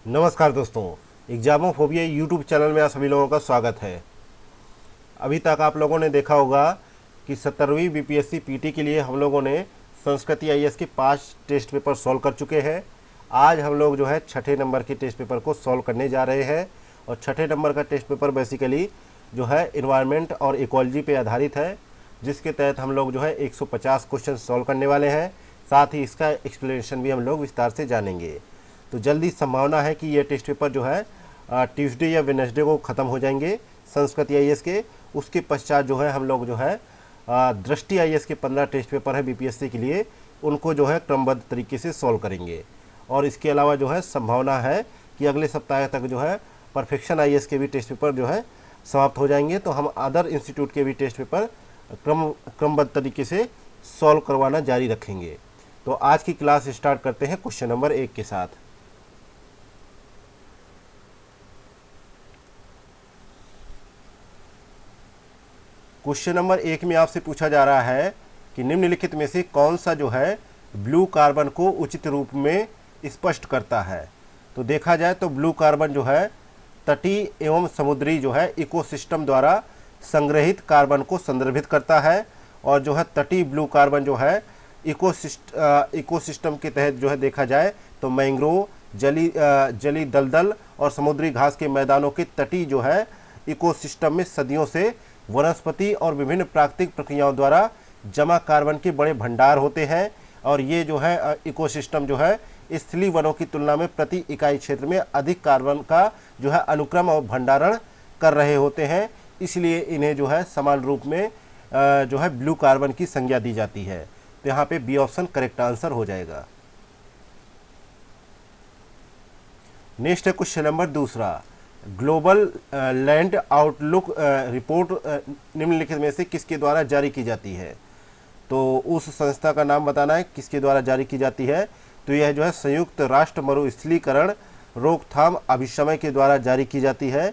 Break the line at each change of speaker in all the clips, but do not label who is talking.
नमस्कार दोस्तों, एग्जामोफोबिया YouTube channel में आप सभी लोगों का स्वागत है। अभी तक आप लोगों ने देखा होगा कि 17वीं बीपीएससी पीटी के लिए हम लोगों ने संस्कृत आईएएस के 5 टेस्ट पेपर सॉल्व कर चुके हैं। आज हम लोग जो है छठे नंबर के टेस्ट पेपर को सॉल्व करने जा रहे हैं। और छठे नंबर का टेस्ट पेपर बेसिकली जो है इन्वायरमेंट और इकोलॉजी पे आधारित है, जिसके तहत हम लोग जो है 150 क्वेश्चन सॉल्व करने वाले हैं। साथ ही इसका एक्सप्लेनेशन भी हम लोग विस्तार से जानेंगे। तो जल्दी संभावना है कि ये टेस्ट पेपर जो है ट्यूसडे या वेडनेसडे को ख़त्म हो जाएंगे संस्कृत आईएएस के। उसके पश्चात जो है हम लोग जो है दृष्टि आईएएस के 15 टेस्ट पेपर है बीपीएससी के लिए, उनको जो है क्रमबद्ध तरीके से सॉल्व करेंगे। और इसके अलावा जो है संभावना है कि अगले सप्ताह तक जो है परफेक्शन आईएएस के भी टेस्ट पेपर जो है समाप्त हो जाएंगे। तो हम अदर इंस्टीट्यूट के भी टेस्ट पेपर क्रमबद्ध तरीके से सॉल्व करवाना जारी रखेंगे। तो आज की क्लास स्टार्ट करते हैं क्वेश्चन नंबर 1 के साथ। क्वेश्चन नंबर 1 में आपसे पूछा जा रहा है कि निम्नलिखित में से कौन सा जो है ब्लू कार्बन को उचित रूप में स्पष्ट करता है। तो देखा जाए तो ब्लू कार्बन जो है तटीय एवं समुद्री जो है इकोसिस्टम द्वारा संग्रहित कार्बन को संदर्भित करता है। और जो है तटीय ब्लू कार्बन जो है इकोसिस्टम के तहत जो है देखा जाए तो मैंग्रोव, जली दलदल और समुद्री घास के मैदानों के तटीय जो है इकोसिस्टम में सदियों से वनस्पति और विभिन्न प्राकृतिक प्रक्रियाओं द्वारा जमा कार्बन के बड़े भंडार होते हैं। और ये जो है इकोसिस्टम जो है स्थलीय वनों की तुलना में प्रति इकाई क्षेत्र में अधिक कार्बन का जो है अनुक्रम और भंडारण कर रहे होते हैं। इसलिए इन्हें जो है समान रूप में जो है ब्लू कार्बन की संज्ञा दी जाती है। तो यहाँ पे बी ऑप्शन करेक्ट आंसर हो जाएगा। नेक्स्ट है question number 2। Global land outlook report निम्नलिखित में से किसके द्वारा जारी की जाती है। तो उस संस्था का नाम बताना है किसके द्वारा जारी की जाती है। तो यह जो है संयुक्त राष्ट्र मरुस्थलीकरण रोकथाम अभिसमय के द्वारा जारी की जाती है।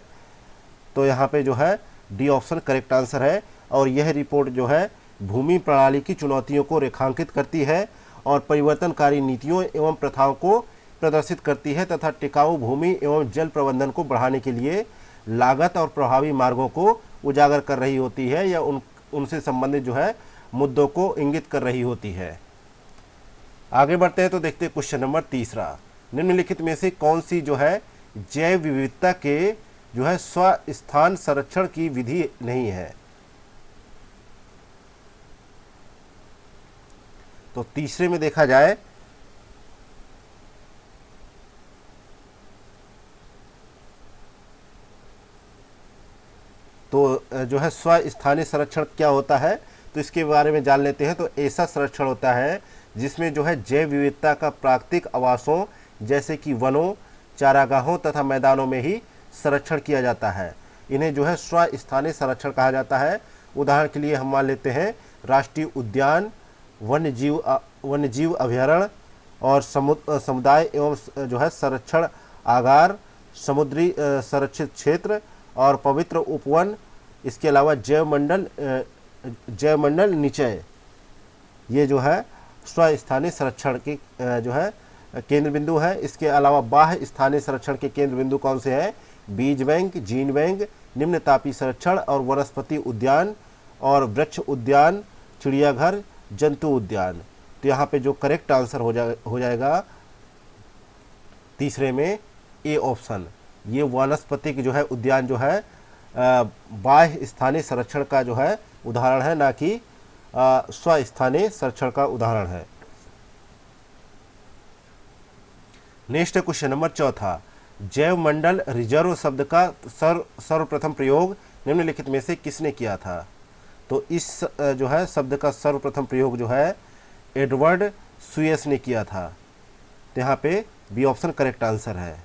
तो यहाँ पे जो है डी ऑप्शन करेक्ट आंसर है। और यह रिपोर्ट जो है भूमि प्रणाली की चुनौतियों को रेखांकित करती है और परिवर्तनकारी नीतियों एवं प्रथाओं को प्रदर्शित करती है तथा टिकाऊ भूमि एवं जल प्रबंधन को बढ़ाने के लिए लागत और प्रभावी मार्गों को उजागर कर रही होती है या उनसे संबंधित जो है मुद्दों को इंगित कर रही होती है। आगे बढ़ते हैं तो देखते हैं क्वेश्चन नंबर 3। निम्नलिखित में से कौन सी जो है जैव विविधता के जो है स्वस्थान संरक्षण की विधि नहीं है। तो तीसरे में देखा जाए तो जो है स्वस्थानीय संरक्षण क्या होता है, तो इसके बारे में जान लेते हैं। तो ऐसा संरक्षण होता है जिसमें जो है जैव विविधता का प्राकृतिक आवासों जैसे कि वनों, चारागाहों तथा मैदानों में ही संरक्षण किया जाता है। इन्हें जो है स्वस्थानीय संरक्षण कहा जाता है। उदाहरण के लिए हम मान लेते हैं राष्ट्रीय उद्यान, वन्यजीव अभयारण्य और समुदाय एवं जो है संरक्षण आगार, समुद्री संरक्षित क्षेत्र और पवित्र उपवन। इसके अलावा जैवमंडल निचय, ये जो है स्वस्थानीय संरक्षण के जो है केंद्र बिंदु है। इसके अलावा बाह्य स्थानीय संरक्षण के केंद्र बिंदु कौन से हैं? बीज बैंक, जीन बैंक, निम्न तापीय संरक्षण और वनस्पति उद्यान और वृक्ष उद्यान, चिड़ियाघर, जंतु उद्यान। तो यहाँ पे जो करेक्ट आंसर हो जाएगा तीसरे में ए ऑप्शन। ये वनस्पतिक जो है उद्यान जो है बाह्य स्थानीय संरक्षण का जो है उदाहरण है, ना कि स्वस्थानीय संरक्षण का उदाहरण है। Next question number 4। जैव मंडल रिजर्व शब्द का सर्वप्रथम प्रयोग निम्नलिखित में से किसने किया था। तो इस जो है शब्द का सर्वप्रथम प्रयोग जो है एडवर्ड सुयस ने किया था। तो यहाँ पे बी ऑप्शन करेक्ट आंसर है।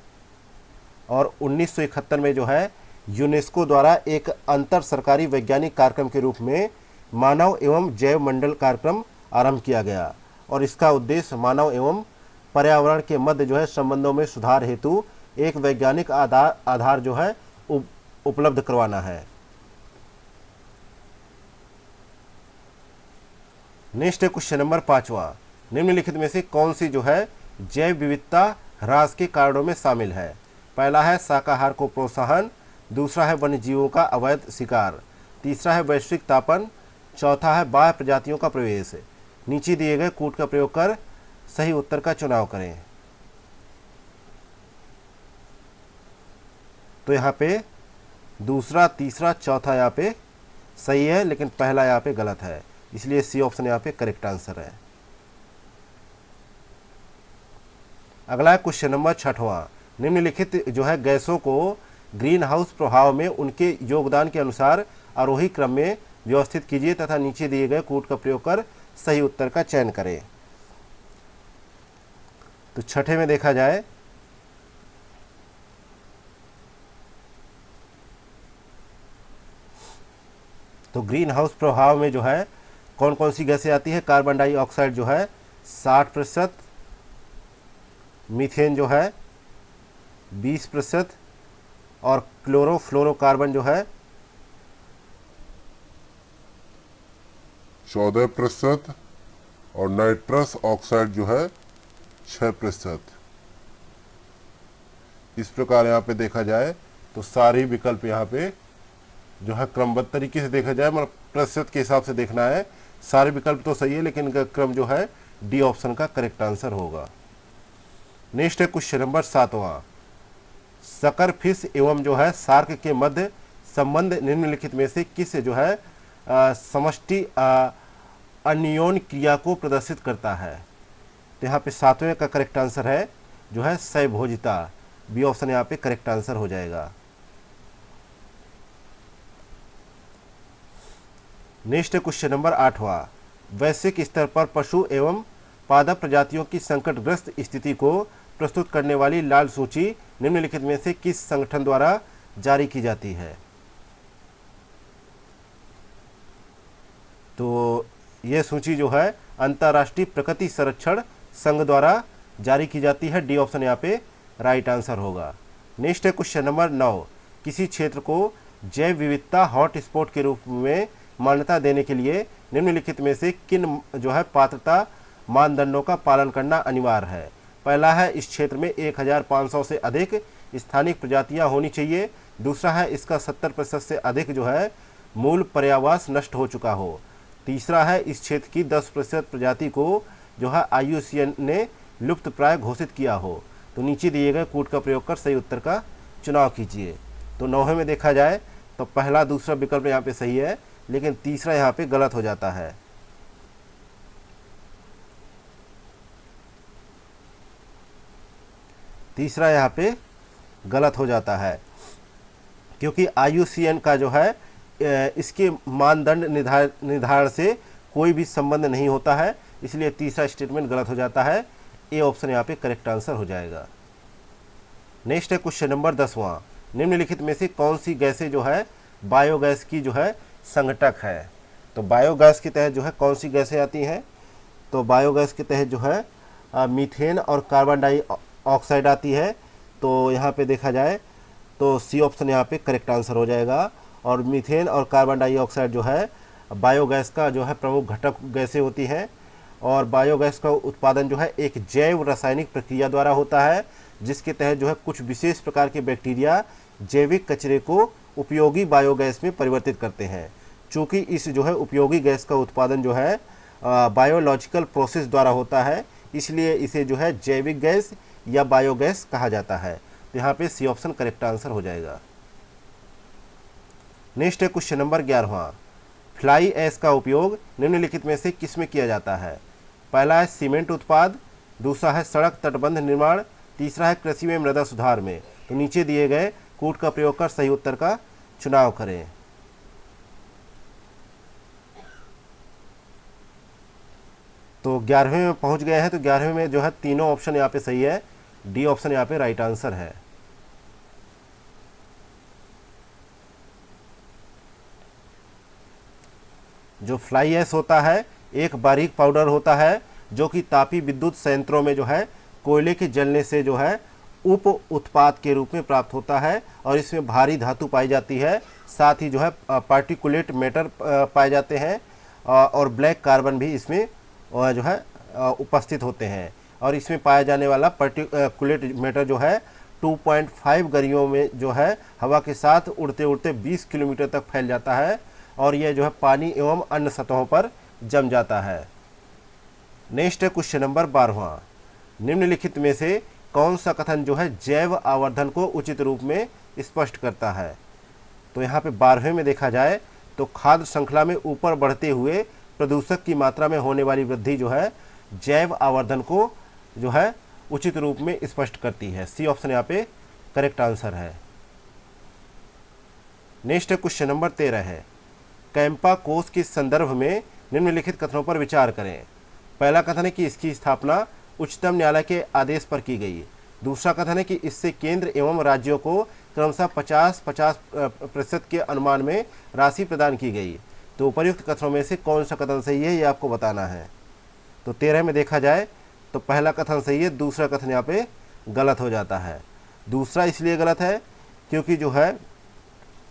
और 1971 में जो है यूनेस्को द्वारा एक अंतर सरकारी वैज्ञानिक कार्यक्रम के रूप में मानव एवं जैव मंडल कार्यक्रम आरंभ किया गया। और इसका उद्देश्य मानव एवं पर्यावरण के मध्य जो है संबंधों में सुधार हेतु एक वैज्ञानिक आधार जो है उपलब्ध करवाना है। नेक्स्ट है क्वेश्चन नंबर 5। निम्नलिखित में से कौन सी जो है जैव विविधता ह्रास के कारणों में शामिल है। पहला है शाकाहार को प्रोत्साहन, दूसरा है वन्यजीवों का अवैध शिकार, तीसरा है वैश्विक तापन, चौथा है बाह्य प्रजातियों का प्रवेश। नीचे दिए गए कूट का प्रयोग कर सही उत्तर का चुनाव करें। तो यहाँ पे दूसरा, तीसरा, चौथा यहाँ पे सही है, लेकिन पहला यहाँ पे गलत है, इसलिए सी ऑप्शन यहाँ पे करेक्ट आंसर है। अगला है क्वेश्चन नंबर 6वां। निम्नलिखित जो है गैसों को ग्रीन हाउस प्रभाव में उनके योगदान के अनुसार आरोही क्रम में व्यवस्थित कीजिए तथा नीचे दिए गए कूट का प्रयोग कर सही उत्तर का चयन करें। तो छठे में देखा जाए तो ग्रीन हाउस प्रभाव में जो है कौन कौन सी गैसें आती है। कार्बन डाइऑक्साइड जो है 60%, मीथेन जो है 20% और क्लोरोफ्लोरोकार्बन जो है
14% और नाइट्रस ऑक्साइड जो है 6%। इस प्रकार यहाँ पे देखा जाए तो सारे विकल्प यहाँ पे जो है क्रमबद्ध तरीके से देखा जाए, मतलब प्रतिशत के हिसाब से देखना है। सारे विकल्प तो सही है, लेकिन इनका क्रम जो है डी ऑप्शन का करेक्ट आंसर होगा। नेक्स्ट है क्वेश्चन नंबर 7वां। सकर फिश एवं जो है शार्क के मध्य संबंध निम्नलिखित में से किस जो है समष्टि अन्योन क्रिया को प्रदर्शित करता है। तो यहाँ पे 7वें का करेक्ट आंसर है जो है सहभोजिता। बी ऑप्शन यहाँ पे करेक्ट आंसर हो जाएगा। नेक्स्ट क्वेश्चन नंबर 8वां। वैश्विक स्तर पर पशु एवं पादप प्रजातियों की संकटग्रस्त स्थिति को प्रस्तुत करने वाली लाल सूची निम्नलिखित में से किस संगठन द्वारा जारी की जाती है। तो यह सूची जो है अंतर्राष्ट्रीय प्रकृति संरक्षण संघ द्वारा जारी की जाती है। डी ऑप्शन यहाँ पे राइट आंसर होगा। नेक्स्ट है क्वेश्चन नंबर 9। किसी क्षेत्र को जैव विविधता हॉटस्पॉट के रूप में मान्यता देने के लिए निम्नलिखित में से किन जो है पात्रता मानदंडों का पालन करना अनिवार्य है। पहला है इस क्षेत्र में 1500 से अधिक स्थानिक प्रजातियां होनी चाहिए। दूसरा है इसका 70% से अधिक जो है मूल पर्यावास नष्ट हो चुका हो। तीसरा है इस क्षेत्र की 10% प्रजाति को जो है IUCN ने लुप्त प्राय घोषित किया हो। तो नीचे दिए गए कूट का प्रयोग कर सही उत्तर का चुनाव कीजिए। तो 9वें में देखा जाए तो पहला, दूसरा विकल्प यहाँ पे सही है, लेकिन तीसरा यहाँ पे गलत हो जाता है। तीसरा यहाँ पे गलत हो जाता है क्योंकि IUCN का जो है इसके मानदंड निर्धारण से कोई भी संबंध नहीं होता है, इसलिए तीसरा स्टेटमेंट गलत हो जाता है। ए ऑप्शन यहाँ पे करेक्ट आंसर हो जाएगा। नेक्स्ट है क्वेश्चन नंबर 10वां। निम्नलिखित में से कौन सी गैसें जो है बायोगैस की जो है संघटक है। तो बायोगैस के तहत जो है कौन सी गैसें आती हैं। तो बायोगैस के तहत जो है मीथेन और कार्बन डाइऑक्साइड आती है। तो यहाँ पे देखा जाए तो सी ऑप्शन यहाँ पे करेक्ट आंसर हो जाएगा। और मीथेन और कार्बन डाइऑक्साइड जो है बायोगैस का जो है प्रमुख घटक गैसें होती हैं। और बायोगैस का उत्पादन जो है एक जैव रासायनिक प्रक्रिया द्वारा होता है, जिसके तहत जो है कुछ विशेष प्रकार के बैक्टीरिया जैविक कचरे को उपयोगी बायोगैस में परिवर्तित करते हैं। चूँकि इस जो है उपयोगी गैस का उत्पादन जो है बायोलॉजिकल प्रोसेस द्वारा होता है, इसलिए इसे जो है जैविक गैस या बायोगैस कहा जाता है। तो यहाँ पे सी ऑप्शन करेक्ट आंसर हो जाएगा। नेक्स्ट है क्वेश्चन नंबर 11वां। फ्लाई ऐश का उपयोग निम्नलिखित में से किस में किया जाता है। पहला है सीमेंट उत्पाद, दूसरा है सड़क तटबंध निर्माण, तीसरा है कृषि में मृदा सुधार में। तो नीचे दिए गए कूट का प्रयोग कर सही उत्तर का चुनाव करें। तो 11वें में पहुंच गए हैं। तो 11वें में जो है तीनों ऑप्शन यहाँ पे सही है। डी ऑप्शन यहाँ पे राइट आंसर है। जो फ्लाई ऐश होता है एक बारीक पाउडर होता है जो कि तापी विद्युत संयंत्रों में जो है कोयले के जलने से जो है उप उत्पाद के रूप में प्राप्त होता है और इसमें भारी धातु पाई जाती है, साथ ही जो है पार्टिकुलेट मैटर पाए जाते हैं और ब्लैक कार्बन भी इसमें जो है उपस्थित होते हैं। और इसमें पाया जाने वाला पार्टिकुलेट मैटर जो है 2.5 गरियों में जो है हवा के साथ उड़ते उड़ते 20 किलोमीटर तक फैल जाता है और यह जो है पानी एवं अन्य सतहों पर जम जाता है। नेक्स्ट है क्वेश्चन नंबर 12वां। निम्नलिखित में से कौन सा कथन जो है जैव आवर्धन को उचित रूप में स्पष्ट करता है? तो यहाँ पे 12वें में देखा जाए तो खाद्य श्रृंखला में ऊपर बढ़ते हुए प्रदूषक की मात्रा में होने वाली वृद्धि जो है जैव आवर्धन को जो है उचित रूप में स्पष्ट करती है। सी ऑप्शन यहाँ पे करेक्ट आंसर है। नेक्स्ट क्वेश्चन नंबर 13 है। कैंपा कोष के संदर्भ में निम्नलिखित कथनों पर विचार करें। पहला कथन है कि इसकी स्थापना उच्चतम न्यायालय के आदेश पर की गई। दूसरा कथन है कि इससे केंद्र एवं राज्यों को क्रमशः 50-50% के अनुमान में राशि प्रदान की गई। तो उपर्युक्त कथनों में से कौन सा कथन सही है ये आपको बताना है। तो 13 में देखा जाए तो पहला कथन सही है, दूसरा कथन यहाँ पे गलत हो जाता है। दूसरा इसलिए गलत है क्योंकि जो है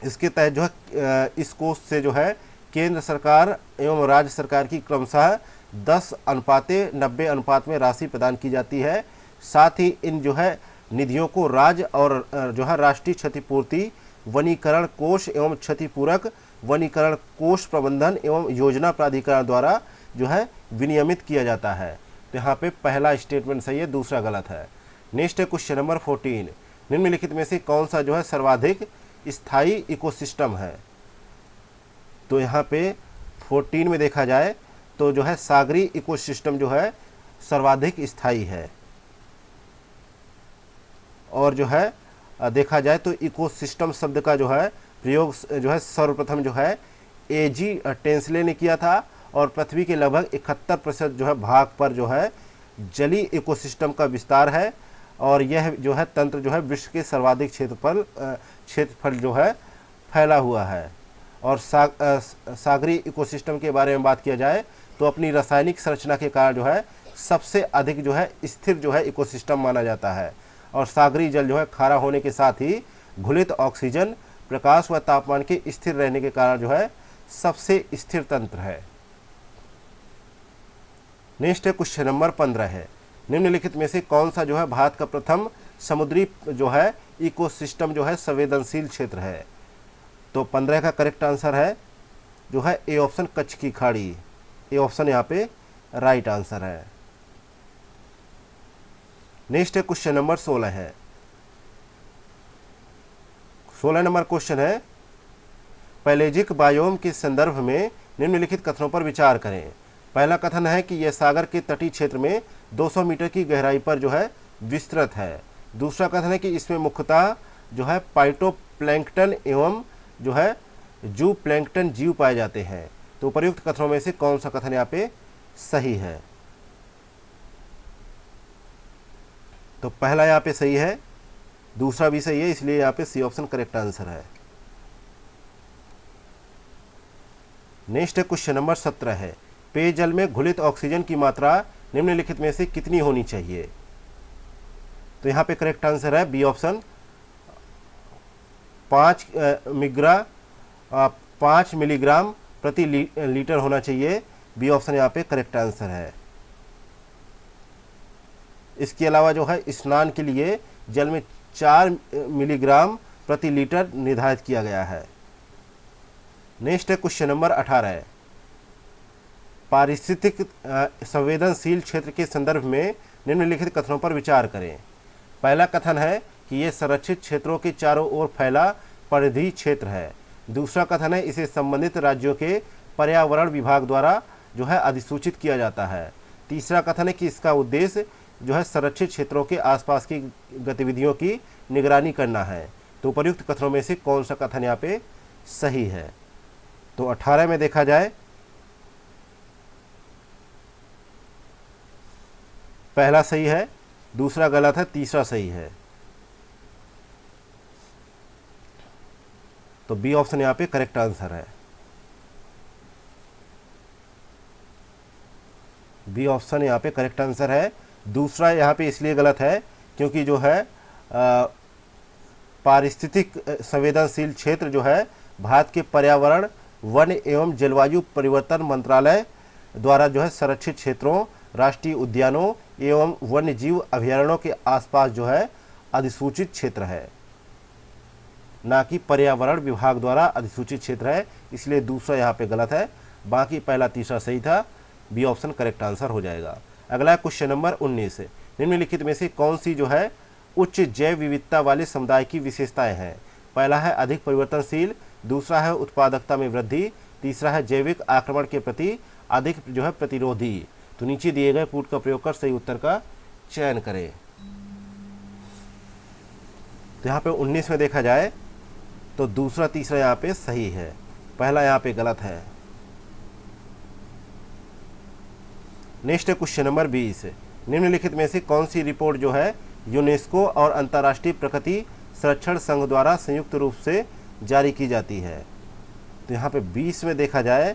इसके तहत जो है इस कोष से जो है केंद्र सरकार एवं राज्य सरकार की क्रमशः 10:90 अनुपात में राशि प्रदान की जाती है। साथ ही इन जो है निधियों को राज्य और जो है राष्ट्रीय क्षतिपूर्ति वनीकरण कोष एवं क्षतिपूरक वनीकरण कोष प्रबंधन एवं योजना प्राधिकरण द्वारा जो है विनियमित किया जाता है। तो यहाँ पे पहला स्टेटमेंट सही है, दूसरा गलत है। नेक्स्ट है क्वेश्चन नंबर 14। निम्नलिखित में से कौन सा जो है सर्वाधिक स्थायी इकोसिस्टम है? तो यहाँ पे 14 में देखा जाए तो जो है सागरी इकोसिस्टम जो है सर्वाधिक स्थायी है। और जो है देखा जाए तो इकोसिस्टम शब्द का जो है प्रयोग जो है सर्वप्रथम जो है एजी टेंसले ने किया था और पृथ्वी के लगभग 71% जो है भाग पर जो है जलीय इकोसिस्टम का विस्तार है और यह जो है तंत्र जो है विश्व के सर्वाधिक क्षेत्रफल जो है फैला हुआ है। और सागरी इकोसिस्टम के बारे में बात किया जाए तो अपनी रासायनिक संरचना के कारण जो है सबसे अधिक जो है स्थिर जो है इकोसिस्टम माना जाता है। और सागरी जल जो है खारा होने के साथ ही घुलित ऑक्सीजन, प्रकाश व तापमान के स्थिर रहने के कारण जो है सबसे स्थिर तंत्र है। नेक्स्ट क्वेश्चन नंबर 15 है। निम्नलिखित में से कौन सा जो है भारत का प्रथम समुद्री जो है इकोसिस्टम जो है संवेदनशील क्षेत्र है? तो 15 का करेक्ट आंसर है जो है ए ऑप्शन कच्छ की खाड़ी। ए ऑप्शन यहाँ पे राइट आंसर है। नेक्स्ट क्वेश्चन नंबर 16 है। 16 नंबर क्वेश्चन है, पैलेजिक बायोम के संदर्भ में निम्नलिखित कथनों पर विचार करें। पहला कथन है कि यह सागर के तटीय क्षेत्र में 200 मीटर की गहराई पर जो है विस्तृत है। दूसरा कथन है कि इसमें मुख्यतः जो है फाइटोप्लैंक्टन एवं जो है जू प्लैंक्टन जीव पाए जाते हैं। तो उपर्युक्त कथनों में से कौन सा कथन यहाँ पे सही है? तो पहला यहाँ पे सही है, दूसरा भी सही है, इसलिए यहाँ पे सी ऑप्शन करेक्ट आंसर है। नेक्स्ट क्वेश्चन नंबर 17 है। पेयजल में घुलित ऑक्सीजन की मात्रा निम्नलिखित में से कितनी होनी चाहिए? तो यहाँ पे करेक्ट आंसर है बी ऑप्शन 5 मिलीग्राम प्रति लीटर होना चाहिए। बी ऑप्शन यहाँ पे करेक्ट आंसर है। इसके अलावा जो है स्नान के लिए जल में 4 मिलीग्राम प्रति लीटर निर्धारित किया गया है। नेक्स्ट क्वेश्चन नंबर 18 है। पारिस्थितिक संवेदनशील क्षेत्र के संदर्भ में निम्नलिखित कथनों पर विचार करें। पहला कथन है कि यह संरक्षित क्षेत्रों के चारों ओर फैला परिधि क्षेत्र है। दूसरा कथन है इसे संबंधित राज्यों के पर्यावरण विभाग द्वारा जो है अधिसूचित किया जाता है। तीसरा कथन है कि इसका उद्देश्य जो है संरक्षित क्षेत्रों के आसपास की गतिविधियों की निगरानी करना है। तो उपर्युक्त कथनों में से कौन सा कथन यहाँ पे सही है? तो 18 में देखा जाए पहला सही है, दूसरा गलत है, तीसरा सही है। तो बी ऑप्शन यहाँ पे करेक्ट आंसर है। बी ऑप्शन यहाँ पे करेक्ट आंसर है। दूसरा यहाँ पे इसलिए गलत है क्योंकि जो है पारिस्थितिक संवेदनशील क्षेत्र जो है भारत के पर्यावरण वन एवं जलवायु परिवर्तन मंत्रालय द्वारा जो है संरक्षित क्षेत्रों, राष्ट्रीय उद्यानों एवं वन्य जीव अभयारण्यों के आसपास जो है अधिसूचित क्षेत्र है, ना कि पर्यावरण विभाग द्वारा अधिसूचित क्षेत्र है, इसलिए दूसरा यहाँ पे गलत है। बाकी पहला तीसरा सही था, बी ऑप्शन करेक्ट आंसर हो जाएगा। अगला क्वेश्चन नंबर 19, निम्नलिखित में से कौन सी जो है उच्च जैव विविधता वाले समुदाय की विशेषताएं हैं? पहला है अधिक परिवर्तनशील, दूसरा है उत्पादकता में वृद्धि, तीसरा है जैविक आक्रमण के प्रति अधिक जो है प्रतिरोधी। तो नीचे दिए गए पुट का प्रयोग कर सही उत्तर का चयन करें। तो यहाँ पे 19 में देखा जाए तो दूसरा तीसरा यहाँ पे सही है, पहला यहाँ पे गलत है। नेक्स्ट क्वेश्चन नंबर 20, निम्नलिखित में से कौन सी रिपोर्ट जो है यूनेस्को और अंतर्राष्ट्रीय प्रकृति संरक्षण संघ द्वारा संयुक्त रूप से जारी की जाती है? तो यहाँ पे 20 में देखा जाए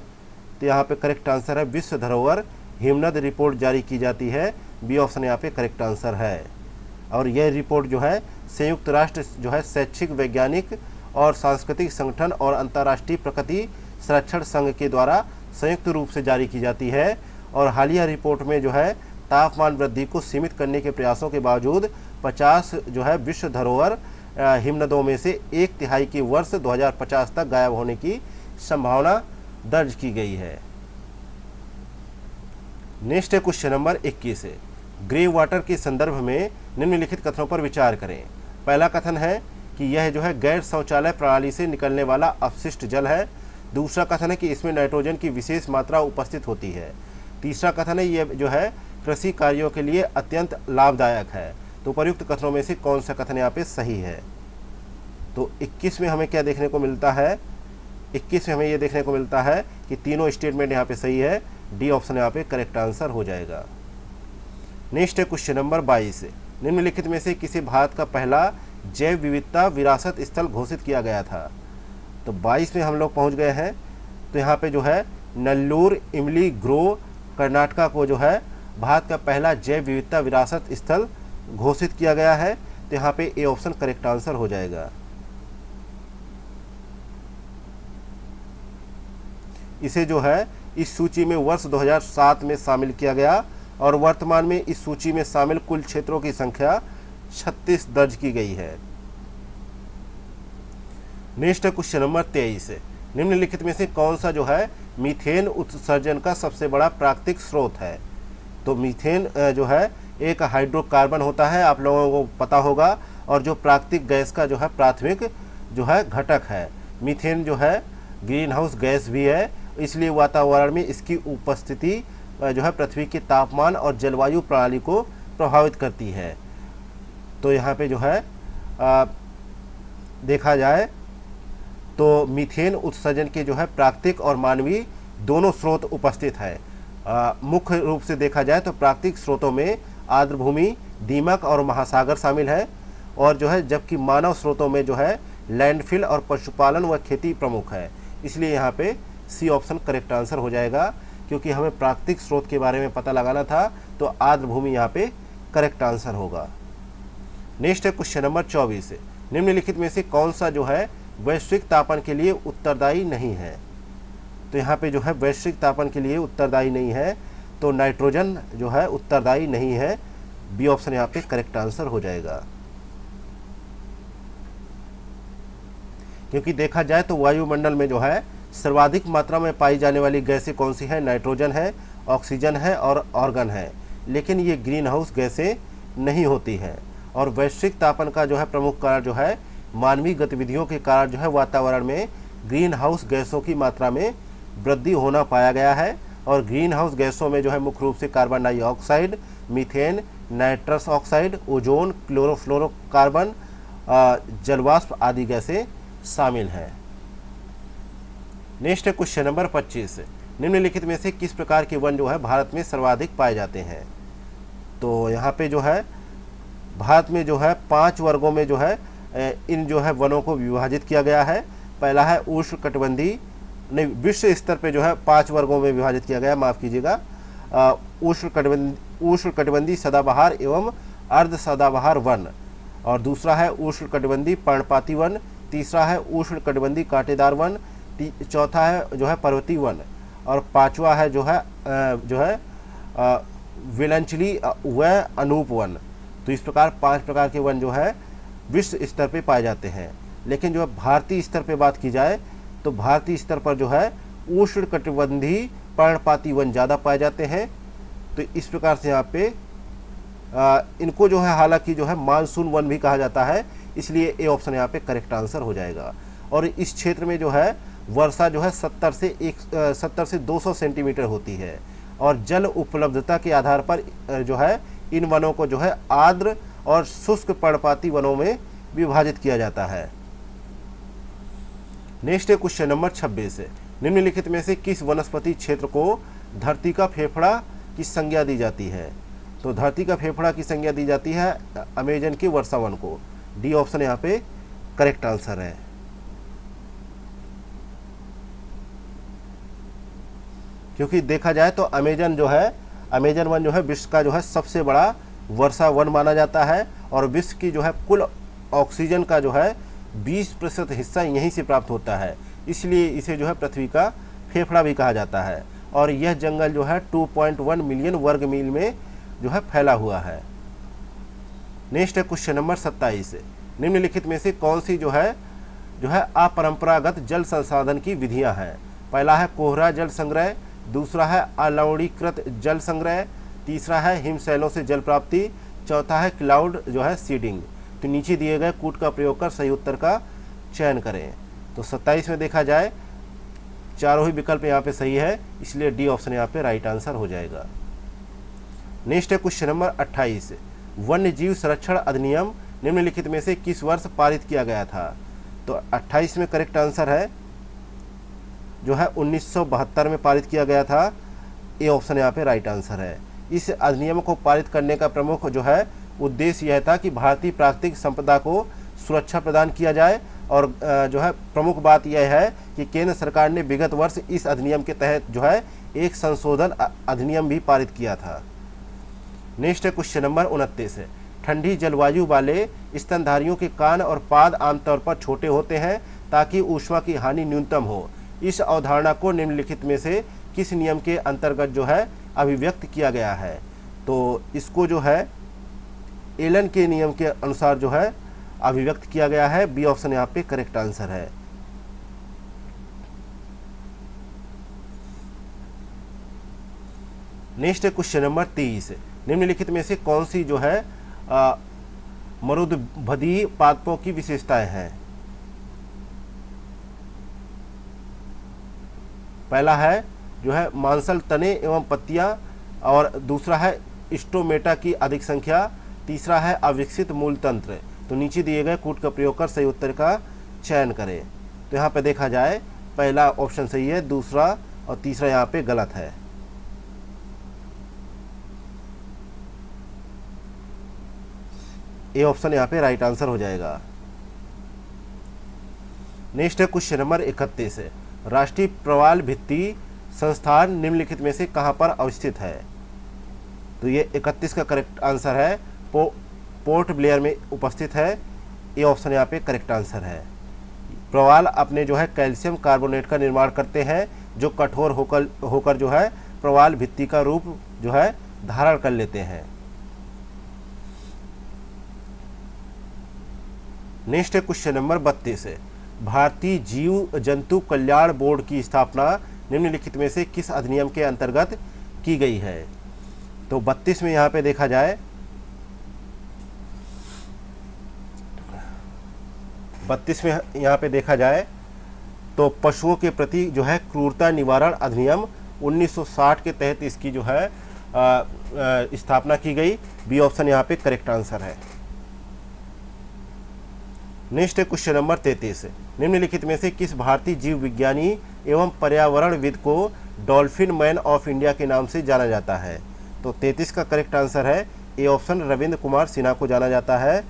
तो यहाँ पे करेक्ट आंसर है विश्व धरोहर हिमनद रिपोर्ट जारी की जाती है, बी ऑप्शन यहाँ पे करेक्ट आंसर है। और यह रिपोर्ट जो है संयुक्त राष्ट्र जो है शैक्षिक वैज्ञानिक और सांस्कृतिक संगठन और अंतर्राष्ट्रीय प्रकृति संरक्षण संघ के द्वारा संयुक्त रूप से जारी की जाती है। और हालिया रिपोर्ट में जो है तापमान वृद्धि को सीमित करने के प्रयासों के बावजूद 50 जो है विश्व धरोहर हिमनदों में से 1/3 की वर्ष 2050 तक गायब होने की संभावना दर्ज की गई है। Next question number 21, grey water के संदर्भ में निम्नलिखित कथनों पर विचार करें। पहला कथन है कि यह जो है गैर शौचालय प्रणाली से निकलने वाला अपशिष्ट जल है। दूसरा कथन है कि इसमें नाइट्रोजन की विशेष मात्रा उपस्थित होती है। तीसरा कथन है यह जो है कृषि कार्यों के लिए अत्यंत लाभदायक है। तो उपयुक्त कथनों में से कौन सा कथन यहाँ पे सही है? तो 21 में हमें क्या देखने को मिलता है? 21 में हमें ये देखने को मिलता है कि तीनों स्टेटमेंट यहाँ पे सही है, डी ऑप्शन यहाँ पे करेक्ट आंसर हो जाएगा। नेक्स्ट है क्वेश्चन नंबर 22, निम्नलिखित में से किसी भारत का पहला जैव विविधता विरासत स्थल घोषित किया गया था? तो 22 में हम लोग पहुँच गए हैं। तो यहाँ पे जो है नल्लूर इमली ग्रोव कर्नाटका को जो है भारत का पहला जैव विविधता विरासत स्थल घोषित किया गया है। तो यहाँ पे ए ऑप्शन करेक्ट आंसर हो जाएगा। इसे जो है इस सूची में वर्ष 2007 में शामिल किया गया और वर्तमान में इस सूची में शामिल कुल क्षेत्रों की संख्या 36 दर्ज की गई है। नेक्स्ट क्वेश्चन नंबर 23, निम्नलिखित में से कौन सा जो है मीथेन उत्सर्जन का सबसे बड़ा प्राकृतिक स्रोत है? तो मीथेन जो है एक हाइड्रोकार्बन होता है, आप लोगों को पता होगा, और जो प्राकृतिक गैस का जो है प्राथमिक जो है घटक है। मीथेन जो है ग्रीन हाउस गैस भी है, इसलिए वातावरण में इसकी उपस्थिति जो है पृथ्वी के तापमान और जलवायु प्रणाली को प्रभावित करती है। तो यहाँ पे जो है देखा जाए तो मीथेन उत्सर्जन के जो है प्राकृतिक और मानवीय दोनों स्रोत उपस्थित है। मुख्य रूप से देखा जाए तो प्राकृतिक स्रोतों में आर्द्रभूमि, दीमक और महासागर शामिल है, और जो है जबकि मानव स्रोतों में जो है लैंडफिल और पशुपालन व खेती प्रमुख है। इसलिए यहाँ पे सी ऑप्शन करेक्ट आंसर हो जाएगा, क्योंकि हमें प्राकृतिक स्रोत के बारे में पता लगाना था, तो आर्द्रभूमि यहाँ पे करेक्ट आंसर होगा। नेक्स्ट है क्वेश्चन नंबर 24, निम्नलिखित में से कौन सा जो है वैश्विक तापन के लिए उत्तरदायी नहीं है? तो यहाँ पे जो है वैश्विक तापन के लिए उत्तरदायी नहीं है, तो नाइट्रोजन जो है उत्तरदायी नहीं है, बी ऑप्शन यहाँ पे करेक्ट आंसर हो जाएगा। क्योंकि देखा जाए तो वायुमंडल में जो है सर्वाधिक मात्रा में पाई जाने वाली गैसें कौन सी है? नाइट्रोजन है, ऑक्सीजन है और आर्गन है, लेकिन ये ग्रीन हाउस गैसें नहीं होती हैं। और वैश्विक तापन का जो है प्रमुख कारण जो है मानवीय गतिविधियों के कारण जो है वातावरण में ग्रीन हाउस गैसों की मात्रा में वृद्धि होना पाया गया है। और ग्रीन हाउस गैसों में जो है मुख्य रूप से carbon dioxide, methane, nitrous oxide, ozone, chlorofluorocarbon, जलवाष्प आदि गैसें शामिल हैं। नेक्स्ट क्वेश्चन नंबर 25, निम्नलिखित में से किस प्रकार के वन जो है भारत में सर्वाधिक पाए जाते हैं? तो यहाँ पे जो है भारत में जो है 5 वर्गों में जो है इन जो है वनों को विभाजित किया गया है। पहला है उष्णकटिबंधीय, नहीं विश्व स्तर पे जो है 5 वर्गों में विभाजित किया गया, माफ़ कीजिएगा, उष्णकटिबंधीय सदाबहार एवं अर्ध सदाबहार वन, और दूसरा है उष्णकटिबंधीय पर्णपाती वन, तीसरा है उष्णकटिबंधीय कांटेदार वन, चौथा है जो है पर्वतीय वन, और पांचवा है जो है वेलंचली व अनूप वन। तो इस प्रकार 5 प्रकार के वन जो है विश्व स्तर पे पाए जाते हैं। लेकिन जो भारतीय स्तर पे बात की जाए तो भारतीय स्तर पर जो है उष्णकटिबंधीय पर्णपाती वन ज़्यादा पाए जाते हैं। तो इस प्रकार से यहाँ पे इनको जो है हालांकि जो है मानसून वन भी कहा जाता है, इसलिए ए ऑप्शन यहाँ पे करेक्ट आंसर हो जाएगा। और इस क्षेत्र में जो है वर्षा जो है 70 से 200 सेंटीमीटर होती है। और जल उपलब्धता के आधार पर जो है इन वनों को जो है आर्द्र और शुष्क पर्णपाती वनों में विभाजित किया जाता है। नेक्स्ट है क्वेश्चन नंबर 26। निम्नलिखित में से किस वनस्पति क्षेत्र को धरती का फेफड़ा की संज्ञा दी जाती है? तो धरती का फेफड़ा की संज्ञा दी जाती है अमेजन के वर्षावन को। डी ऑप्शन यहाँ पे करेक्ट आंसर है। क्योंकि देखा जाए तो अमेजन वन जो है विश्व का जो है सबसे बड़ा वर्षा वन माना जाता है और विश्व की जो है कुल ऑक्सीजन का जो है 20% हिस्सा यहीं से प्राप्त होता है, इसलिए इसे जो है पृथ्वी का फेफड़ा भी कहा जाता है। और यह जंगल जो है 2.1 मिलियन वर्ग मील में जो है फैला हुआ है। नेक्स्ट है क्वेश्चन नंबर 27। निम्नलिखित में से कौन सी जो है अपरंपरागत जल संसाधन की विधियां हैं? पहला है कोहरा जल संग्रह, दूसरा है अलवणीकृत जल संग्रह, तीसरा है हिमशैलों से जल प्राप्ति, चौथा है क्लाउड जो है सीडिंग। तो नीचे दिए गए कूट का प्रयोग कर सही उत्तर का चयन करें। तो 27 में देखा जाए चारों ही विकल्प यहाँ पे सही है, इसलिए डी ऑप्शन यहाँ पे राइट आंसर हो जाएगा। नेक्स्ट है क्वेश्चन नंबर 28। वन्य जीव संरक्षण अधिनियम निम्नलिखित में से किस वर्ष पारित किया गया था? तो 28 में करेक्ट आंसर है जो है 1972 में पारित किया गया था। ए ऑप्शन यहाँ पे राइट आंसर है। इस अधिनियम को पारित करने का प्रमुख जो है उद्देश्य यह था कि भारतीय प्राकृतिक संपदा को सुरक्षा प्रदान किया जाए। और जो है प्रमुख बात यह है कि केंद्र सरकार ने विगत वर्ष इस अधिनियम के तहत जो है एक संशोधन अधिनियम भी पारित किया था। नेक्स्ट है क्वेश्चन नंबर 29। ठंडी जलवायु वाले स्तनधारियों के कान और पाद आमतौर पर छोटे होते हैं ताकि ऊष्मा की हानि न्यूनतम हो। इस अवधारणा को निम्नलिखित में से किस नियम के अंतर्गत जो है अभिव्यक्त किया गया है? तो इसको जो है एलन के नियम के अनुसार जो है अभिव्यक्त किया गया है। बी ऑप्शन यहाँ पे करेक्ट आंसर है। नेक्स्ट है क्वेश्चन नंबर 30। निम्नलिखित में से कौन सी जो है मरुद्भदीय पादपों की विशेषताएं हैं? पहला है जो है मांसल तने एवं पत्तियां, और दूसरा है स्टोमेटा की अधिक संख्या, तीसरा है अविकसित मूल तंत्र। तो नीचे दिए गए कूट का प्रयोग कर सही उत्तर का चयन करें। तो यहाँ पे देखा जाए पहला ऑप्शन सही है, दूसरा और तीसरा यहाँ पे गलत है। ए ऑप्शन यहाँ पे राइट आंसर हो जाएगा। नेक्स्ट है क्वेश्चन नंबर 31। राष्ट्रीय प्रवाल भित्ति संस्थान निम्नलिखित में से कहाँ पर अवस्थित है? तो ये 31 का करेक्ट आंसर है, पोर्ट ब्लेयर में उपस्थित है। ये ऑप्शन यहाँ पे करेक्ट आंसर है। प्रवाल अपने जो है कैल्शियम कार्बोनेट का निर्माण करते हैं जो कठोर होकर जो है प्रवाल भित्ति का रूप जो है धारण कर लेते हैं। नेक्स्ट है क्वेश्चन नंबर 32। भारतीय जीव जंतु कल्याण बोर्ड की स्थापना निम्नलिखित में से किस अधिनियम के अंतर्गत की गई है? तो 32 में यहाँ पे देखा जाए 32 में यहाँ पे देखा जाए तो पशुओं के प्रति जो है क्रूरता निवारण अधिनियम 1960 के तहत इसकी जो है स्थापना की गई। बी ऑप्शन यहाँ पे करेक्ट आंसर है। नेक्स्ट है क्वेश्चन नंबर 33। निम्नलिखित में से किस भारतीय जीव विज्ञानी एवं पर्यावरणविद को डॉल्फिन मैन ऑफ इंडिया के नाम से जाना जाता है? तो 33 का करेक्ट आंसर है। ए ऑप्शन रविंद्र कुमार सिन्हा को जाना जाता है।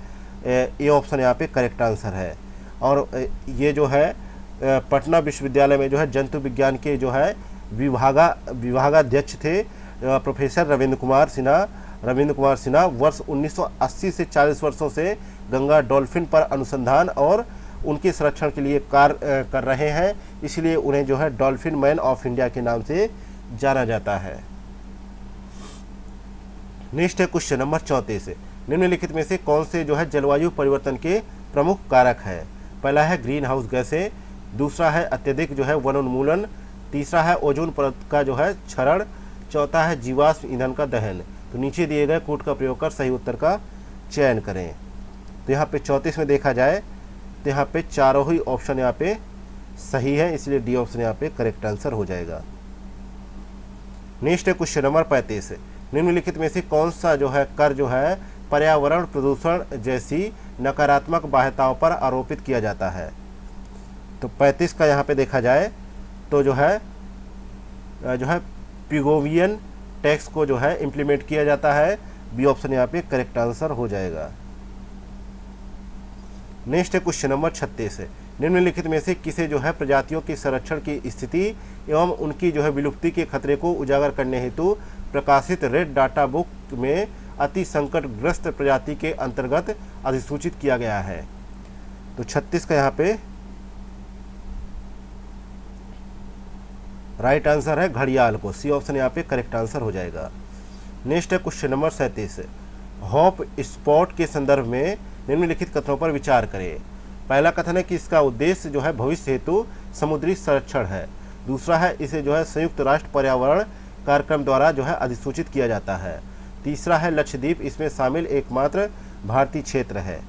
ए ऑप्शन यहाँ पे करेक्ट आंसर है। और ये जो है पटना विश्वविद्यालय में जो है जंतु विज्ञान के जो है विभागाध्यक्ष थे प्रोफेसर रविंद्र कुमार सिन्हा वर्ष 1980 से 40 वर्षों से गंगा डॉल्फिन पर अनुसंधान और उनके संरक्षण के लिए कार्य कर रहे हैं, इसलिए उन्हें जो है डॉल्फिन मैन ऑफ इंडिया के नाम से जाना जाता है। नेक्स्ट है क्वेश्चन नंबर 34। निम्नलिखित में से कौन से जो है जलवायु परिवर्तन के प्रमुख कारक है? पहला है ग्रीन हाउस गैसें, दूसरा है अत्यधिक जो है वनोन्मूलन, तीसरा है ओजोन परत का जो है क्षरण, चौथा है जीवाश्म ईंधन का दहन। तो नीचे दिए गए कोड का प्रयोग कर सही उत्तर का चयन करें। तो यहाँ पे 34 में देखा जाए तो यहाँ पे चारों ही ऑप्शन यहाँ पे सही है, इसलिए डी ऑप्शन यहाँ पे करेक्ट आंसर हो जाएगा। नेक्स्ट है क्वेश्चन नंबर 35। निम्नलिखित में से कौन सा जो है कर जो है पर्यावरण प्रदूषण जैसी नकारात्मक बाध्यताओं पर आरोपित किया जाता है? तो 35 का यहाँ पे देखा जाए तो जो है पिगोवियन टैक्स को जो है इम्प्लीमेंट किया जाता है। बी ऑप्शन यहाँ पे करेक्ट आंसर हो जाएगा। नेक्स्ट है क्वेश्चन नंबर 36। निम्नलिखित में से किसे जो है प्रजातियों के संरक्षण की स्थिति एवं उनकी जो है विलुप्ति के खतरे को उजागर करने हेतु प्रकाशित रेड डाटा बुक में अति संकटग्रस्त प्रजाति के अंतर्गत अधिसूचित किया गया है? तो 36 का यहाँ पे राइट आंसर है घड़ियाल को। सी ऑप्शन यहाँ पे करेक्ट आंसर हो जाएगा। नेक्स्ट है क्वेश्चन नंबर 37। हॉप स्पॉट के संदर्भ में निम्नलिखित कथनों पर विचार करें। पहला कथन है कि इसका उद्देश्य जो है भविष्य हेतु समुद्री संरक्षण है। दूसरा है इसे जो है संयुक्त राष्ट्र पर्यावरण कार्यक्रम द्वारा जो है अधिसूचित किया जाता है। तीसरा है लक्षद्वीप इसमें शामिल एकमात्र भारतीय क्षेत्र है।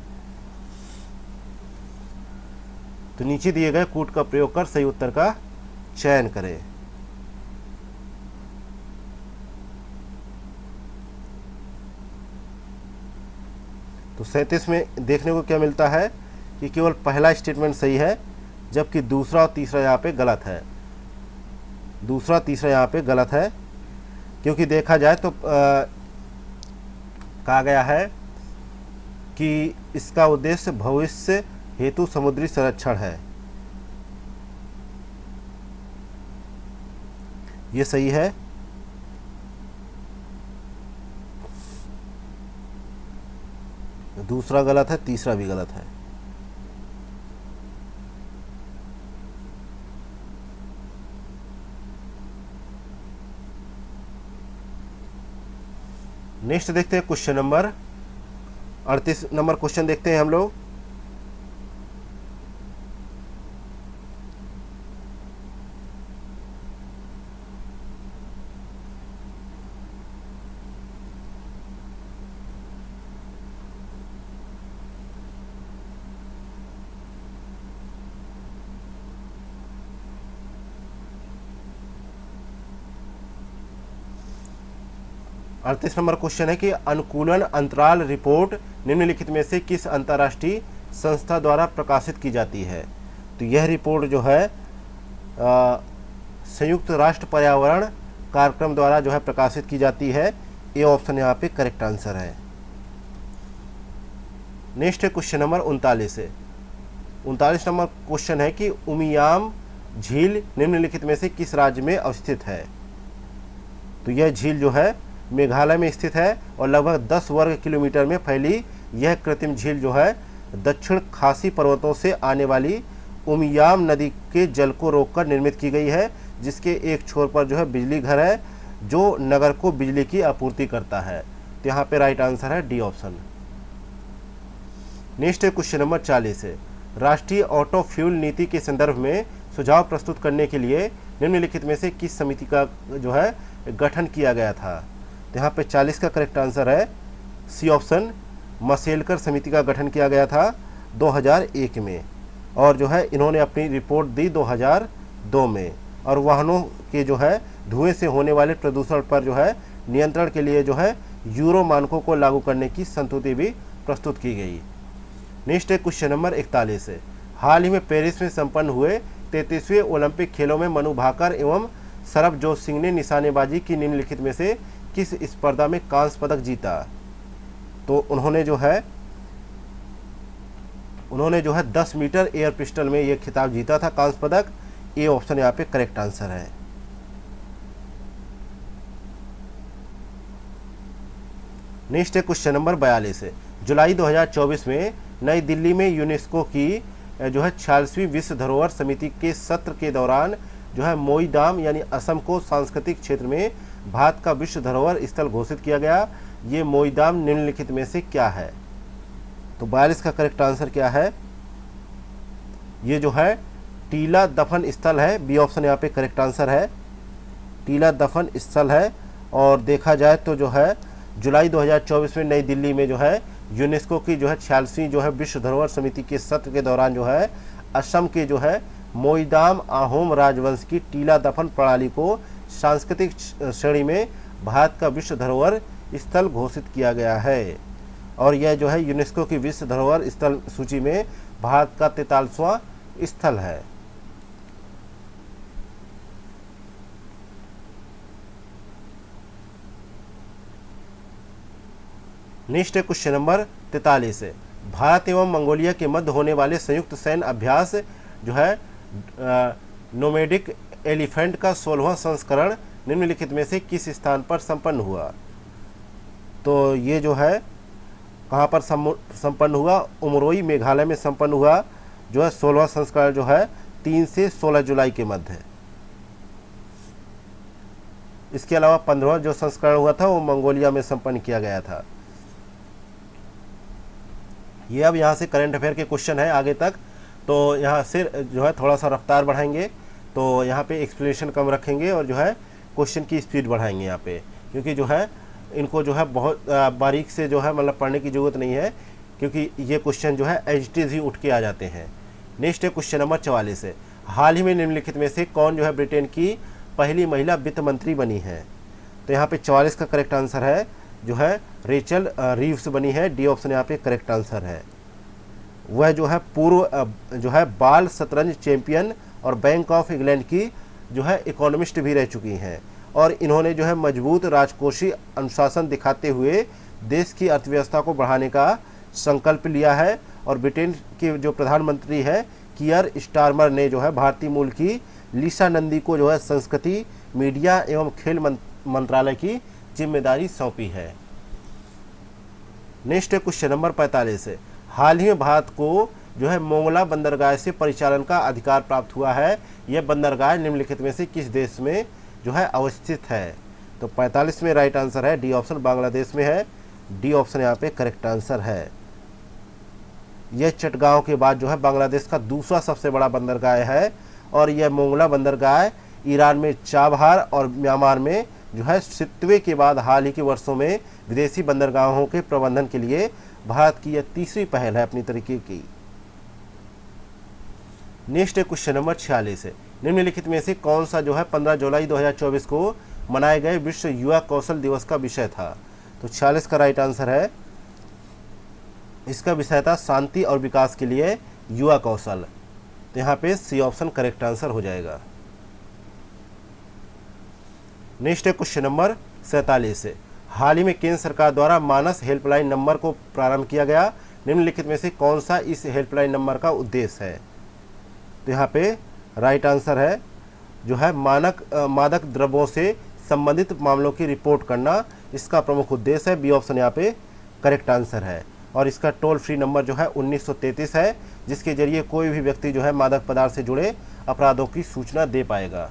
तो नीचे दिए गए कोड का प्रयोग कर सही उत्तर का चयन करें। तो 37 में देखने को क्या मिलता है कि केवल पहला स्टेटमेंट सही है, जबकि दूसरा और तीसरा यहाँ पे गलत है। दूसरा तीसरा यहाँ पे गलत है, क्योंकि देखा जाए तो कहा गया है कि इसका उद्देश्य भविष्य हेतु समुद्री संरक्षण है। ये सही है। दूसरा गलत है, तीसरा भी गलत है। नेक्स्ट देखते हैं क्वेश्चन नंबर 38 नंबर क्वेश्चन देखते हैं हम लोग। अड़तीस नंबर क्वेश्चन है कि अनुकूलन अंतराल रिपोर्ट निम्नलिखित में से किस अंतर्राष्ट्रीय संस्था द्वारा प्रकाशित की जाती है? तो यह रिपोर्ट जो है संयुक्त राष्ट्र पर्यावरण कार्यक्रम द्वारा जो है प्रकाशित की जाती है। ए ऑप्शन यहाँ पे करेक्ट आंसर है। नेक्स्ट है क्वेश्चन नंबर 39 है। 39 नंबर क्वेश्चन है कि उमियाम झील निम्नलिखित में से किस राज्य में अवस्थित है? तो यह झील जो है मेघालय में स्थित है और लगभग 10 वर्ग किलोमीटर में फैली यह कृत्रिम झील जो है दक्षिण खासी पर्वतों से आने वाली उमियाम नदी के जल को रोककर निर्मित की गई है, जिसके एक छोर पर जो है बिजली घर है जो नगर को बिजली की आपूर्ति करता है। तो यहाँ पे राइट आंसर है डी ऑप्शन। नेक्स्ट है क्वेश्चन नंबर 40 है। राष्ट्रीय ऑटो फ्यूल नीति के संदर्भ में सुझाव प्रस्तुत करने के लिए निम्नलिखित में से किस समिति का जो है गठन किया गया था? तो यहाँ पे 40 का करेक्ट आंसर है सी ऑप्शन। मसेलकर समिति का गठन किया गया था 2001 में और जो है इन्होंने अपनी रिपोर्ट दी 2002 में और वाहनों के जो है धुएं से होने वाले प्रदूषण पर जो है नियंत्रण के लिए जो है यूरो मानकों को लागू करने की संस्तुति भी प्रस्तुत की गई। नेक्स्ट है क्वेश्चन नंबर 41 है। हाल ही में पेरिस में संपन्न हुए 33वें ओलंपिक खेलों में मनु भाकर एवं सरबजोत सिंह ने निशानेबाजी की निम्नलिखित में से किस स्पर्धा में कांस्य पदक जीता? तो उन्होंने जो है 10 मीटर एयर पिस्टल में यह खिताब जीता था कांस्य पदक। ए ऑप्शन यहाँ पे करेक्ट आंसर है। नेक्स्ट है क्वेश्चन नंबर 42 है। जुलाई 2024 में नई दिल्ली में यूनेस्को की जो है 46वीं विश्व धरोहर समिति के सत्र के दौरान जो है मोईडाम यानी असम को सांस्कृतिक क्षेत्र में भारत का विश्व धरोहर स्थल घोषित किया गया, ये मोईदाम निम्नलिखित में से क्या है? तो 42 का करेक्ट आंसर क्या है? ये जो है टीला दफन स्थल है। बी ऑप्शन यहाँ पे करेक्ट आंसर है, टीला दफन स्थल है। और देखा जाए तो जो है जुलाई 2024 में नई दिल्ली में जो है यूनेस्को की जो है 46वीं जो है विश्व धरोहर समिति के सत्र के दौरान जो है असम के जो है मोईदाम आहोम राजवंश की टीला दफन प्रणाली को सांस्कृतिक श्रेणी में भारत का विश्व धरोहर स्थल घोषित किया गया है। और यह जो है यूनेस्को की विश्व धरोहर स्थल सूची में भारत का 43वां स्थल है। नेक्स्ट है क्वेश्चन नंबर 43 है, भारत एवं मंगोलिया के मध्य होने वाले संयुक्त सैन्य अभ्यास जो है नोमैडिक एलिफेंट का 16वां संस्करण निम्नलिखित में से किस स्थान पर संपन्न हुआ? तो ये जो है कहाँ पर संपन्न हुआ? उमरोई मेघालय में संपन्न हुआ। जो है 16वां संस्करण जो है 3 से 16 जुलाई के मध्य। इसके अलावा 15वां जो संस्करण हुआ था वो मंगोलिया में संपन्न किया गया था। ये अब यहाँ से करंट अफेयर के क्वेश्चन है आगे तक, तो यहाँ से जो है थोड़ा सा रफ्तार बढ़ाएंगे, तो यहाँ पे एक्सप्लेनेशन कम रखेंगे और जो है क्वेश्चन की स्पीड बढ़ाएंगे यहाँ पे, क्योंकि जो है इनको जो है बहुत बारीक से जो है मतलब पढ़ने की ज़रूरत नहीं है, क्योंकि ये क्वेश्चन जो है एज इट इज़ ही उठ के आ जाते हैं। नेक्स्ट है क्वेश्चन नंबर 44 है, हाल ही में निम्नलिखित में से कौन जो है ब्रिटेन की पहली महिला वित्त मंत्री बनी है? तो यहाँ पे 44 का करेक्ट आंसर है जो है रेचल रीव्स बनी है। डी ऑप्शन यहाँ पे करेक्ट आंसर है। वह जो है पूर्व जो है बाल शतरंज चैंपियन और बैंक ऑफ इंग्लैंड की जो है इकोनॉमिस्ट भी रह चुकी हैं, और इन्होंने जो है मजबूत राजकोषीय अनुशासन दिखाते हुए देश की अर्थव्यवस्था को बढ़ाने का संकल्प लिया है। और ब्रिटेन के जो प्रधानमंत्री है कियर स्टारमर ने जो है भारतीय मूल की लीसा नंदी को जो है संस्कृति, मीडिया एवं खेल मंत्रालय की जिम्मेदारी सौंपी है। नेक्स्ट है क्वेश्चन नंबर 45 है, हाल ही में भारत को जो है मोंगला बंदरगाह से परिचालन का अधिकार प्राप्त हुआ है। यह बंदरगाह निम्नलिखित में से किस देश में जो है अवस्थित है? तो 45 में राइट आंसर है डी ऑप्शन, बांग्लादेश में है। डी ऑप्शन यहाँ पे करेक्ट आंसर है। यह चटगांव के बाद जो है बांग्लादेश का दूसरा सबसे बड़ा बंदरगाह है, और यह मोंगला बंदरगाह ईरान में चाबहार और म्यांमार में जो है सितवे के बाद हाल ही के वर्षों में विदेशी बंदरगाहों के प्रबंधन के लिए भारत की यह तीसरी पहल है अपनी तरीके की। नेक्स्ट है क्वेश्चन नंबर 46 है, निम्नलिखित में से कौन सा जो है 15 जुलाई 2024 को मनाए गए विश्व युवा कौशल दिवस का विषय था? तो 46 का राइट आंसर है, इसका विषय था शांति और विकास के लिए युवा कौशल। तो यहाँ पे सी ऑप्शन करेक्ट आंसर हो जाएगा। नेक्स्ट है क्वेश्चन नंबर 47 है, हाल ही में केंद्र सरकार द्वारा मानस हेल्पलाइन नंबर को प्रारंभ किया गया। निम्नलिखित में से कौन सा इस हेल्पलाइन नंबर का उद्देश्य है? तो यहाँ पे राइट आंसर है जो है मादक द्रव्यों से संबंधित मामलों की रिपोर्ट करना, इसका प्रमुख उद्देश्य है। बी ऑप्शन यहाँ पे करेक्ट आंसर है। और इसका टोल फ्री नंबर जो है 1933 है, जिसके जरिए कोई भी व्यक्ति जो है मादक पदार्थ से जुड़े अपराधों की सूचना दे पाएगा।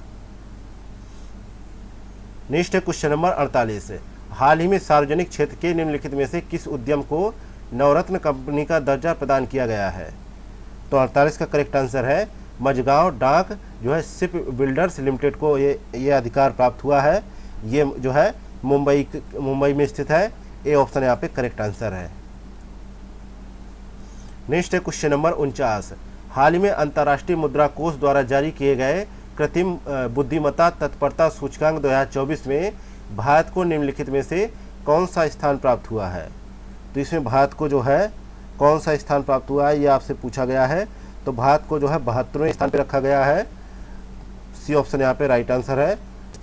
नेक्स्ट है क्वेश्चन नंबर 48 है, हाल ही में सार्वजनिक क्षेत्र के निम्नलिखित में से किस उद्यम को नवरत्न कंपनी का दर्जा प्रदान किया गया है? तो 48 का करेक्ट आंसर है मझगांव डाक जो है शिप बिल्डर्स लिमिटेड को ये अधिकार प्राप्त हुआ है। ये जो है मुंबई में स्थित है। ए ऑप्शन यहाँ पे करेक्ट आंसर है। नेक्स्ट है क्वेश्चन नंबर 49, हाल ही में अंतर्राष्ट्रीय मुद्रा कोष द्वारा जारी किए गए कृत्रिम बुद्धिमत्ता तत्परता सूचकांक 2024 में भारत को निम्नलिखित में से कौन सा स्थान प्राप्त हुआ है? तो इसमें भारत को जो है कौन सा स्थान प्राप्त हुआ है ये आपसे पूछा गया है। तो भारत को जो है 72वें स्थान पे रखा गया है। सी ऑप्शन यहाँ पे राइट आंसर है।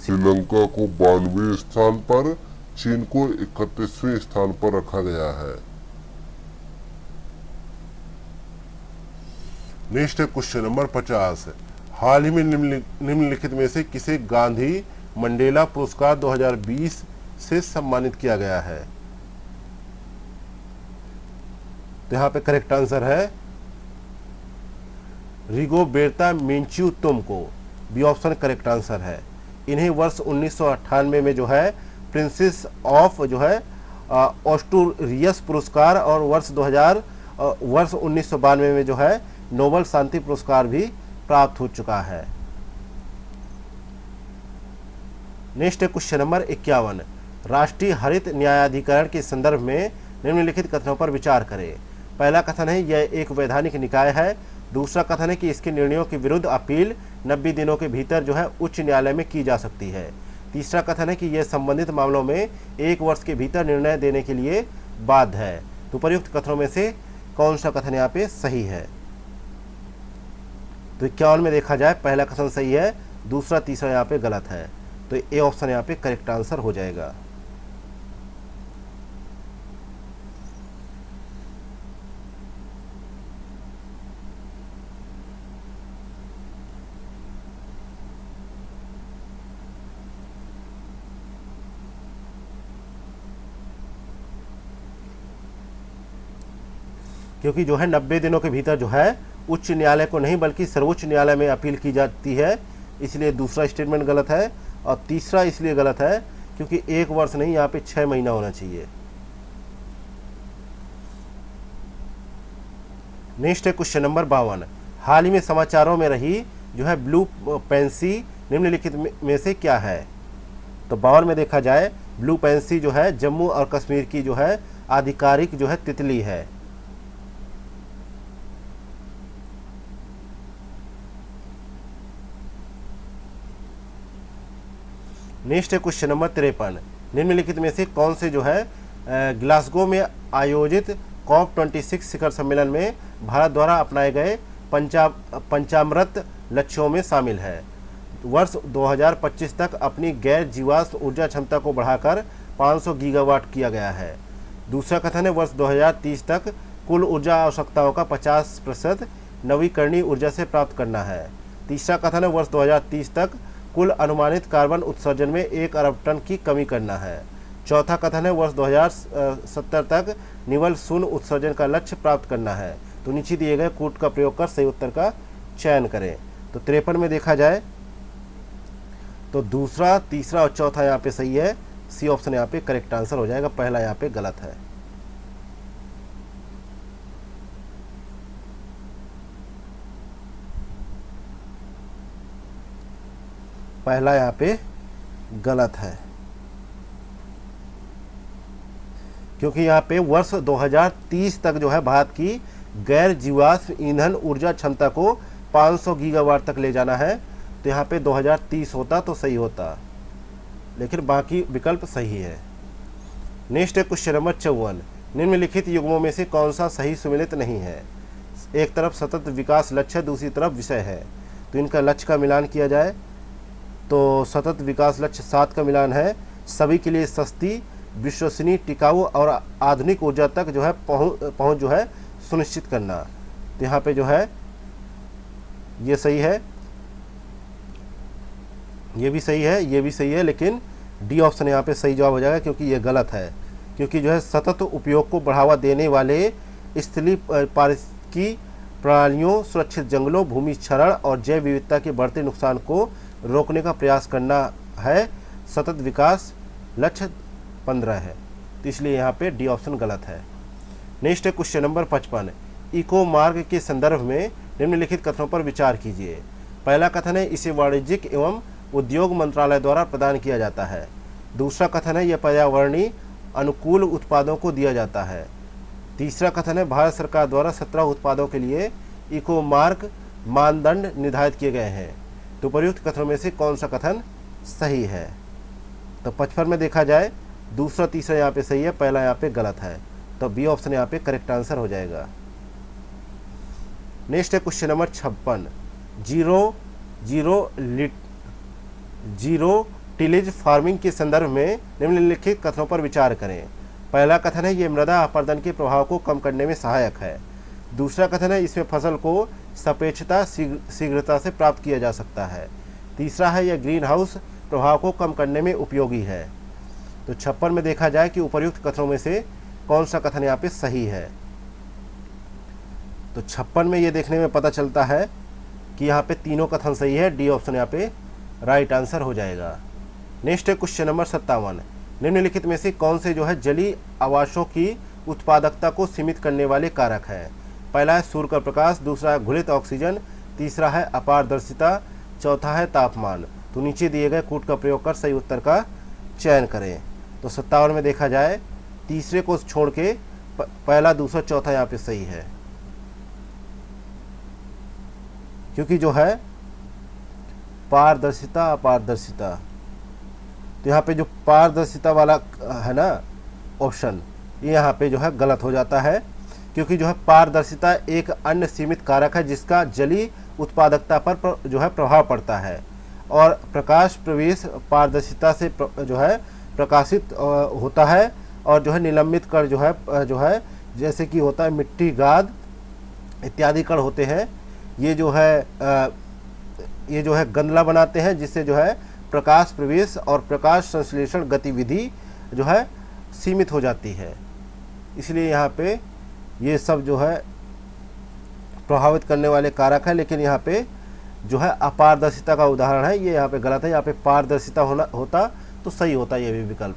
श्रीलंका को 92वें स्थान पर, चीन को 31वें स्थान पर रखा गया है।
नेक्स्ट है क्वेश्चन नंबर 50, हाल ही में निम्नलिखित में से किसे गांधी मंडेला पुरस्कार 2020 से सम्मानित किया गया है? तो यहाँ पे करेक्ट आंसर है रिगोबेर्ता मेंचू तुम को। बी ऑप्शन करेक्ट आंसर है। इन्हें वर्ष 1998 में जो है प्रिंसेस ऑफ जो है ऑस्टूरियस पुरस्कार और वर्ष 1992 में जो है नोबेल शांति पुरस्कार भी प्राप्त हो चुका है। नेक्स्ट है क्वेश्चन नंबर 51। राष्ट्रीय हरित न्यायाधिकरण के संदर्भ में निम्नलिखित कथनों पर विचार करें। पहला कथन है यह एक वैधानिक निकाय है। दूसरा कथन है कि इसके निर्णयों के विरुद्ध अपील 90 दिनों के भीतर जो है उच्च न्यायालय में की जा सकती है। तीसरा कथन है कि यह संबंधित मामलों में 1 वर्ष के भीतर निर्णय देने के लिए बाध्य है। तो उपर्युक्त कथनों में से कौन सा कथन यहाँ पे सही है? तो 51 में देखा जाए पहला कथन सही है, दूसरा तीसरा यहाँ पे गलत है। तो ए ऑप्शन यहाँ पे करेक्ट आंसर हो जाएगा। क्योंकि जो है 90 दिनों के भीतर जो है उच्च न्यायालय को नहीं बल्कि सर्वोच्च न्यायालय में अपील की जाती है, इसलिए दूसरा स्टेटमेंट गलत है। और तीसरा इसलिए गलत है क्योंकि 1 वर्ष नहीं, यहाँ पे 6 महीना होना चाहिए। नेक्स्ट है क्वेश्चन नंबर 52। हाल ही में समाचारों में रही जो है ब्लू पेंसी निम्नलिखित में से क्या है? तो 52 में देखा जाए ब्लू पेंसी जो है जम्मू और कश्मीर की जो है आधिकारिक जो है तितली है। नेक्स्ट है क्वेश्चन नंबर 53। निम्नलिखित में से कौन से जो है ग्लासगो में आयोजित COP26 शिखर सम्मेलन में भारत द्वारा अपनाए गए पंचामृत लक्ष्यों में शामिल है? वर्ष 2025 तक अपनी गैर जीवाश्म ऊर्जा क्षमता को बढ़ाकर 500 गीगावाट किया गया है। दूसरा कथन है वर्ष 2030 तक कुल ऊर्जा आवश्यकताओं का 50% नवीकरणीय ऊर्जा से प्राप्त करना है। तीसरा कथन है वर्ष 2030 तक कुल अनुमानित कार्बन उत्सर्जन में 1 अरब टन की कमी करना है। चौथा कथन है वर्ष 2070 तक निवल शून्य उत्सर्जन का लक्ष्य प्राप्त करना है। तो नीचे दिए गए कूट का प्रयोग कर सही उत्तर का चयन करें। तो 53 में देखा जाए तो दूसरा, तीसरा और चौथा यहाँ पे सही है। सी ऑप्शन यहाँ पे करेक्ट आंसर हो जाएगा, पहला यहाँ पे गलत है। पहला यहाँ पे गलत है क्योंकि यहाँ पे वर्ष 2030 तक जो है भारत की गैर जीवाश्म ईंधन ऊर्जा क्षमता को 500 गीगावाट तक ले जाना है। तो यहाँ पे 2030 होता तो सही होता, लेकिन बाकी विकल्प सही है। नेक्स्ट है क्वेश्चन नंबर 54। निम्नलिखित युग्मों में से कौन सा सही सुमेलित नहीं है? एक तरफ सतत विकास लक्ष्य, दूसरी तरफ विषय है। तो इनका लक्ष्य का मिलान किया जाए तो सतत विकास लक्ष्य 7 का मिलान है सभी के लिए सस्ती, विश्वसनीय, टिकाऊ और आधुनिक ऊर्जा तक जो है पहुंच जो है सुनिश्चित करना। तो यहाँ पे जो है ये सही है, ये भी सही है, ये भी सही है, लेकिन डी ऑप्शन यहाँ पे सही जवाब हो जाएगा क्योंकि ये गलत है। क्योंकि जो है सतत उपयोग को बढ़ावा देने वाले स्थलीय पारिस्थितिकी प्रणालियों, सुरक्षित जंगलों, भूमि क्षरण और जैव विविधता के बढ़ते नुकसान को रोकने का प्रयास करना है। सतत विकास लक्ष्य 15 है, तो इसलिए यहाँ पे डी ऑप्शन गलत है। नेक्स्ट है क्वेश्चन नंबर 55। इको मार्ग के संदर्भ में निम्नलिखित कथनों पर विचार कीजिए। पहला कथन है इसे वाणिज्यिक एवं उद्योग मंत्रालय द्वारा प्रदान किया जाता है। दूसरा कथन है यह पर्यावरणीय अनुकूल उत्पादों को दिया जाता है। तीसरा कथन है भारत सरकार द्वारा 17 उत्पादों के लिए इको मार्ग मानदंड निर्धारित किए गए हैं। तो उपर्युक्त कथनों में से कौन सा कथन सही है? तो 55 में देखा जाए दूसरा तीसरा यहाँ पे सही है, पहला यहाँ पे गलत है। तो बी ऑप्शन यहाँ पे करेक्ट आंसर हो जाएगा। नेक्स्ट है question number 56। Zero tillage farming के संदर्भ में निम्नलिखित कथनों पर विचार करें। पहला कथन है ये मृदा अपरदन के प्रभाव को कम करने में सहायक है। दूसरा कथन है इसमें फसल को सापेक्षता शीघ्रता से प्राप्त किया जा सकता है। तीसरा है यह ग्रीन हाउस प्रभाव को कम करने में उपयोगी है। तो 56 में देखा जाए कि उपर्युक्त कथनों में से कौन सा कथन यहाँ पे सही है? तो 56 में ये देखने में पता चलता है कि यहाँ पे तीनों कथन सही है, डी ऑप्शन यहाँ पे राइट आंसर हो जाएगा। नेक्स्ट है क्वेश्चन नंबर 57। निम्नलिखित में से कौन से जो है जलीय आवासों की उत्पादकता को सीमित करने वाले कारक हैं? पहला है सूर्य का प्रकाश, दूसरा है घुलित ऑक्सीजन, तीसरा है अपारदर्शिता, चौथा है तापमान। तो नीचे दिए गए कूट का प्रयोग कर सही उत्तर का चयन करें। तो 57 में देखा जाए तीसरे को छोड़ के पहला, दूसरा, चौथा यहाँ पे सही है, क्योंकि जो है पारदर्शिता अपारदर्शिता, तो यहाँ पे जो पारदर्शिता वाला है ना ऑप्शन, ये यहाँ पे जो है गलत हो जाता है, क्योंकि जो है पारदर्शिता एक अन्य सीमित कारक है जिसका जलीय उत्पादकता पर जो है प्रभाव पड़ता है, और प्रकाश प्रवेश पारदर्शिता से जो है प्रकाशित होता है, और जो है निलंबित कण जो है जैसे कि होता है मिट्टी, गाद इत्यादि कण होते हैं, ये जो है गंदला बनाते हैं, जिससे जो है प्रकाश प्रवेश और प्रकाश संश्लेषण गतिविधि जो है सीमित हो जाती है। इसलिए यहाँ पे ये सब जो है प्रभावित करने वाले कारक है, लेकिन यहाँ पे जो है अपारदर्शिता का उदाहरण है, ये यहाँ पे गलत है। यहाँ पे पारदर्शिता होता तो सही होता ये भी विकल्प।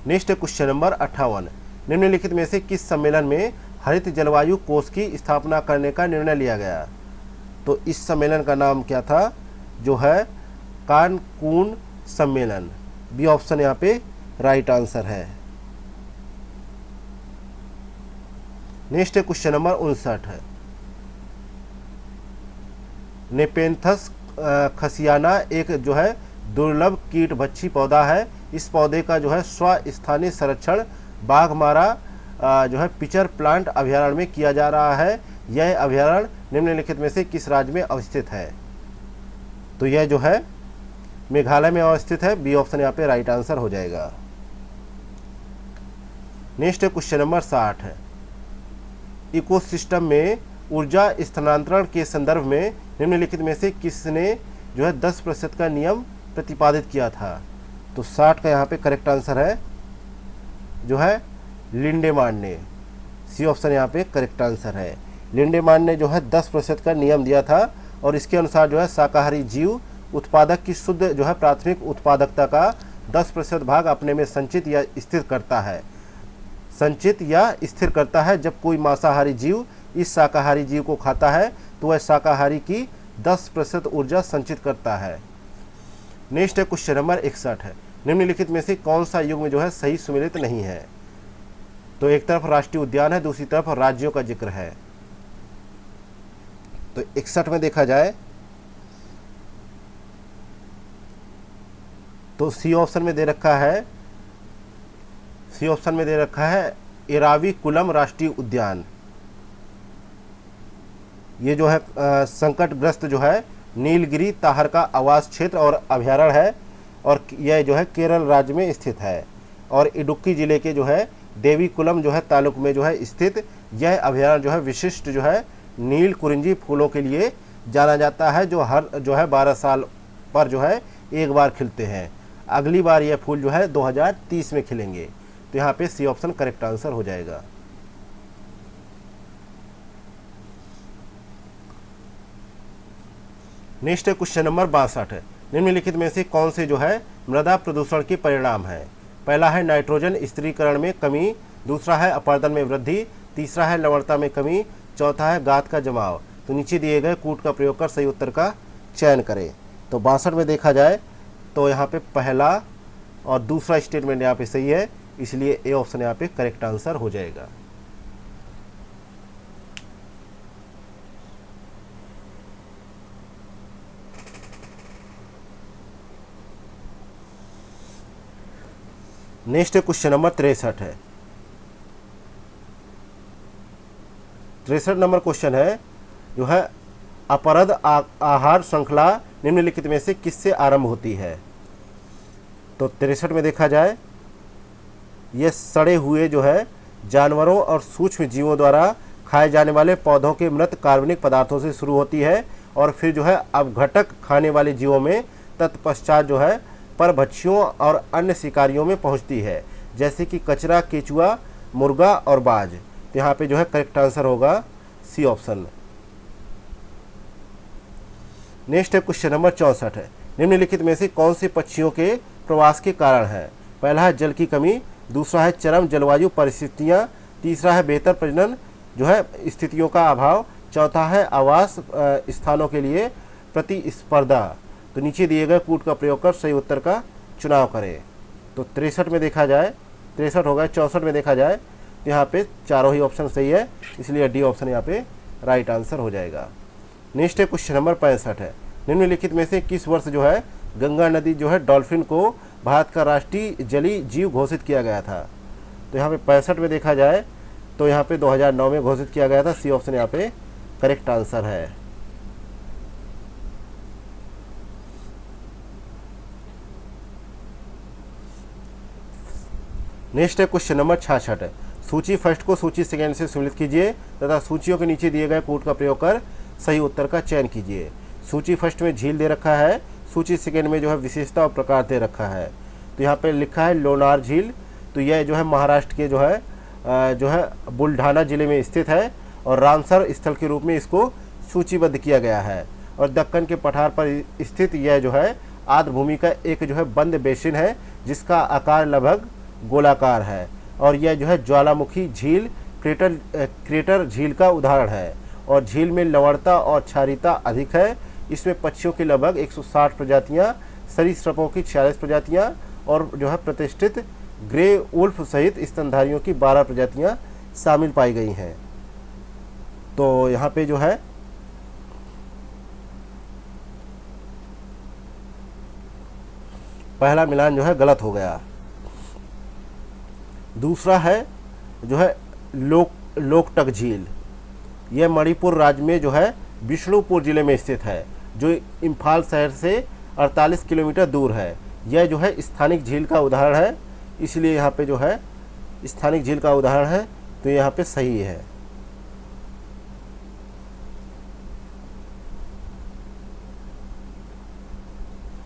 नेक्स्ट क्वेश्चन नंबर 58, निम्नलिखित में से किस सम्मेलन में हरित जलवायु कोष की स्थापना करने का निर्णय लिया गया? तो इस सम्मेलन का नाम क्या था? जो है कानकून सम्मेलन। बी ऑप्शन यहाँ पे राइट आंसर है। नेक्स्ट क्वेश्चन नंबर 59 है, नेपेंथस खसियाना एक जो है दुर्लभ कीटभक्षी पौधा है। इस पौधे का जो है स्वस्थानीय संरक्षण बाघमारा जो है पिचर प्लांट अभयारण्य में किया जा रहा है। यह अभयारण्य निम्नलिखित में से किस राज्य में अवस्थित है? तो यह जो है मेघालय में अवस्थित है। बी ऑप्शन यहाँ पे राइट आंसर हो जाएगा। नेक्स्ट क्वेश्चन नंबर 60 है, इकोसिस्टम में ऊर्जा स्थानांतरण के संदर्भ में निम्नलिखित में से किसने जो है 10% का नियम प्रतिपादित किया था? तो 60 का यहाँ पे करेक्ट आंसर है जो है लिंडेमान ने। सी ऑप्शन यहाँ पे करेक्ट आंसर है। लिंडेमान ने जो है 10% का नियम दिया था, और इसके अनुसार जो है शाकाहारी जीव उत्पादक की शुद्ध जो है प्राथमिक उत्पादकता का 10% भाग अपने में संचित या स्थिर करता है। जब कोई मांसाहारी जीव इस शाकाहारी जीव को खाता है तो वह शाकाहारी की 10% ऊर्जा संचित करता है। नेक्स्ट क्वेश्चन नंबर 61 है, निम्नलिखित में से कौन सा युग में जो है सही सुमेलित नहीं है? तो एक तरफ राष्ट्रीय उद्यान है, दूसरी तरफ राज्यों का जिक्र है। तो 61 में देखा जाए तो सी ऑप्शन में दे रखा है एराविकुलम राष्ट्रीय उद्यान। ये जो है संकटग्रस्त जो है नीलगिरी ताहर का आवास क्षेत्र और अभयारण्य है, और यह जो है केरल राज्य में स्थित है। और इडुक्की जिले के जो है देवीकुलम जो है तालुक में जो है स्थित यह अभयारण्य जो है विशिष्ट जो है नील कुरिंजी फूलों के लिए जाना जाता है, जो हर जो है 12 साल पर जो है एक बार खिलते हैं। अगली बार यह फूल जो है 2030 में खिलेंगे। तो यहाँ पे सी ऑप्शन करेक्ट आंसर हो जाएगा। नेक्स्ट क्वेश्चन नंबर 62 है, निम्नलिखित में से कौन से जो है मृदा प्रदूषण के परिणाम है? पहला है नाइट्रोजन स्थिरीकरण में कमी, दूसरा है अपरदन में वृद्धि, तीसरा है लवणता में कमी, चौथा है गाद का जमाव। तो नीचे दिए गए कूट का प्रयोग कर सही उत्तर का चयन करें। तो 62 में देखा जाए तो यहाँ पे पहला और दूसरा स्टेटमेंट यहाँ पे सही है, इसलिए ए ऑप्शन यहाँ पे करेक्ट आंसर हो जाएगा। नेक्स्ट क्वेश्चन नंबर 63 है। 63 नंबर क्वेश्चन है जो है अपरद आहार श्रृंखला निम्नलिखित में से किससे आरंभ होती है? तो 63 में देखा जाए ये सड़े हुए जो है जानवरों और सूक्ष्म जीवों द्वारा खाए जाने वाले पौधों के मृत कार्बनिक पदार्थों से शुरू होती है, और फिर जो है अपघटक खाने वाले जीवों में तत्पश्चात जो है परभक्षियों और अन्य शिकारियों में पहुंचती है, जैसे कि कचरा, केचुआ, मुर्गा और बाज। तो यहाँ पे जो है करेक्ट आंसर होगा C option. Next question number 64 है, निम्नलिखित में से कौन से पक्षियों के प्रवास के कारण है? पहला है जल की कमी, दूसरा है चरम जलवायु परिस्थितियाँ, तीसरा है बेहतर प्रजनन जो है स्थितियों का अभाव, चौथा है आवास स्थानों के लिए प्रतिस्पर्धा। तो नीचे दिए गए कूट का प्रयोग कर सही उत्तर का चुनाव करें। तो 63 में देखा जाए, 63 हो गया, 64 में देखा जाए तो यहाँ पे चारों ही ऑप्शन सही है, इसलिए डी ऑप्शन यहाँ पे राइट आंसर हो जाएगा। नेक्स्ट है क्वेश्चन नंबर 65 है, निम्नलिखित में से किस वर्ष जो है गंगा नदी जो है डॉल्फिन को भारत का राष्ट्रीय जलीय जीव घोषित किया गया था। तो यहाँ पे 65 में देखा जाए तो यहाँ पे 2009 में घोषित किया गया था। सी ऑप्शन यहाँ पे करेक्ट आंसर है। नेक्स्ट है क्वेश्चन नंबर 66 है, सूची फर्स्ट को सूची सेकेंड से सम्मिलित कीजिए तथा सूचियों के नीचे दिए गए कोड का प्रयोग कर सही उत्तर का चयन कीजिए। सूची फर्स्ट में झील दे रखा है, सूची सेकेंड में जो है विशेषता और प्रकार दे रखा है। तो यहाँ पे लिखा है लोनार झील, तो यह जो है महाराष्ट्र के जो है बुल्ढाना जिले में स्थित है और रामसर स्थल के रूप में इसको सूचीबद्ध किया गया है। और दक्कन के पठार पर स्थित यह जो है आर्द्रभूमि का एक जो है बंद बेसिन है जिसका आकार लगभग गोलाकार है और यह जो है ज्वालामुखी झील क्रेटर झील का उदाहरण है और झील में लवणता और क्षारीयता अधिक है। इसमें पक्षियों की लगभग 160 प्रजातियां, सरीसृपों की 46 प्रजातियां और जो है प्रतिष्ठित ग्रे उल्फ सहित स्तनधारियों की 12 प्रजातियां शामिल पाई गई हैं। तो यहाँ पे जो है पहला मिलान जो है गलत हो गया। दूसरा है जो है लोकटक झील, यह मणिपुर राज्य में जो है बिष्णुपुर जिले में स्थित है जो इम्फाल शहर से 48 किलोमीटर दूर है। यह जो है स्थानिक झील का उदाहरण है, इसलिए यहाँ पे जो है स्थानिक झील का उदाहरण है, तो यहाँ पे सही है।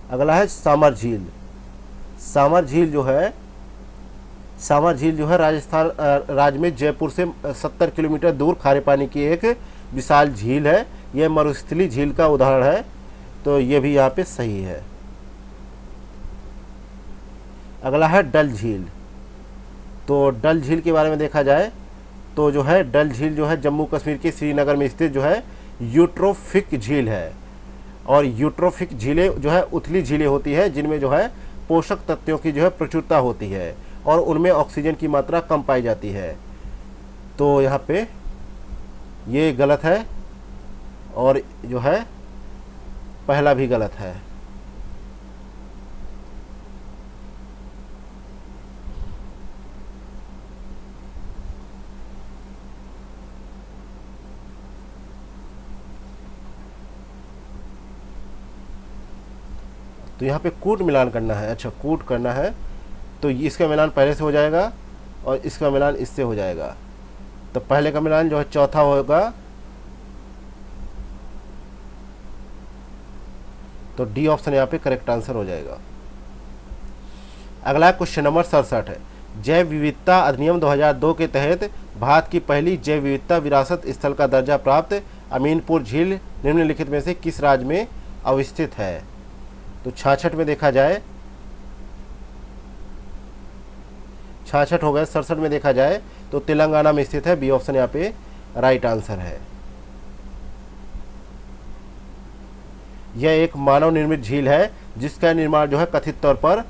अगला है सामर झील। सामर झील जो है राजस्थान राज्य में जयपुर से 70 किलोमीटर दूर खारे पानी की एक विशाल झील है। यह मरुस्थलीय झील का उदाहरण है, तो यह भी यहाँ पे सही है। अगला है डल झील। तो डल झील के बारे में देखा जाए तो जो है डल झील जो है जम्मू कश्मीर के श्रीनगर में स्थित जो है यूट्रोफिक झील है और यूट्रोफिक झीलें जो है उथली झीलें होती है जिनमें जो है पोषक तत्वों की जो है प्रचुरता होती है और उनमें ऑक्सीजन की मात्रा कम पाई जाती है। तो यहाँ पे ये गलत है और जो है पहला भी गलत है। तो यहाँ पे कूट मिलान करना है। अच्छा, कूट करना है तो इसका मिलान पहले से हो जाएगा और इसका मिलान इससे हो जाएगा। तो पहले का मिलान जो है चौथा होगा, तो डी ऑप्शन यहाँ पे करेक्ट आंसर हो जाएगा। अगला क्वेश्चन नंबर 67 है, जैव विविधता अधिनियम 2002 के तहत भारत की पहली जैव विविधता विरासत स्थल का दर्जा प्राप्त अमीनपुर झील निम्नलिखित में से किस राज्य में अवस्थित है। तो 66 में देखा जाए, 66 हो गए, 67 में देखा जाए तो तेलंगाना में स्थित है। बी ऑप्शन यहाँ पे राइट आंसर है। यह एक मानव निर्मित झील है जिसका निर्माण जो है कथित तौर पर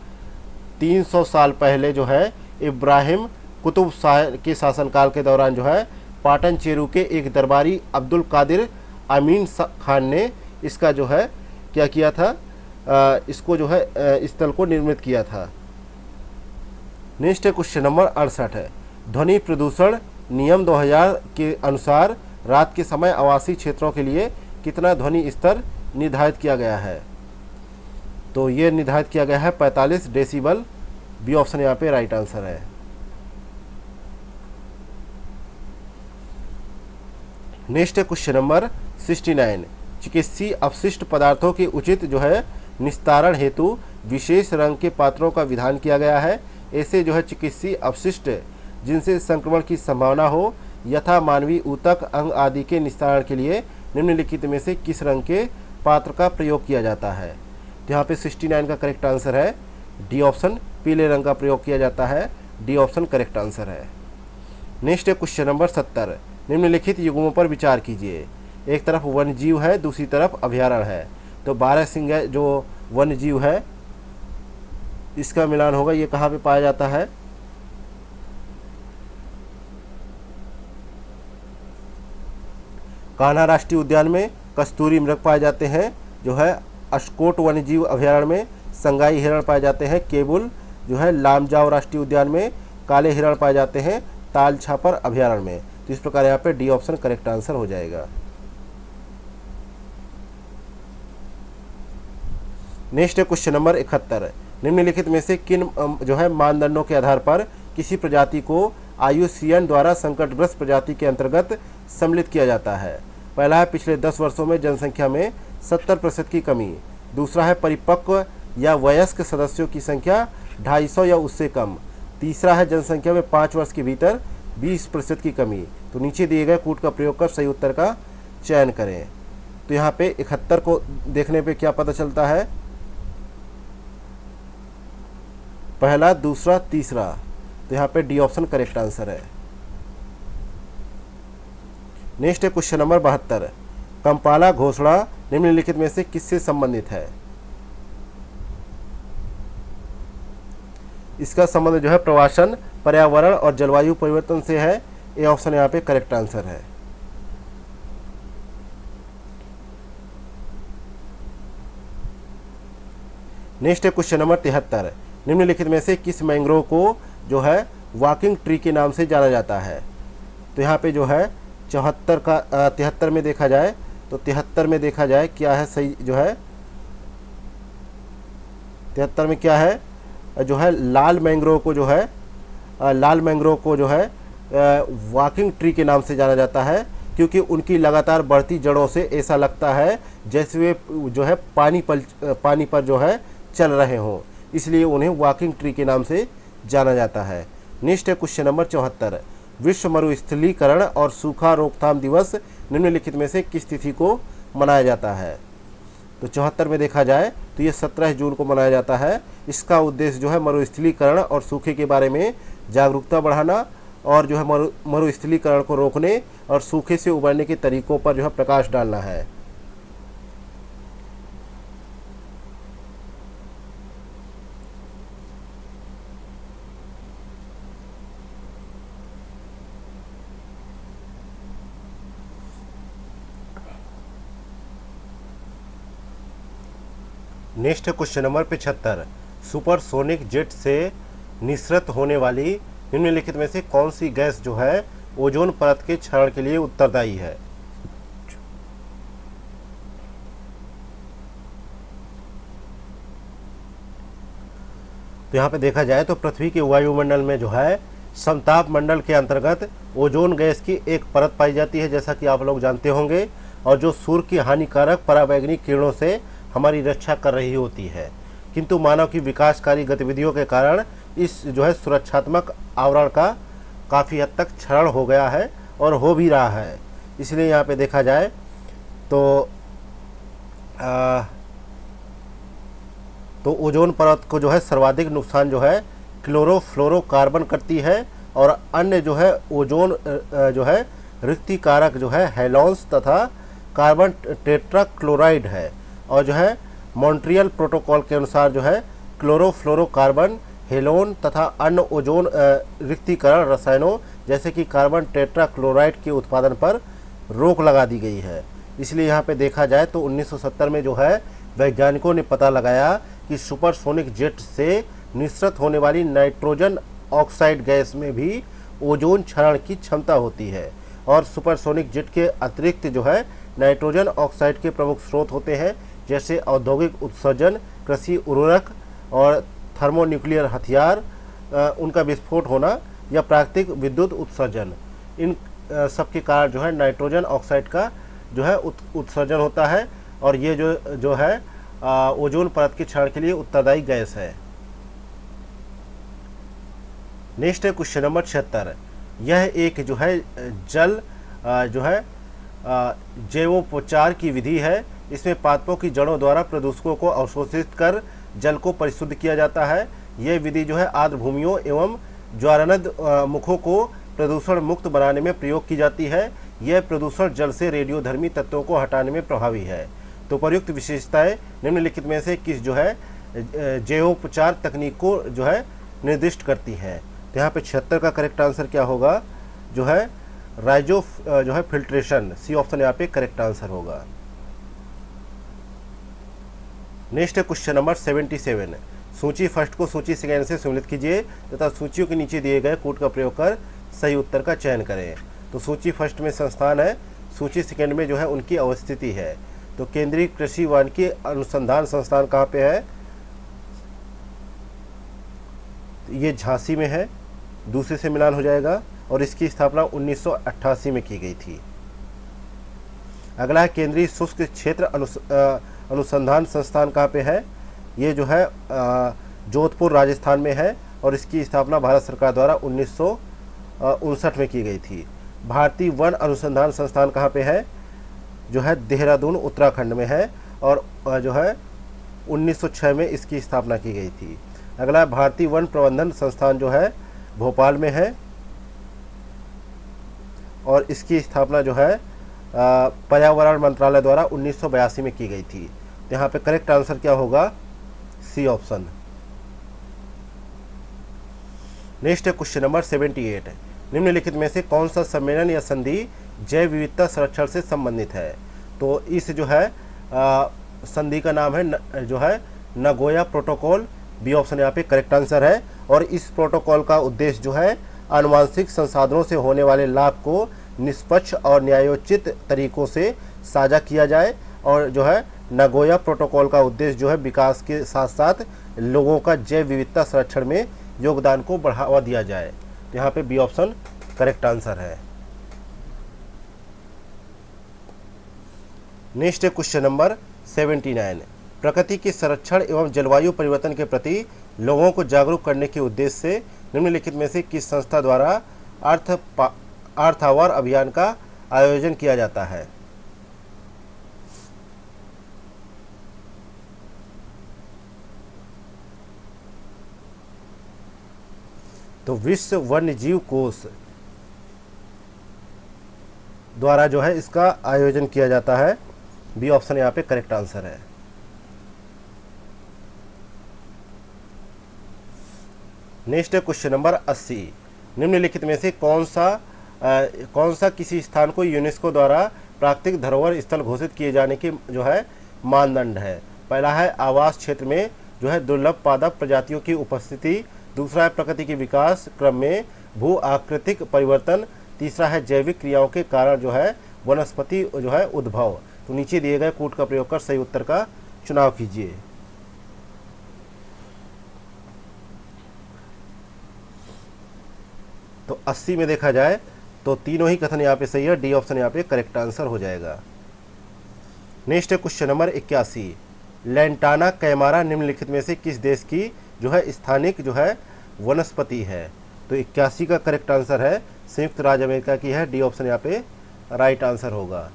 300 साल पहले जो है इब्राहिम कुतुब शाह के शासनकाल के दौरान जो है पाटन चेरू के एक दरबारी अब्दुल कादिर अमीन खान ने इसका जो है क्या किया था, इसको जो है स्थल को निर्मित किया था। नेक्स्ट है क्वेश्चन नंबर 68 है, ध्वनि प्रदूषण नियम 2000 के अनुसार रात के समय आवासीय क्षेत्रों के लिए कितना ध्वनि स्तर निर्धारित किया गया है। तो ये निर्धारित किया गया है 45 डेसिबल। बी ऑप्शन यहाँ पे राइट आंसर है। नेक्स्ट है क्वेश्चन नंबर 69, चिकित्सीय अपशिष्ट पदार्थों के उचित जो है निस्तारण हेतु विशेष रंग के पात्रों का विधान किया गया है। ऐसे जो है चिकित्सीय अपशिष्ट जिनसे संक्रमण की संभावना हो यथा मानवीय ऊतक अंग आदि के निस्तारण के लिए निम्नलिखित में से किस रंग के पात्र का प्रयोग किया जाता है। तो यहाँ पे 69 का करेक्ट आंसर है डी ऑप्शन पीले रंग का प्रयोग किया जाता है। डी ऑप्शन करेक्ट आंसर है। नेक्स्ट है क्वेश्चन नंबर 70। निम्नलिखित युग्मों पर विचार कीजिए। एक तरफ वन्य जीव है, दूसरी तरफ अभयारण्य है। तो 12 सिंह जो वन्य जीव है इसका मिलान होगा, ये कहाँ पे पाया जाता है? कान्हा राष्ट्रीय उद्यान में कस्तूरी मृग पाए जाते हैं जो है अस्कोट वन्यजीव अभयारण्य में संगाई हिरण पाए जाते हैं। केबुल जो है लामजाओ राष्ट्रीय उद्यान में काले हिरण पाए जाते हैं ताल छापर अभयारण्य में। तो इस प्रकार यहाँ पे डी ऑप्शन करेक्ट आंसर हो जाएगा। नेक्स्ट है क्वेश्चन नंबर 71। निम्नलिखित में से किन जो है मानदंडों के आधार पर किसी प्रजाति को IUCN द्वारा संकटग्रस्त प्रजाति के अंतर्गत सम्मिलित किया जाता है? पहला है पिछले 10 वर्षों में जनसंख्या में 70% की कमी। दूसरा है परिपक्व या वयस्क सदस्यों की संख्या 250 या उससे कम। तीसरा है जनसंख्या में 5 वर्ष के भीतर 20% की कमी। तो नीचे दिए गए कूट का प्रयोग कर सही उत्तर का चयन करें। तो यहाँ पे 71 को देखने पे क्या पता चलता है? पहला, दूसरा, तीसरा। तो यहाँ पे डी ऑप्शन करेक्ट आंसर है। नेक्स्ट है क्वेश्चन नंबर 72। कंपाला घोषणा निम्नलिखित में से किससे संबंधित है? इसका संबंध जो है प्रवासन, पर्यावरण और जलवायु परिवर्तन से है। ए ऑप्शन यहाँ पे करेक्ट आंसर है। नेक्स्ट है क्वेश्चन नंबर 73। निम्नलिखित में से किस मैंग्रोव को जो है वॉकिंग ट्री के नाम से जाना जाता है? तो यहाँ पे जो है 73 में देखा जाए तो 73 में देखा जाए क्या है सही जो है 73 में क्या है जो है लाल मैंग्रोव को जो है वॉकिंग ट्री के नाम से जाना जाता है, क्योंकि उनकी लगातार बढ़ती जड़ों से ऐसा लगता है जैसे वे जो है पानी पर जो है चल रहे हों, इसलिए उन्हें वॉकिंग ट्री के नाम से जाना जाता है। नेक्स्ट है क्वेश्चन नंबर 74। विश्व मरुस्थलीकरण और सूखा रोकथाम दिवस निम्नलिखित में से किस तिथि को मनाया जाता है? तो 74 में देखा जाए तो ये 17 जून को मनाया जाता है। इसका उद्देश्य जो है मरुस्थलीकरण और सूखे के बारे में जागरूकता बढ़ाना और जो है मरुस्थलीकरण को रोकने और सूखे से उबरने के तरीकों पर जो है प्रकाश डालना है। Next question number 75। Supersonic jet से निसृत होने वाली निम्नलिखित में से कौन सी गैस जो है ओजोन परत के क्षरण के लिए उत्तरदायी है? तो यहाँ पे देखा जाए तो पृथ्वी के वायुमंडल में जो है समताप मंडल के अंतर्गत ओजोन गैस की एक परत पाई जाती है, जैसा कि आप लोग जानते होंगे, और जो सूर्य की हानिकारक पराबैंगनी किरणों से हमारी रक्षा कर रही होती है। किंतु मानव की विकासकारी गतिविधियों के कारण इस जो है सुरक्षात्मक आवरण का काफ़ी हद तक क्षरण हो गया है और हो भी रहा है। इसलिए यहाँ पे देखा जाए तो ओजोन परत को जो है सर्वाधिक नुकसान जो है क्लोरोफ्लोरोकार्बन करती है, और अन्य जो है ओजोन जो है रिक्तिकारक जो है हैलोन्स तथा कार्बन टेट्राक्लोराइड है। और जो है मॉन्ट्रियल प्रोटोकॉल के अनुसार जो है क्लोरोफ्लोरोकार्बन, हेलोन तथा अन्य ओजोन रिक्तीकरण रसायनों जैसे कि कार्बन टेट्राक्लोराइड के उत्पादन पर रोक लगा दी गई है। इसलिए यहाँ पे देखा जाए तो 1970 में जो है वैज्ञानिकों ने पता लगाया कि सुपरसोनिक जेट से निसृत होने वाली नाइट्रोजन ऑक्साइड गैस में भी ओजोन क्षरण की क्षमता होती है, और सुपरसोनिक जेट के अतिरिक्त जो है नाइट्रोजन ऑक्साइड के प्रमुख स्रोत होते हैं, जैसे औद्योगिक उत्सर्जन, कृषि उर्वरक और थर्मोन्यूक्लियर हथियार, उनका विस्फोट होना या प्राकृतिक विद्युत उत्सर्जन। इन सब के कारण जो है नाइट्रोजन ऑक्साइड का जो है उत्सर्जन होता है, और ये जो है ओजोन परत के क्षरण के लिए उत्तरदायी गैस है। नेक्स्ट है क्वेश्चन नंबर 76। यह एक जो है जल जो है जैवोपचार की विधि है। इसमें पादपों की जड़ों द्वारा प्रदूषकों को अवशोषित कर जल को परिशुद्ध किया जाता है। यह विधि जो है आर्द्र भूमियों एवं ज्वारनद मुखों को प्रदूषण मुक्त बनाने में प्रयोग की जाती है। यह प्रदूषण जल से रेडियोधर्मी तत्वों को हटाने में प्रभावी है। तो प्रयुक्त विशेषताएं निम्नलिखित में से किस जो है जैवोपचार तकनीक को जो है निर्दिष्ट करती हैं। तो यहाँ पे 76 का करेक्ट आंसर क्या होगा, जो है राइजो जो है फिल्ट्रेशन, सी ऑप्शन यहाँ पे करेक्ट आंसर होगा। नेक्स्ट है क्वेश्चन नंबर 77। सूची फर्स्ट को सूची सेकेंड से सम्मिलित कीजिए तथा सूचियों के नीचे दिए गए कोड का प्रयोग कर सही उत्तर का चयन करें। तो सूची फर्स्ट में संस्थान है, सूची सेकेंड में जो है उनकी अवस्थिति है। तो केंद्रीय कृषि वानिकी अनुसंधान संस्थान कहाँ पे है, ये झांसी में है, दूसरे से मिलान हो जाएगा और इसकी स्थापना 1988 में की गई थी। अगला है केंद्रीय शुष्क क्षेत्र अनुसंधान संस्थान कहाँ पे है, ये जो है जोधपुर राजस्थान में है और इसकी स्थापना भारत सरकार द्वारा 1959 में की गई थी। भारतीय वन अनुसंधान संस्थान कहाँ पे है, जो है देहरादून उत्तराखंड में है और जो है 1906 में इसकी स्थापना की गई थी। अगला भारतीय वन प्रबंधन संस्थान जो है भोपाल में है और इसकी स्थापना जो है पर्यावरण मंत्रालय द्वारा 1982 में की गई थी। तो यहाँ पे करेक्ट आंसर क्या होगा, सी ऑप्शन। नेक्स्ट है क्वेश्चन नंबर 78। निम्नलिखित में से कौन सा सम्मेलन या संधि जैव विविधता संरक्षण से संबंधित है। तो इस जो है संधि का नाम है जो है नगोया प्रोटोकॉल, बी ऑप्शन यहाँ पे करेक्ट आंसर है। और इस प्रोटोकॉल का उद्देश्य जो है आनुवांशिक संसाधनों से होने वाले लाभ को निष्पक्ष और न्यायोचित तरीकों से साझा किया जाए और जो है नगोया प्रोटोकॉल का उद्देश्य जो है विकास के साथ साथ लोगों का जैव विविधता संरक्षण में योगदान को बढ़ावा दिया जाए। तो यहाँ पे बी ऑप्शन करेक्ट आंसर है। नेक्स्ट है क्वेश्चन नंबर 79। प्रकृति के संरक्षण एवं जलवायु परिवर्तन के प्रति लोगों को जागरूक करने के उद्देश्य से निम्नलिखित में से किस संस्था द्वारा अर्थ आवर अभियान का आयोजन किया जाता है। तो विश्व वन्य जीव कोष द्वारा जो है इसका आयोजन किया जाता है, बी ऑप्शन यहाँ पे करेक्ट आंसर है। नेक्स्ट है क्वेश्चन नंबर 80। निम्नलिखित में से कौन सा किसी स्थान को यूनेस्को द्वारा प्राकृतिक धरोहर स्थल घोषित किए जाने की जो है मानदंड है। पहला है आवास क्षेत्र में जो है दुर्लभ पादप प्रजातियों की उपस्थिति, दूसरा है प्रकृति के विकास क्रम में भू आकृतिक परिवर्तन, तीसरा है जैविक क्रियाओं के कारण जो है वनस्पति जो है उद्भव। तो नीचे दिए गए कोड का प्रयोग कर सही उत्तर का चुनाव कीजिए। तो 80 में देखा जाए तो तीनों ही कथन यहाँ पे सही है, डी ऑप्शन यहाँ पे करेक्ट आंसर हो जाएगा। नेक्स्ट है क्वेश्चन नंबर 81। लैंटाना कैमारा निम्नलिखित में से किस देश की जो है स्थानिक जो है वनस्पति है। तो 81 का करेक्ट आंसर है संयुक्त राज्य अमेरिका की है, डी ऑप्शन यहाँ पे राइट आंसर होगा।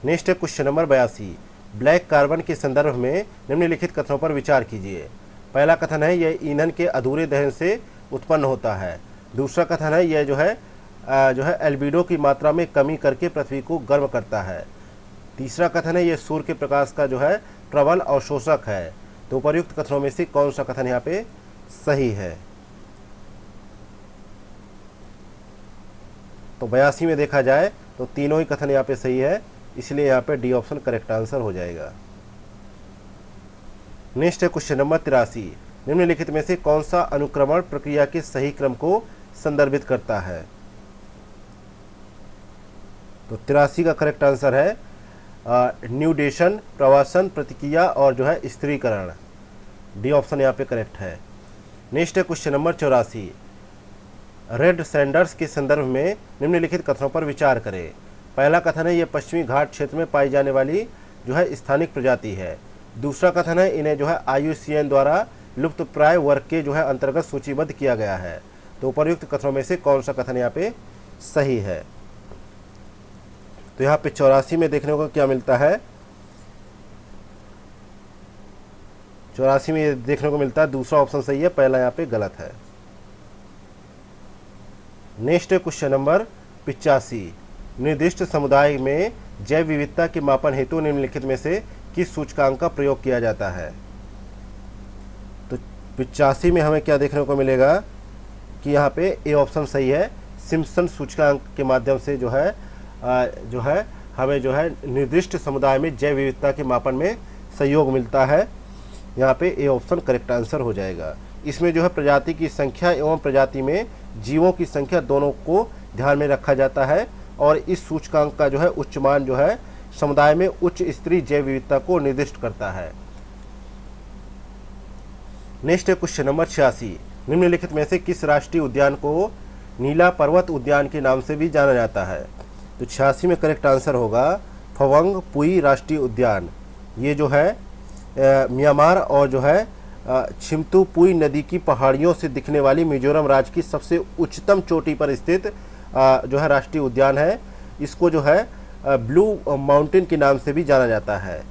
नेक्स्ट है क्वेश्चन नंबर 82। ब्लैक कार्बन के संदर्भ में निम्नलिखित कथनों पर विचार कीजिए। पहला कथन है यह ईंधन के अधूरे दहन से उत्पन्न होता है। दूसरा कथन है यह जो है एल्बिडो की मात्रा में कमी करके पृथ्वी को गर्म करता है। तीसरा कथन है यह सूर्य के प्रकाश का जो है प्रबल अवशोषक है। तो उपर्युक्त कथनों में से कौन सा कथन यहाँ पे सही है। तो 82 में देखा जाए तो तीनों ही कथन यहाँ पे सही है, इसलिए यहाँ पे डी ऑप्शन करेक्ट आंसर हो जाएगा। नेक्स्ट है क्वेश्चन नंबर 83। निम्नलिखित में से कौन सा अनुक्रमण प्रक्रिया के सही क्रम को संदर्भित करता है। तो 83 का करेक्ट आंसर है न्यूडेशन, प्रवासन, प्रतिक्रिया और जो है स्थिरीकरण, डी ऑप्शन यहाँ पे करेक्ट है। नेक्स्ट है क्वेश्चन नंबर 84। रेड सैंडर्स के संदर्भ में निम्नलिखित कथनों पर विचार करें। पहला कथन है यह पश्चिमी घाट क्षेत्र में पाई जाने वाली जो है स्थानिक प्रजाति है। दूसरा कथन है इन्हें जो है IUCN द्वारा लुप्त प्राय वर्ग के जो है अंतर्गत सूचीबद्ध किया गया है। तो उपर्युक्त कथनों में से कौन सा कथन यहाँ पे सही है। तो यहाँ पे 84 में देखने को क्या मिलता है, 84 में ये देखने को मिलता है, दूसरा ऑप्शन सही है, पहला यहाँ पे गलत है। नेक्स्ट है क्वेश्चन नंबर 85। निर्दिष्ट समुदाय में जैव विविधता के मापन हेतु निम्नलिखित में से किस सूचकांक का प्रयोग किया जाता है? तो 85 में हमें क्या देखने को मिलेगा कि यहाँ पे ए ऑप्शन सही है, सिम्पसन सूचकांक के माध्यम से जो है हमें जो है निर्दिष्ट समुदाय में जैव विविधता के मापन में सहयोग मिलता है। यहाँ पे ए ऑप्शन करेक्ट आंसर हो जाएगा। इसमें जो है प्रजाति की संख्या एवं प्रजाति में जीवों की संख्या दोनों को ध्यान में रखा जाता है और इस सूचकांक का जो है उच्च मान जो है समुदाय में उच्च स्तरीय जैव विविधता को निर्दिष्ट करता है। नेक्स्ट है क्वेश्चन नंबर 86। निम्नलिखित में से किस राष्ट्रीय उद्यान को नीला पर्वत उद्यान के नाम से भी जाना जाता है? तो 86 में करेक्ट आंसर होगा फवंग पुई राष्ट्रीय उद्यान। ये जो है म्यांमार और जो है छिम्तुपुई नदी की पहाड़ियों से दिखने वाली मिजोरम राज्य की सबसे उच्चतम चोटी पर स्थित जो है राष्ट्रीय उद्यान है। इसको जो है ब्लू माउंटेन के नाम से भी जाना जाता है।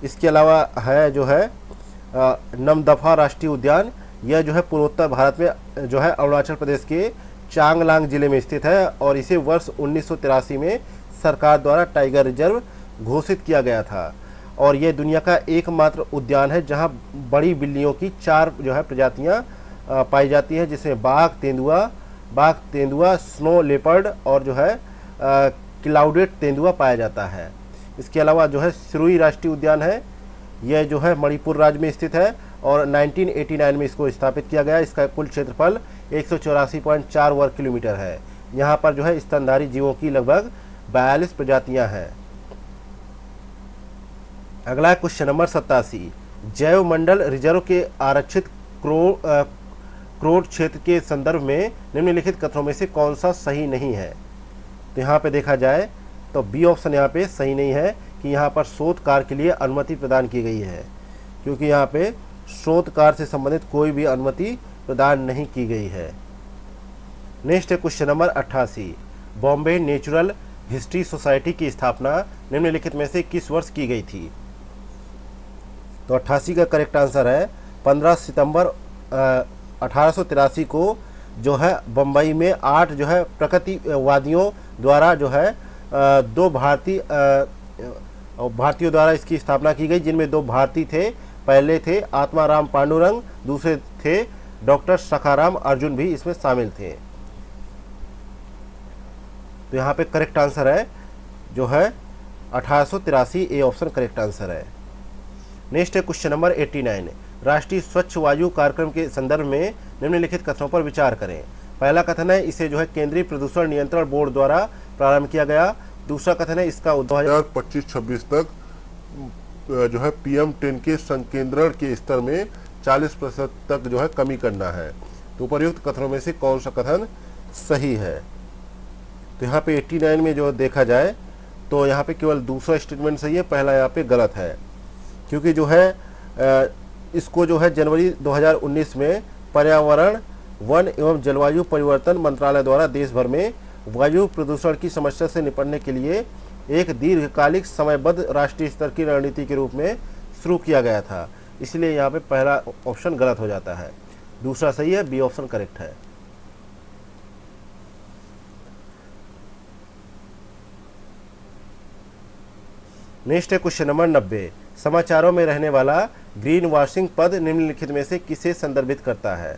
इसके अलावा है जो है नमदफा राष्ट्रीय उद्यान। यह जो है पूर्वोत्तर भारत में जो है अरुणाचल प्रदेश के चांगलांग जिले में स्थित है और इसे वर्ष 1983 में सरकार द्वारा टाइगर रिजर्व घोषित किया गया था और यह दुनिया का एकमात्र उद्यान है जहां बड़ी बिल्लियों की 4 जो है प्रजातियां पाई जाती हैं, जिसमें बाघ तेंदुआ, स्नो लेपर्ड और जो है क्लाउडेड तेंदुआ पाया जाता है। इसके अलावा जो है सिरुई राष्ट्रीय उद्यान है, यह जो है मणिपुर राज्य में स्थित है और 1989 में इसको स्थापित किया गया। इसका कुल क्षेत्रफल 184.4 वर्ग किलोमीटर है। यहाँ पर जो है स्तनधारी जीवों की लगभग 42 प्रजातियाँ हैं। अगला क्वेश्चन नंबर 87। जैव मंडल रिजर्व के आरक्षित क्रोड क्षेत्र के संदर्भ में निम्नलिखित कथनों में से कौन सा सही नहीं है? तो यहाँ पे देखा जाए तो बी ऑप्शन यहाँ पे सही नहीं है कि यहाँ पर शोध कार्य के लिए अनुमति प्रदान की गई है, क्योंकि यहाँ पे शोध कार्य से संबंधित कोई भी अनुमति प्रदान नहीं की गई है। नेक्स्ट है question number 88। Bombay natural history society की स्थापना निम्नलिखित में से किस वर्ष की गई थी? तो 88 का करेक्ट आंसर है 15 सितंबर 1883 को जो है बम्बई में 8 जो है प्रकृतिवादियों द्वारा जो है 2 भारतीयों द्वारा इसकी स्थापना की गई, जिनमें 2 भारतीय थे। पहले थे आत्माराम पांडुरंग, दूसरे थे डॉक्टर सखाराम अर्जुन भी इसमें शामिल थे। तो यहाँ पे करेक्ट आंसर है जो है 1883, ए ऑप्शन करेक्ट आंसर है। नेक्स्ट है क्वेश्चन नंबर 89। राष्ट्रीय स्वच्छ वायु कार्यक्रम के संदर्भ में निम्नलिखित कथनों पर विचार करें। पहला कथन है इसे जो है केंद्रीय प्रदूषण नियंत्रण बोर्ड द्वारा प्रारंभ किया गया। दूसरा कथन है इसका
2025-26 तक जो है PM10 के संकेंद्रण के स्तर में 40% तक जो है कमी करना है। तो उपर्युक्त कथनों में से कौन सा कथन सही है? तो यहाँ पे 89 में जो देखा जाए तो यहाँ पे केवल दूसरा स्टेटमेंट सही है, पहला यहाँ पे गलत है, क्योंकि जो है इसको जो है जनवरी 2019 में पर्यावरण, वन एवं जलवायु परिवर्तन मंत्रालय द्वारा देश भर में वायु प्रदूषण की समस्या से निपटने के लिए एक दीर्घकालिक समयबद्ध राष्ट्रीय स्तर की रणनीति के रूप में शुरू किया गया था। इसलिए यहाँ पे पहला ऑप्शन गलत हो जाता है, दूसरा सही है, बी ऑप्शन करेक्ट है। नेक्स्ट है क्वेश्चन नंबर 90। समाचारों में रहने वाला ग्रीन वॉशिंग पद निम्नलिखित में से किसे संदर्भित करता है?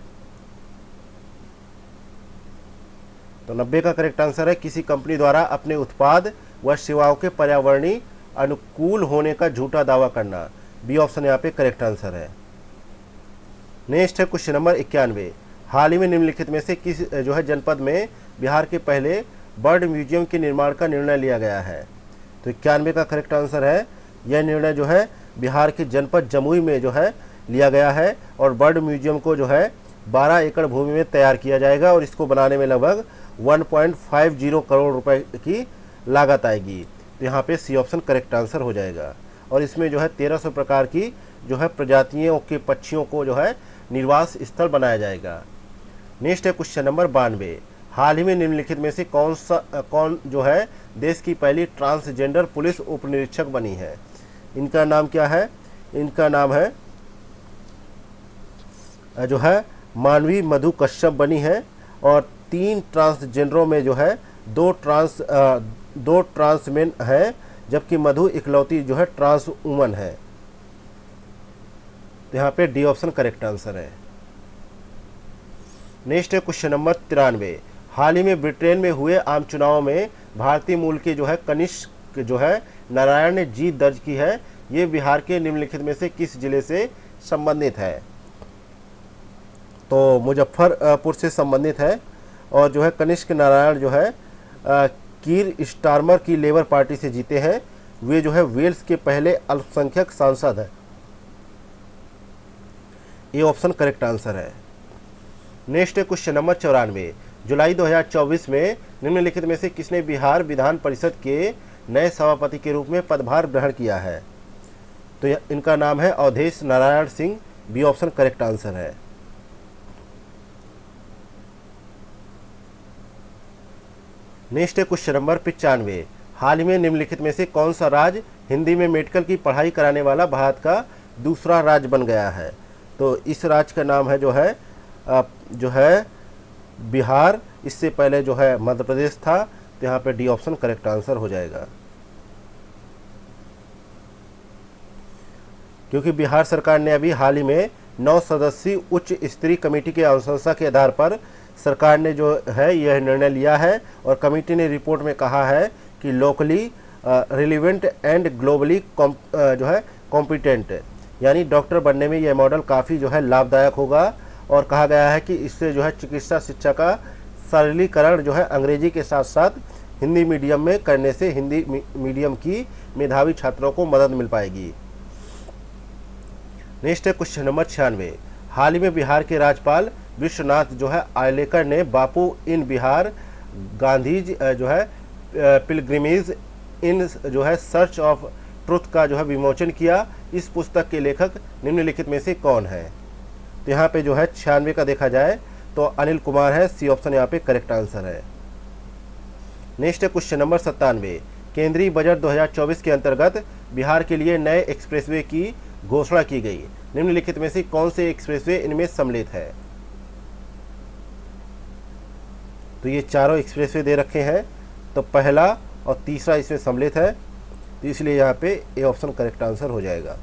तो 90 का करेक्ट आंसर है किसी कंपनी द्वारा अपने उत्पाद व सेवाओं के पर्यावरणीय अनुकूल होने का झूठा दावा करना। बी ऑप्शन यहाँ पे करेक्ट आंसर है। नेक्स्ट है क्वेश्चन नंबर 91। हाल ही में निम्नलिखित में से किस जो है जनपद में बिहार के पहले बर्ड म्यूजियम के निर्माण का निर्णय लिया गया है? तो 91 का करेक्ट आंसर है यह निर्णय जो है बिहार के जनपद जमुई में जो है लिया गया है और बर्ड म्यूजियम को जो है 12 एकड़ भूमि में तैयार किया जाएगा और इसको बनाने में लगभग 1.50 करोड़ रुपए की लागत आएगी। तो यहाँ पे सी ऑप्शन करेक्ट आंसर हो जाएगा और इसमें जो है 1300 प्रकार की जो है प्रजातियों के पक्षियों को जो है निवास स्थल बनाया जाएगा। नेक्स्ट है क्वेश्चन नंबर 92। हाल ही में निम्नलिखित में से कौन जो है देश की पहली ट्रांसजेंडर पुलिस उप निरीक्षक बनी है? इनका नाम क्या है? इनका नाम है जो है मानवी मधु कश्यप बनी है, और 3 ट्रांसजेंडरों में जो है 2 ट्रांसमेन हैं, जबकि मधु इकलौती जो है ट्रांस वुमन है। तो यहाँ पे डी ऑप्शन करेक्ट आंसर है। नेक्स्ट है क्वेश्चन नंबर 93। हाल ही में ब्रिटेन में हुए आम चुनाव में भारतीय मूल के जो है कनिष्क जो है नारायण ने जीत दर्ज की है। ये बिहार के निम्नलिखित में से किस जिले से संबंधित है? तो मुजफ्फरपुर से संबंधित है, और जो है कनिष्क नारायण जो है कीर स्टारमर की लेबर पार्टी से जीते हैं। वे जो है वेल्स के पहले अल्पसंख्यक सांसद हैं। ये ऑप्शन करेक्ट आंसर है। नेक्स्ट है क्वेश्चन नंबर 94। जुलाई 2024 में निम्नलिखित में से किसने बिहार विधान परिषद के नए सभापति के रूप में पदभार ग्रहण किया है? तो इनका नाम है Awadhesh Narayan Singh. B option correct answer है। नेक्स्ट है क्वेश्चन नंबर 95। हाल ही में निम्नलिखित में से कौन सा राज्य हिंदी में मेडिकल की पढ़ाई कराने वाला भारत का दूसरा राज्य बन गया है? तो इस राज्य का नाम है जो है बिहार। इससे पहले जो है मध्य प्रदेश था। तो यहाँ पे डी ऑप्शन करेक्ट आंसर हो जाएगा, क्योंकि बिहार सरकार ने अभी हाल ही में 9 सदस्यीय उच्च स्तरीय कमेटी के अनुशंसा के आधार पर सरकार ने जो है यह निर्णय लिया है, और कमेटी ने रिपोर्ट में कहा है कि लोकली रिलेवेंट एंड ग्लोबली जो है कॉम्पिटेंट, यानी डॉक्टर बनने में यह मॉडल काफ़ी जो है लाभदायक होगा। और कहा गया है कि इससे जो है चिकित्सा शिक्षा का सरलीकरण जो है अंग्रेजी के साथ साथ हिंदी मीडियम में करने से हिंदी मीडियम की मेधावी छात्रों को मदद मिल पाएगी। नेक्स्ट है क्वेश्चन नंबर 96। हाल ही में बिहार के राज्यपाल विश्वनाथ जो है आर्लेकर ने बापू इन बिहार गांधीज जो है पिलग्रिमेज इन जो है सर्च ऑफ ट्रुथ का जो है विमोचन किया। इस पुस्तक के लेखक निम्नलिखित में से कौन है? तो यहाँ पे जो है 96 का देखा जाए तो अनिल कुमार है। सी ऑप्शन यहाँ पे करेक्ट आंसर है। नेक्स्ट है क्वेश्चन नंबर 97। केंद्रीय बजट 2024 के अंतर्गत बिहार के लिए नए एक्सप्रेसवे की घोषणा की गई। निम्नलिखित में से कौन से एक्सप्रेसवे इनमें सम्मिलित है? तो ये चारों एक्सप्रेसवे दे रखे हैं, तो पहला और तीसरा इसमें सम्मिलित है, तो इसलिए यहाँ पे ए ऑप्शन करेक्ट आंसर हो जाएगा।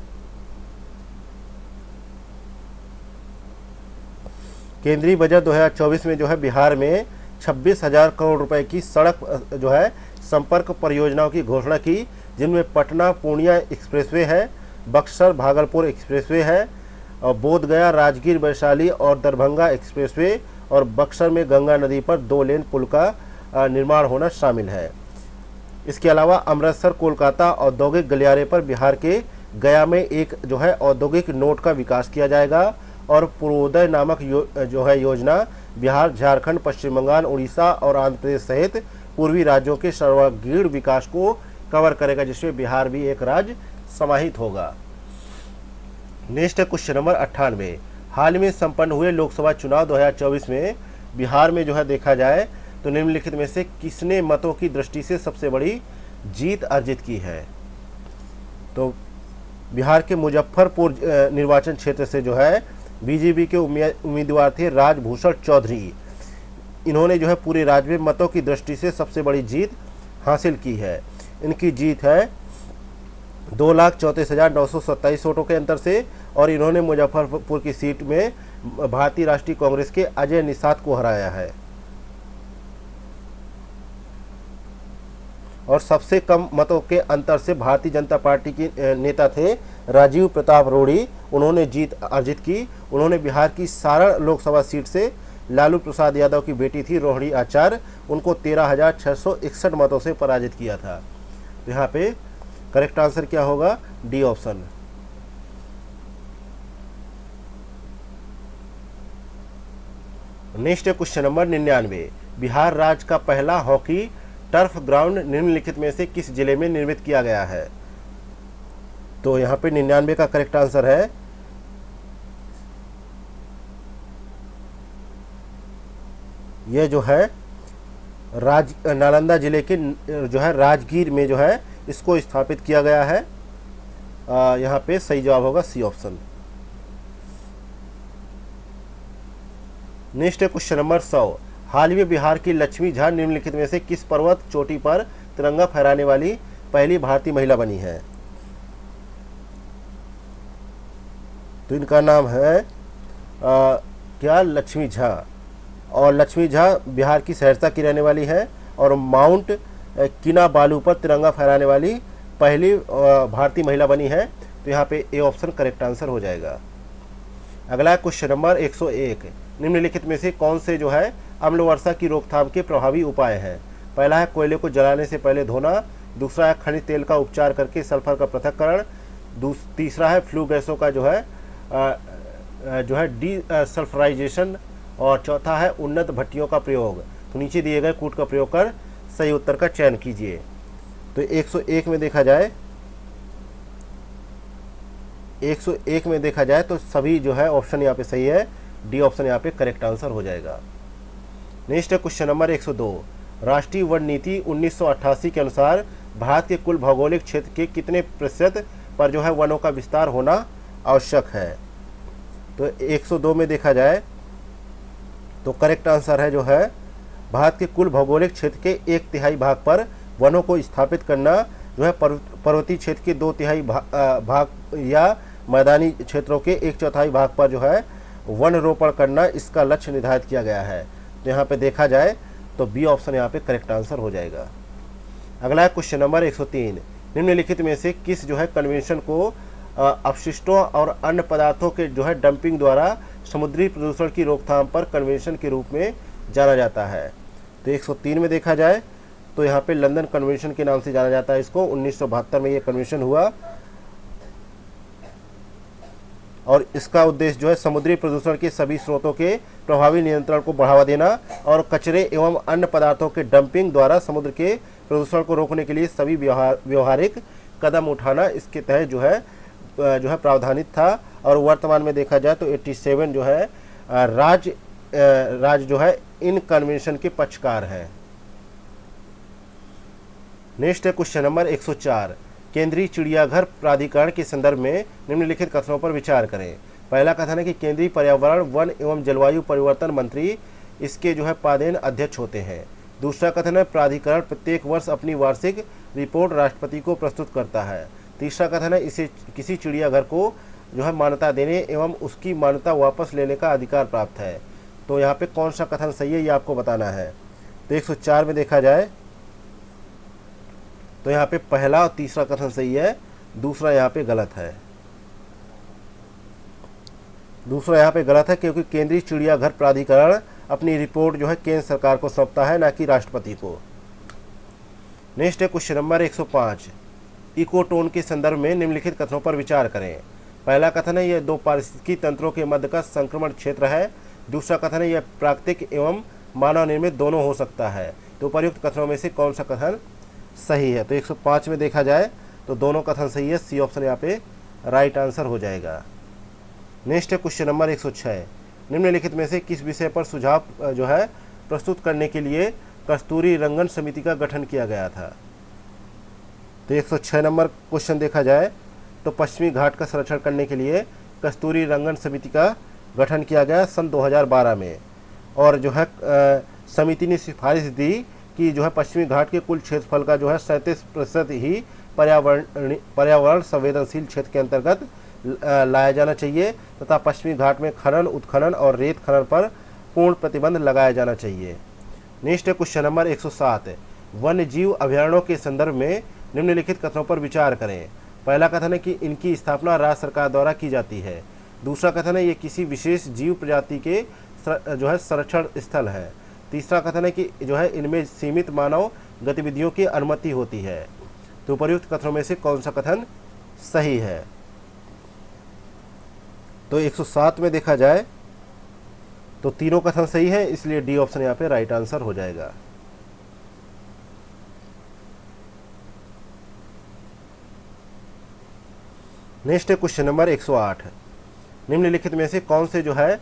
केंद्रीय बजट 2024 में जो है बिहार में 26,000 करोड़ रुपए की सड़क जो है संपर्क परियोजनाओं की घोषणा की, जिनमें पटना पूर्णिया एक्सप्रेसवे है, बक्सर भागलपुर एक्सप्रेसवे है, और बोधगया राजगीर वैशाली और दरभंगा एक्सप्रेसवे, और बक्सर में गंगा नदी पर 2 लेन पुल का निर्माण होना शामिल है। इसके अलावा अमृतसर कोलकाता औद्योगिक गलियारे पर बिहार के गया में एक जो है औद्योगिक नोड का विकास किया जाएगा, और पूर्वोदय नामक जो है योजना बिहार, झारखंड, पश्चिम बंगाल, उड़ीसा और आंध्र प्रदेश सहित पूर्वी राज्यों के सर्वांगीण विकास को कवर करेगा, जिसमें बिहार भी एक राज्य समाहित होगा। नेक्स्ट है क्वेश्चन नंबर 98। हाल में संपन्न हुए लोकसभा चुनाव 2024 में बिहार में जो है देखा जाए तो निम्नलिखित में से किसने मतों की दृष्टि से सबसे बड़ी जीत अर्जित की है? तो बिहार के मुजफ्फरपुर निर्वाचन क्षेत्र से जो है बीजेपी के उम्मीदवार थे राजभूषण चौधरी। इन्होंने जो है पूरे राज्य में मतों की दृष्टि से सबसे बड़ी जीत हासिल की है। इनकी जीत है 2,34,927 वोटों के अंतर से, और इन्होंने मुजफ्फरपुर की सीट में भारतीय राष्ट्रीय कांग्रेस के अजय निषाद को हराया है। और सबसे कम मतों के अंतर से भारतीय जनता पार्टी के नेता थे राजीव प्रताप रूडी, उन्होंने जीत अर्जित की। उन्होंने बिहार की सारण लोकसभा सीट से लालू प्रसाद यादव की बेटी थी रोहिणी आचार्य, उनको 13,661 मतों से पराजित किया था। तो यहाँ पे करेक्ट आंसर क्या होगा? D option. नेक्स्ट है क्वेश्चन नंबर 99। बिहार राज्य का पहला हॉकी टर्फ ग्राउंड निम्नलिखित में से किस जिले में निर्मित किया गया है? तो यहाँ पे 99 का करेक्ट आंसर है यह जो है नालंदा जिले के जो है राजगीर में जो है इसको स्थापित किया गया है। यहाँ पे सही जवाब होगा सी ऑप्शन। नेक्स्ट है क्वेश्चन नंबर 100। हाल ही में बिहार की लक्ष्मी झा निम्नलिखित में से किस पर्वत चोटी पर तिरंगा फहराने वाली पहली भारतीय महिला बनी है? तो इनका नाम है क्या लक्ष्मी झा, और लक्ष्मी झा बिहार की सहरसा की रहने वाली है और माउंट किनाबालू पर तिरंगा फहराने वाली पहली भारतीय महिला बनी है। तो यहाँ पे ए ऑप्शन करेक्ट आंसर हो जाएगा। अगला क्वेश्चन नंबर 101। निम्नलिखित में से कौन से जो है अम्ल वर्षा की रोकथाम के प्रभावी उपाय हैं? पहला है कोयले को जलाने से पहले धोना, दूसरा है खनिज तेल का उपचार करके सल्फर का पृथक्करण, तीसरा है फ्लू गैसों का जो है डी सल्फराइजेशन, और चौथा है उन्नत भट्टियों का प्रयोग। तो नीचे दिए गए कूट का प्रयोग कर सही उत्तर का चयन कीजिए। तो 101 में देखा जाए 101 में देखा जाए तो सभी जो है ऑप्शन यहाँ पे सही है, डी ऑप्शन यहाँ पे करेक्ट आंसर हो जाएगा। नेक्स्ट है क्वेश्चन नंबर 102। राष्ट्रीय वन नीति 1988 के अनुसार भारत के कुल भौगोलिक क्षेत्र के कितने प्रतिशत पर जो है वनों का विस्तार होना आवश्यक है? तो 102 में देखा जाए तो करेक्ट आंसर है जो है भारत के कुल भौगोलिक क्षेत्र के 1/3 भाग पर वनों को स्थापित करना, जो है पर्वतीय क्षेत्र के 2/3 भाग या मैदानी क्षेत्रों के 1/4 भाग पर जो है वन रोपण करना, इसका लक्ष्य निर्धारित किया गया है। तो यहाँ पे देखा जाए तो बी ऑप्शन यहाँ पे करेक्ट आंसर हो जाएगा। अगला है क्वेश्चन नंबर 103। निम्नलिखित में से किस जो है कन्वेंशन को अपशिष्टों और अन्य पदार्थों के जो है डंपिंग द्वारा समुद्री प्रदूषण की रोकथाम पर कन्वेंशन के रूप में जाना जाता है? तो 103 में देखा जाए तो यहाँ पे लंदन कन्वेंशन के नाम से जाना जाता है इसको। 1972 में ये कन्वेंशन हुआ और इसका उद्देश्य जो है समुद्री प्रदूषण के सभी स्रोतों के प्रभावी नियंत्रण को बढ़ावा देना और कचरे एवं अन्य पदार्थों के डंपिंग द्वारा समुद्र के प्रदूषण को रोकने के लिए सभी व्यवहारिक कदम उठाना इसके तहत जो है प्रावधानित था। और वर्तमान में देखा जाए तो 87 जो है राज्य जो है इन कन्वेंशन के पक्षकार हैं। नेक्स्ट है क्वेश्चन नंबर 104। केंद्रीय चिड़ियाघर प्राधिकरण के संदर्भ में निम्नलिखित कथनों पर विचार करें। पहला कथन है कि केंद्रीय पर्यावरण वन एवं जलवायु परिवर्तन मंत्री इसके जो है पदेन अध्यक्ष होते हैं। दूसरा कथन है प्राधिकरण प्रत्येक वर्ष अपनी वार्षिक रिपोर्ट राष्ट्रपति को प्रस्तुत करता है। तीसरा कथन है इसे किसी चिड़ियाघर को जो है मान्यता देने एवं उसकी मान्यता वापस लेने का अधिकार प्राप्त है। तो यहाँ पे कौन सा कथन सही है ये आपको बताना है। तो 104 में देखा जाए तो यहाँ पे पहला और तीसरा कथन सही है, दूसरा यहाँ पे गलत है। दूसरा यहाँ पे गलत है क्योंकि केंद्रीय चिड़ियाघर प्राधिकरण अपनी रिपोर्ट जो है केंद्र सरकार को सौंपता है, ना कि राष्ट्रपति को। नेक्स्ट है क्वेश्चन नंबर 105। इकोटोन के संदर्भ में निम्नलिखित कथनों पर विचार करें। पहला कथन है यह दो पारिस्थितिकी तंत्रों के मध्य का संक्रमण क्षेत्र है। दूसरा कथन है यह प्राकृतिक एवं मानव निर्मित दोनों हो सकता है। तो उपर्युक्त कथनों में से कौन सा कथन सही है? तो 105 में देखा जाए तो दोनों कथन सही है, सी ऑप्शन यहाँ पे राइट आंसर हो जाएगा। नेक्स्ट है क्वेश्चन नंबर 106। निम्नलिखित में से किस विषय पर सुझाव जो है प्रस्तुत करने के लिए कस्तूरी रंगन समिति का गठन किया गया था? तो 106 नंबर क्वेश्चन देखा जाए तो पश्चिमी घाट का संरक्षण करने के लिए कस्तूरी रंगन समिति का गठन किया गया सन 2012 में। और जो है समिति ने सिफारिश दी कि जो है पश्चिमी घाट के कुल क्षेत्रफल का जो है 37% ही पर्यावरण संवेदनशील क्षेत्र के अंतर्गत लाया जाना चाहिए तथा पश्चिमी घाट में खनन, उत्खनन और रेत खनन पर पूर्ण प्रतिबंध लगाया जाना चाहिए। नेक्स्ट है क्वेश्चन नंबर 107। वन्य जीव अभयारण्यों के संदर्भ में निम्नलिखित कथनों पर विचार करें। पहला कथन है कि इनकी स्थापना राज्य सरकार द्वारा की जाती है। दूसरा कथन है ये किसी विशेष जीव प्रजाति के जो है संरक्षण स्थल है। तीसरा कथन है कि जो है इनमें सीमित मानव गतिविधियों की अनुमति होती है। तो उपर्युक्त कथनों में से कौन सा कथन सही है? तो 107 में देखा जाए तो तीनों कथन सही है, इसलिए डी ऑप्शन यहाँ पे राइट आंसर हो जाएगा। नेक्स्ट है क्वेश्चन नंबर 108। निम्नलिखित में से कौन से जो है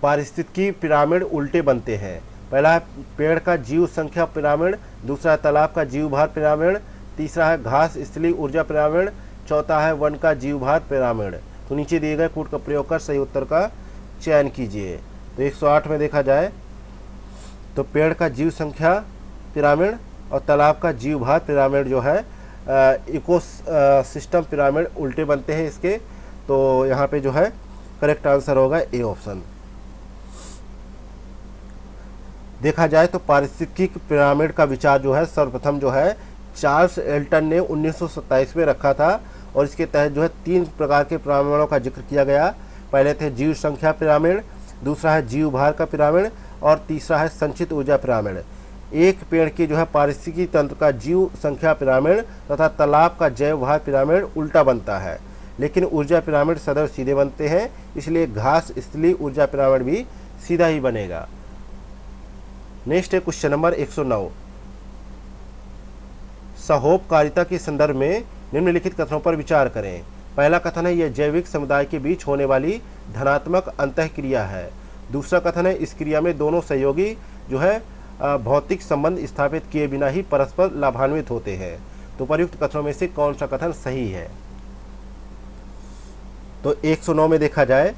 पारिस्थितिकी पिरामिड उल्टे बनते हैं? पहला है पेड़ का जीव संख्या पिरामिड, दूसरा है तालाब का जीव भार पिरामिड, तीसरा है घास स्थलीय ऊर्जा पिरामिड, चौथा है वन का जीव भार पिरामिड। तो नीचे दिए गए कूट का प्रयोग कर सही उत्तर का चयन कीजिए। तो 108 में देखा जाए तो पेड़ का जीव संख्या पिरामिड और तालाब का जीव भार पिरामिड जो है इको सिस्टम पिरामिड उल्टे बनते हैं इसके। तो यहाँ पे जो है करेक्ट आंसर होगा ए ऑप्शन। देखा जाए तो पारिस्थितिक पिरामिड का विचार जो है सर्वप्रथम जो है चार्ल्स एल्टन ने 1927 में रखा था और इसके तहत जो है 3 प्रकार के पिरामिडों का जिक्र किया गया। पहले थे जीव संख्या पिरामिड, दूसरा है जीव भार का पिरामिड और तीसरा है संचित ऊर्जा पिरामिड। एक पेड़ की जो है पारिस्थितिकी तंत्र का जीव संख्या पिरामिड तथा तालाब का जैव भार पिरामिड उल्टा बनता है, लेकिन ऊर्जा पिरामिड सदैव सीधे बनते हैं, इसलिए घास स्थलीय ऊर्जा पिरामिड भी सीधा ही बनेगा। नेक्स्ट है क्वेश्चन नंबर 109। सहोपकारिता के संदर्भ में निम्नलिखित कथनों पर विचार करें। पहला कथन है यह जैविक समुदाय के बीच होने वाली धनात्मक अंतःक्रिया है। दूसरा कथन है इस क्रिया में दोनों सहयोगी जो है भौतिक संबंध स्थापित किए बिना ही परस्पर लाभान्वित होते हैं। तो उपयुक्त कथनों में से कौन सा कथन सही है? तो 109 में देखा जाए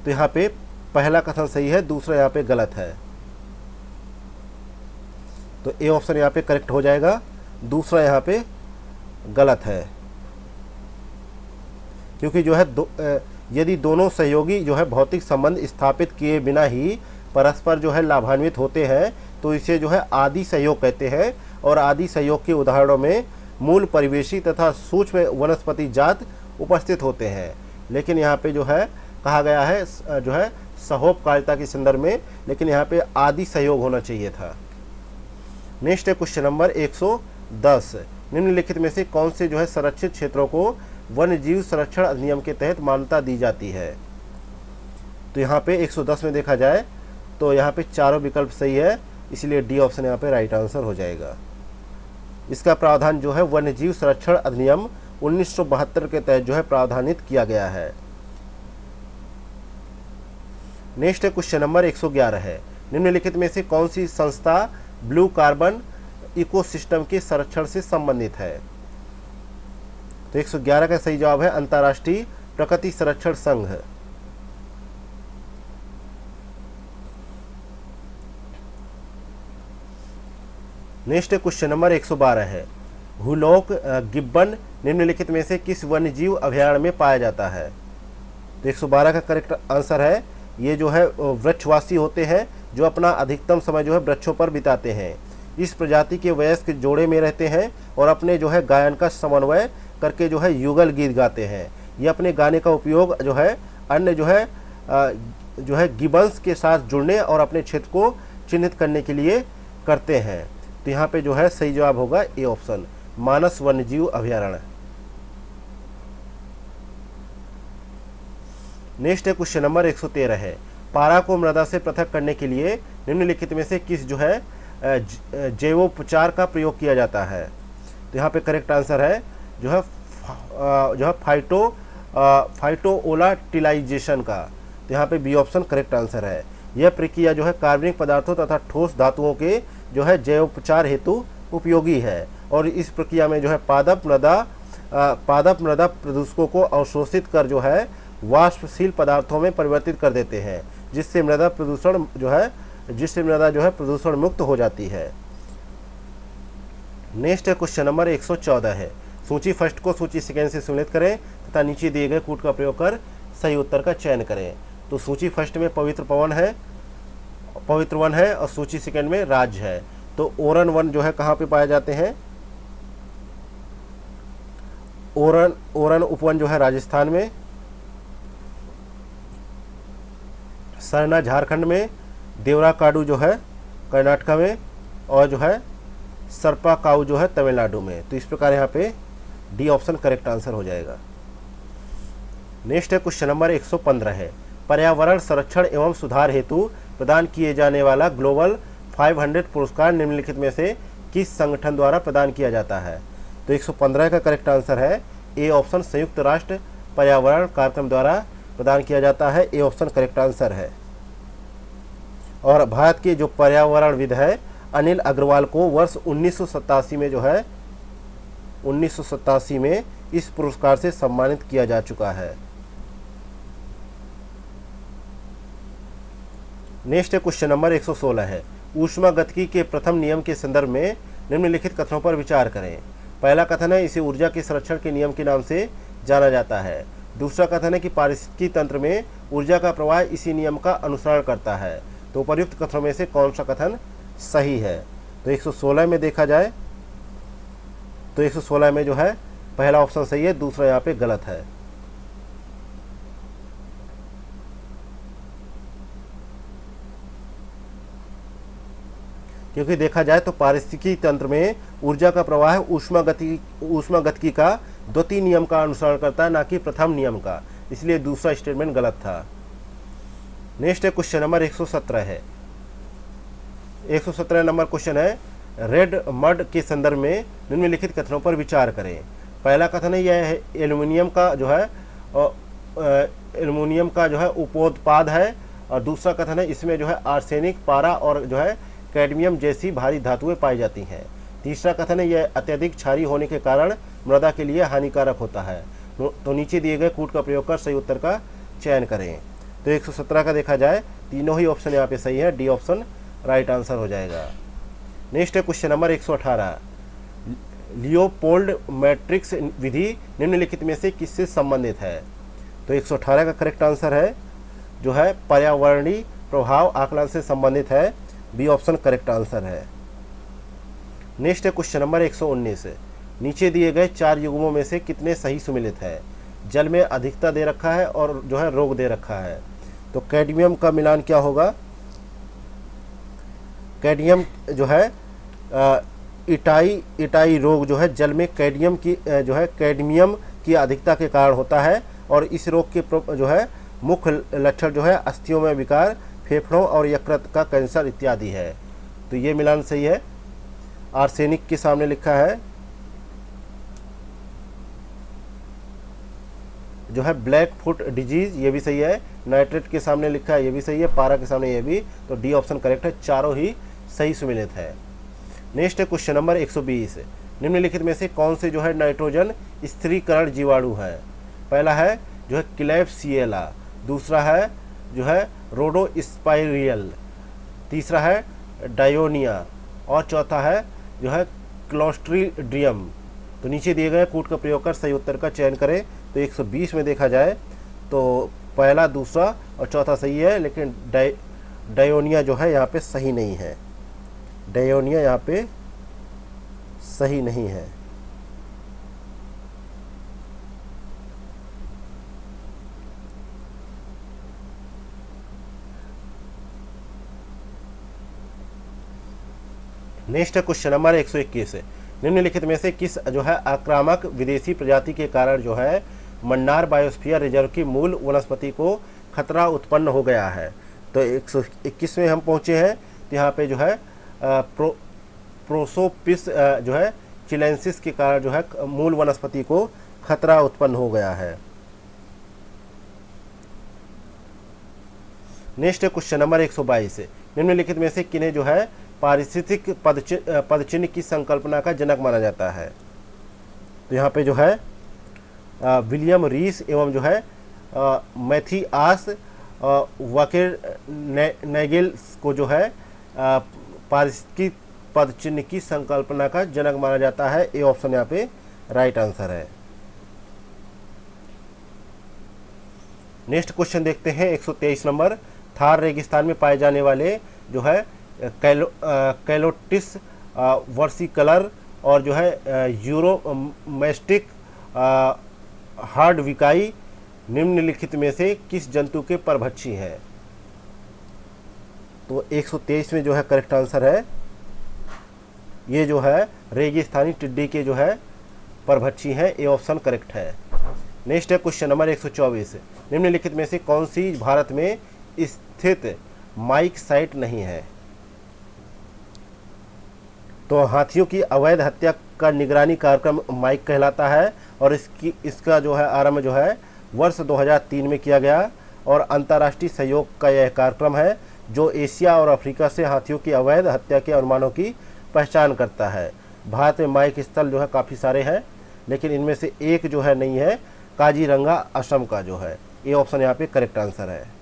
तो यहाँ पे पहला कथन सही है, दूसरा यहाँ पे गलत है। तो ए ऑप्शन यहाँ पे करेक्ट हो जाएगा, दूसरा यहाँ पे गलत है, क्योंकि जो है यदि दोनों सहयोगी जो है भौतिक संबंध स्थापित किए बिना ही परस्पर जो है लाभान्वित होते हैं तो इसे जो है आदि सहयोग कहते हैं। और आदि सहयोग के उदाहरणों में मूल परिवेशी तथा सूक्ष्म वनस्पति जात उपस्थित होते हैं, लेकिन यहाँ पे जो है कहा गया है जो है सहोपकारिता के संदर्भ में, लेकिन यहाँ पे आदि सहयोग होना चाहिए था। नेक्स्ट है क्वेश्चन नंबर 110। निम्नलिखित में से कौन से जो है संरक्षित क्षेत्रों को वन्य जीव संरक्षण अधिनियम के तहत मान्यता दी जाती है? तो यहाँ पे 110 में देखा जाए तो यहाँ पे चारों विकल्प सही है, इसलिए डी ऑप्शन यहाँ पे राइट आंसर हो जाएगा। इसका प्रावधान जो है वन्य जीव संरक्षण अधिनियम 1972 के तहत जो है प्रावधानित किया गया है। नेक्स्ट है क्वेश्चन नंबर 111 है। निम्नलिखित में से कौन सी संस्था ब्लू कार्बन इकोसिस्टम के संरक्षण से संबंधित है? तो 111 का सही जवाब है अंतर्राष्ट्रीय प्रकृति संरक्षण संघ। नेक्स्ट क्वेश्चन नंबर 112 है। हुलॉक गिब्बन निम्नलिखित में से किस वन्यजीव अभयारण्य में पाया जाता है? तो 112 का करेक्ट आंसर है ये जो है वृक्षवासी होते हैं जो अपना अधिकतम समय जो है वृक्षों पर बिताते हैं। इस प्रजाति के वयस्क जोड़े में रहते हैं और अपने जो है गायन का समन्वय करके जो है युगल गीत गाते हैं। ये अपने गाने का उपयोग जो है अन्य जो है गिबन्स के साथ जुड़ने और अपने क्षेत्र को चिन्हित करने के लिए करते हैं। तो यहाँ पे जो है सही जवाब होगा ए ऑप्शन, मानस वन्यजीव अभयारण्य। नेक्स्ट है क्वेश्चन नंबर 113 है। पारा को मृदा से पृथक करने के लिए निम्नलिखित में से किस जो है जैवोपचार का प्रयोग किया जाता है? तो यहाँ पे करेक्ट आंसर है जो है फाइटोवोलाटिलाइजेशन का। तो यहाँ पे बी ऑप्शन करेक्ट आंसर है। यह प्रक्रिया जो है कार्बनिक पदार्थों तथा ठोस धातुओं के जो है जैवोपचार हेतु उपयोगी है और इस प्रक्रिया में जो है पादप मृदा प्रदूषकों को अवशोषित कर जो है वाष्पशील पदार्थों में परिवर्तित कर देते हैं, जिससे मृदा जो है प्रदूषण मुक्त हो जाती है। नेक्स्ट है क्वेश्चन नंबर 114 है। सूची फर्स्ट को सूची सेकेंड से सम्मिलित करें तथा नीचे दिए गए कूट का प्रयोग कर सही उत्तर का चयन करें। तो सूची फर्स्ट में पवित्र वन है और सूची सेकेंड में राज्य है। तो ओरन वन जो है कहाँ पे पाए जाते हैं? ओरन उपवन जो है राजस्थान में, सरना झारखंड में, देवरा काडू जो है कर्नाटक में और जो है सरपा काऊ जो है तमिलनाडु में। तो इस प्रकार यहाँ पे डी ऑप्शन करेक्ट आंसर हो जाएगा। नेक्स्ट है क्वेश्चन नंबर 115 है। पर्यावरण संरक्षण एवं सुधार हेतु प्रदान किए जाने वाला ग्लोबल 500 पुरस्कार निम्नलिखित में से किस संगठन द्वारा प्रदान किया जाता है? तो 115 का करेक्ट आंसर है ए ऑप्शन, संयुक्त राष्ट्र पर्यावरण कार्यक्रम द्वारा प्रदान किया जाता है। ए ऑप्शन करेक्ट आंसर है। और भारत के जो पर्यावरणविद है अनिल अग्रवाल को वर्ष 1987 में जो है 1987 में इस पुरस्कार से सम्मानित किया जा चुका है। नेक्स्ट क्वेश्चन नंबर 116 है, ऊष्मागतिकी के प्रथम नियम के संदर्भ में निम्नलिखित कथनों पर विचार करें। पहला कथन है, इसे ऊर्जा के संरक्षण के नियम के नाम से जाना जाता है। दूसरा कथन है कि पारिस्थितिकी तंत्र में ऊर्जा का प्रवाह इसी नियम का अनुसरण करता है। तो उपर्युक्त कथनों में से कौन सा कथन सही है? तो 116 में देखा जाए तो 116 में जो है पहला ऑप्शन सही है, दूसरा यहाँ पे गलत है। क्योंकि देखा जाए तो पारिस्थितिकी तंत्र में ऊर्जा का प्रवाह ऊष्मागतिकी का द्वितीय नियम का अनुसरण करता है, ना कि प्रथम नियम का, इसलिए दूसरा स्टेटमेंट गलत था। नेक्स्ट क्वेश्चन नंबर 117 है। 117 नंबर क्वेश्चन है, रेड मड के संदर्भ में निम्नलिखित कथनों पर विचार करें। पहला कथन है, यह एल्युमिनियम का जो है उपोत्पाद है। और दूसरा कथन है, इसमें जो है आर्सेनिक, पारा और जो है कैडमियम जैसी भारी धातुएं पाई जाती हैं। तीसरा कथन है, यह अत्यधिक क्षारीय होने के कारण मृदा के लिए हानिकारक होता है। तो नीचे दिए गए कूट का प्रयोग कर सही उत्तर का चयन करें। तो 117 का देखा जाए तीनों ही ऑप्शन यहाँ पे सही है, डी ऑप्शन राइट आंसर हो जाएगा। नेक्स्ट है क्वेश्चन नंबर 118, लियोपोल्ड मैट्रिक्स विधि निम्नलिखित में से किससे संबंधित है? तो 118 का करेक्ट आंसर है जो है पर्यावरणीय प्रभाव आकलन से संबंधित है, बी ऑप्शन करेक्ट आंसर है। नेक्स्ट है क्वेश्चन नंबर 119, नीचे दिए गए 4 युग्मों में से कितने सही सुमेलित है? जल में अधिकता दे रखा है और जो है रोग दे रखा है। तो कैडमियम का मिलान क्या होगा? कैडमियम जो है इटाई रोग जो है जल में कैडमियम की अधिकता के कारण होता है। और इस रोग के जो है मुख्य लक्षण जो है अस्थियों में विकार, फेफड़ों और यकृत का कैंसर इत्यादि है। तो ये मिलान सही है। आर्सेनिक के सामने लिखा है जो है ब्लैक फुट डिजीज, ये भी सही है। नाइट्रेट के सामने लिखा है, ये भी सही है। पारा के सामने ये भी, तो डी ऑप्शन करेक्ट है, चारों ही सही सुमेलित है। नेक्स्ट है क्वेश्चन नंबर 120, निम्नलिखित में से कौन से जो है नाइट्रोजन स्थिरीकरण जीवाणु है? पहला है जो है क्लैब्सिएला, दूसरा है जो है रोडोस्पाइरियल, तीसरा है डायोनिया और चौथा है जो है क्लोस्ट्रीडियम। तो नीचे दिए गए कूट का प्रयोग कर सही उत्तर का चयन करें। तो 120 में देखा जाए तो पहला, दूसरा और चौथा सही है, लेकिन डायोनिया जो है यहाँ पे सही नहीं है। डायोनिया यहाँ पे सही नहीं है। नेक्स्ट क्वेश्चन नंबर 121, निम्नलिखित में से किस जो है आक्रामक विदेशी प्रजाति के कारण जो है मन्नार बायोस्फीयर रिजर्व की मूल वनस्पति को खतरा उत्पन्न हो गया है? तो 121 में हम पहुंचे हैं। तो यहाँ पे जो है प्रोसोपिस जो है चिलेंसिस के कारण जो है मूल वनस्पति को खतरा उत्पन्न हो गया है। नेक्स्ट क्वेश्चन नंबर 122, निम्नलिखित में से किन्हें जो है पारिस्थितिक पदचिन्ह की संकल्पना का जनक माना जाता है? तो यहाँ पे जो है विलियम रीस एवं जो है मैथियास वाकेरनैगेल को जो है पारिस्थितिक पदचिन्ह की संकल्पना का जनक माना जाता है। ए ऑप्शन यहाँ पे राइट आंसर है। नेक्स्ट क्वेश्चन देखते हैं 123 नंबर, थार रेगिस्तान में पाए जाने वाले जो है कैलोटिस वर्सिकलर और जो है यूरोमेस्टिक हार्डविकाई निम्नलिखित में से किस जंतु के परभक्षी हैं? तो 123 में जो है करेक्ट आंसर है, ये जो है रेगिस्तानी टिड्डी के जो है परभक्षी हैं। ए ऑप्शन करेक्ट है। नेक्स्ट है क्वेश्चन नंबर 124, निम्नलिखित में से कौन सी भारत में स्थित माइक साइट नहीं है? तो हाथियों की अवैध हत्या का निगरानी कार्यक्रम माइक कहलाता है और इसका जो है आरंभ जो है वर्ष 2003 में किया गया और अंतर्राष्ट्रीय सहयोग का यह कार्यक्रम है जो एशिया और अफ्रीका से हाथियों की अवैध हत्या के अनुमानों की पहचान करता है। भारत में माइक स्थल जो है काफ़ी सारे हैं, लेकिन इनमें से एक जो है नहीं है, काजीरंगा असम का जो है। ये ऑप्शन यहाँ पे करेक्ट आंसर है।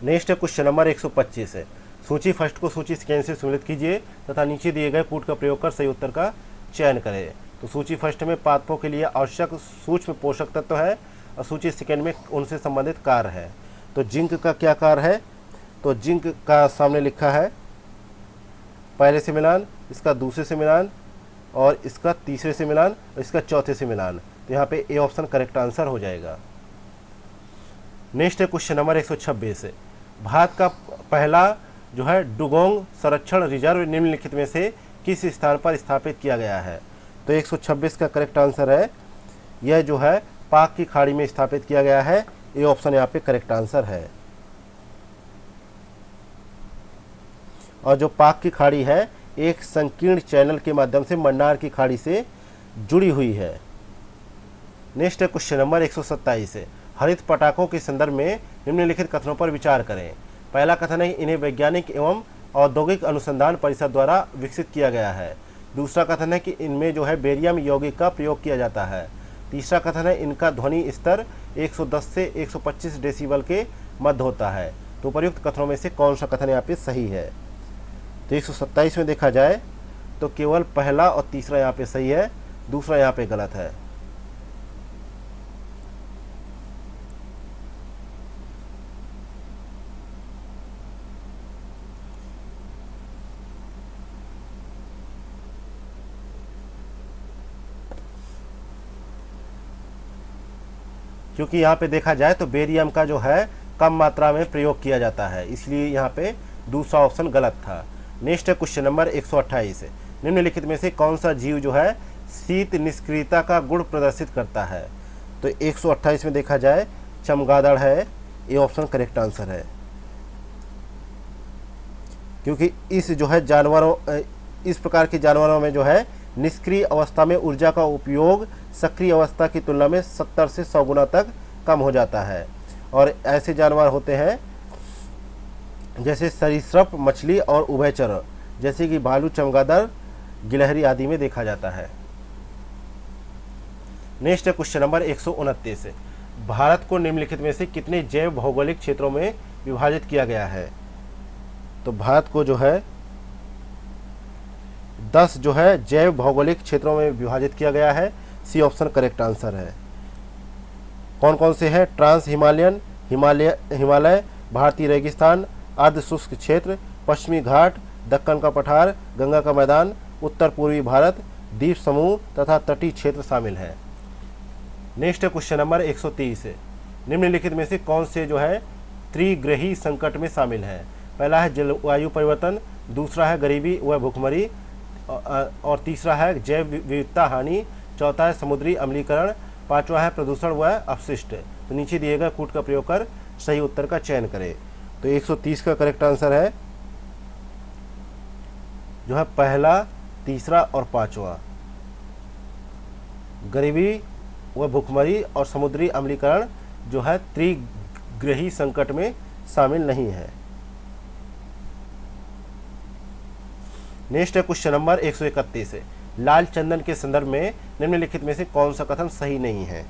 नेक्स्ट है क्वेश्चन नंबर 125 है। सूची फर्स्ट को सूची सेकेंड से सम्मिलित कीजिए तथा नीचे दिए गए कूट का प्रयोग कर सही उत्तर का चयन करें। तो सूची फर्स्ट में पादपों के लिए आवश्यक सूक्ष्म पोषक तत्व है और सूची सेकेंड में उनसे संबंधित कार्य है। तो जिंक का क्या कार्य है? तो जिंक का सामने लिखा है पहले से मिलान, इसका दूसरे से मिलान और इसका तीसरे से मिलान और इसका चौथे से मिलान। तो यहाँ पे ए ऑप्शन करेक्ट आंसर हो जाएगा। नेक्स्ट है क्वेश्चन नंबर 126 है। भारत का पहला जो है डुगोंग संरक्षण रिजर्व निम्नलिखित में से किस स्थान पर स्थापित किया गया है? तो 126 का करेक्ट आंसर है, यह जो है पाक की खाड़ी में स्थापित किया गया है। ये ऑप्शन यहाँ पे करेक्ट आंसर है। और जो पाक की खाड़ी है एक संकीर्ण चैनल के माध्यम से मन्नार की खाड़ी से जुड़ी हुई है। नेक्स्ट है क्वेश्चन नंबर 127 है। हरित पटाखों के संदर्भ में निम्नलिखित कथनों पर विचार करें। पहला कथन है इन्हें वैज्ञानिक एवं औद्योगिक अनुसंधान परिषद द्वारा विकसित किया गया है। दूसरा कथन है कि इनमें जो है बेरियम यौगिक का प्रयोग किया जाता है। तीसरा कथन है इनका ध्वनि स्तर 110 से 125 डेसिबल के मध्य होता है। तो उपर्युक्त कथनों में से कौन सा कथन यहाँ पे सही है? तो 127 में देखा जाए तो केवल पहला और तीसरा यहाँ पे सही है, दूसरा यहाँ पे गलत है। क्योंकि यहाँ पे देखा जाए तो बेरियम का जो है कम मात्रा में प्रयोग किया जाता है, इसलिए यहाँ पे दूसरा ऑप्शन गलत था। नेक्स्ट है क्वेश्चन नंबर 128 है। निम्नलिखित में से कौन सा जीव जो है शीत निष्क्रियता का गुण प्रदर्शित करता है? तो 128 में देखा जाए चमगादड़ है, ये ऑप्शन करेक्ट आंसर है। क्योंकि इस जो है जानवरों इस प्रकार के जानवरों में जो है निष्क्रिय अवस्था में ऊर्जा का उपयोग सक्रिय अवस्था की तुलना में 70 से 100 गुना तक कम हो जाता है। और ऐसे जानवर होते हैं जैसे सरीसृप, मछली और उभयचर, जैसे कि भालू, चमगादड़, गिलहरी आदि में देखा जाता है। नेक्स्ट है क्वेश्चन नंबर 129 है। भारत को निम्नलिखित में से कितने जैव भौगोलिक क्षेत्रों में विभाजित किया गया है? तो भारत को जो है 10 जो है जैव भौगोलिक क्षेत्रों में विभाजित किया गया है। सी ऑप्शन करेक्ट आंसर है। कौन कौन से हैं? ट्रांस हिमालयन, हिमालय, भारतीय रेगिस्तान, अर्ध शुष्क क्षेत्र, पश्चिमी घाट, दक्कन का पठार, गंगा का मैदान, उत्तर पूर्वी भारत, द्वीप समूह तथा तटीय क्षेत्र शामिल है। नेक्स्ट है क्वेश्चन नंबर 130 है। निम्नलिखित में से कौन से जो है त्रिग्रही संकट में शामिल है? पहला है जलवायु परिवर्तन, दूसरा है गरीबी व भुखमरी और तीसरा है जैव विविधता हानि, चौथा है समुद्री अम्लीकरण, पांचवा है प्रदूषण व अपशिष्ट। तो नीचे दिए गए कूट का प्रयोग कर सही उत्तर का चयन करें। तो 130 का करेक्ट आंसर है जो है पहला, तीसरा और पांचवा। गरीबी व भुखमरी और समुद्री अम्लीकरण जो है त्रिग्रही संकट में शामिल नहीं है। नेक्स्ट है क्वेश्चन नंबर 131 है। लाल चंदन के संदर्भ में निम्नलिखित में से कौन सा कथन सही नहीं है?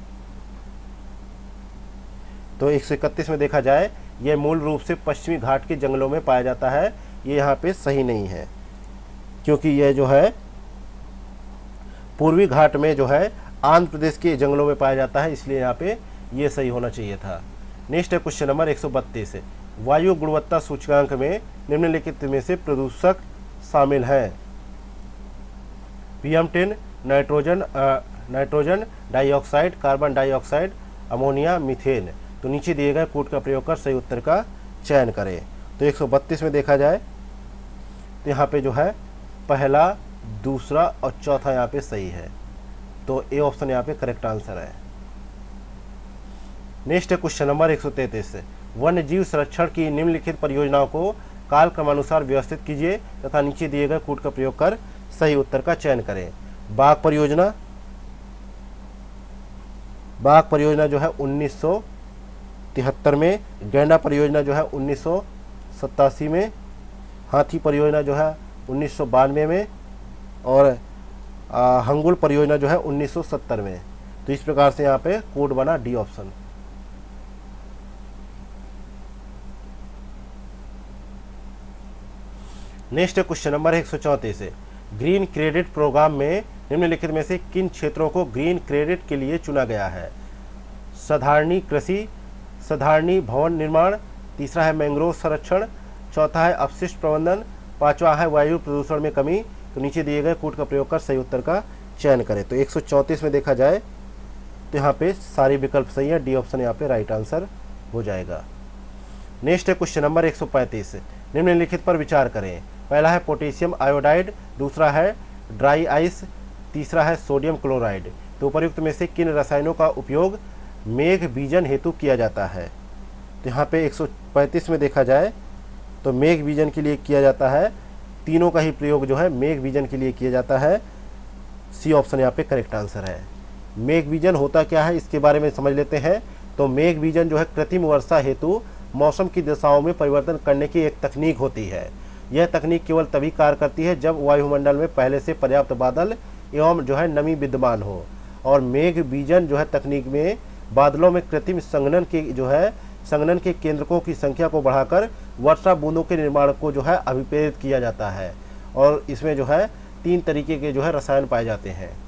तो 131 में देखा जाए यह मूल रूप से पश्चिमी घाट के जंगलों में पाया जाता है, ये यहाँ पे सही नहीं है। क्योंकि यह जो है पूर्वी घाट में जो है आंध्र प्रदेश के जंगलों में पाया जाता है, इसलिए यहाँ पे ये सही होना चाहिए था। नेक्स्ट है क्वेश्चन नंबर 132 है। वायु गुणवत्ता सूचकांक में निम्नलिखित में से प्रदूषक शामिल हैं? PM10, nitrogen dioxide, carbon dioxide, ammonia, methane. तो नीचे दिए गए कूट का प्रयोग कर सही उत्तर का चयन करें। तो 132 में देखा जाए तो यहाँ पे जो है पहला, दूसरा और चौथा यहाँ पे सही है। तो ए ऑप्शन यहाँ पे करेक्ट आंसर है। नेक्स्ट है क्वेश्चन नंबर 133 है। वन्य जीव संरक्षण की निम्नलिखित परियोजनाओं को काल क्रमानुसार व्यवस्थित कीजिए तथा नीचे दिए गए कूट का प्रयोग कर सही उत्तर का चयन करें। बाघ परियोजना जो है 1973 में, गैंडा परियोजना जो है 1987 में, हाथी परियोजना जो है 1992 में और हंगुल परियोजना जो है 1970 में। तो इस प्रकार से यहाँ पे कोड बना डी ऑप्शन। नेक्स्ट है क्वेश्चन नंबर 134 है, ग्रीन क्रेडिट प्रोग्राम में निम्नलिखित में से किन क्षेत्रों को ग्रीन क्रेडिट के लिए चुना गया है? साधारणी कृषि, साधारणी भवन निर्माण, तीसरा है मैंग्रोव संरक्षण, चौथा है अपशिष्ट प्रबंधन, पांचवा है वायु प्रदूषण में कमी। तो नीचे दिए गए कूट का प्रयोग कर सही उत्तर का चयन करें। तो 134 में देखा जाए तो यहाँ पे सारे विकल्प सही है, डी ऑप्शन यहाँ पे राइट आंसर हो जाएगा। नेक्स्ट है क्वेश्चन नंबर 135, निम्नलिखित पर विचार करें। पहला है पोटेशियम आयोडाइड, दूसरा है ड्राई आइस, तीसरा है सोडियम क्लोराइड। तो उपर्युक्त में से किन रसायनों का उपयोग मेघ बीजन हेतु किया जाता है? तो यहाँ पे 135 में देखा जाए तो मेघ बीजन के लिए किया जाता है, तीनों का ही प्रयोग जो है मेघ बीजन के लिए किया जाता है। सी ऑप्शन यहाँ पे करेक्ट आंसर है। मेघ बीजन होता क्या है इसके बारे में समझ लेते हैं। तो मेघ बीजन जो है कृत्रिम वर्षा हेतु मौसम की दिशाओं में परिवर्तन करने की एक तकनीक होती है। यह तकनीक केवल तभी कार्य करती है जब वायुमंडल में पहले से पर्याप्त बादल एवं जो है नमी विद्यमान हो। और मेघ बीजन जो है तकनीक में बादलों में कृत्रिम संघनन के केंद्रकों की संख्या को बढ़ाकर वर्षा बूंदों के निर्माण को जो है अभिप्रेरित किया जाता है। और इसमें जो है 3 तरीके के जो है रसायन पाए जाते हैं।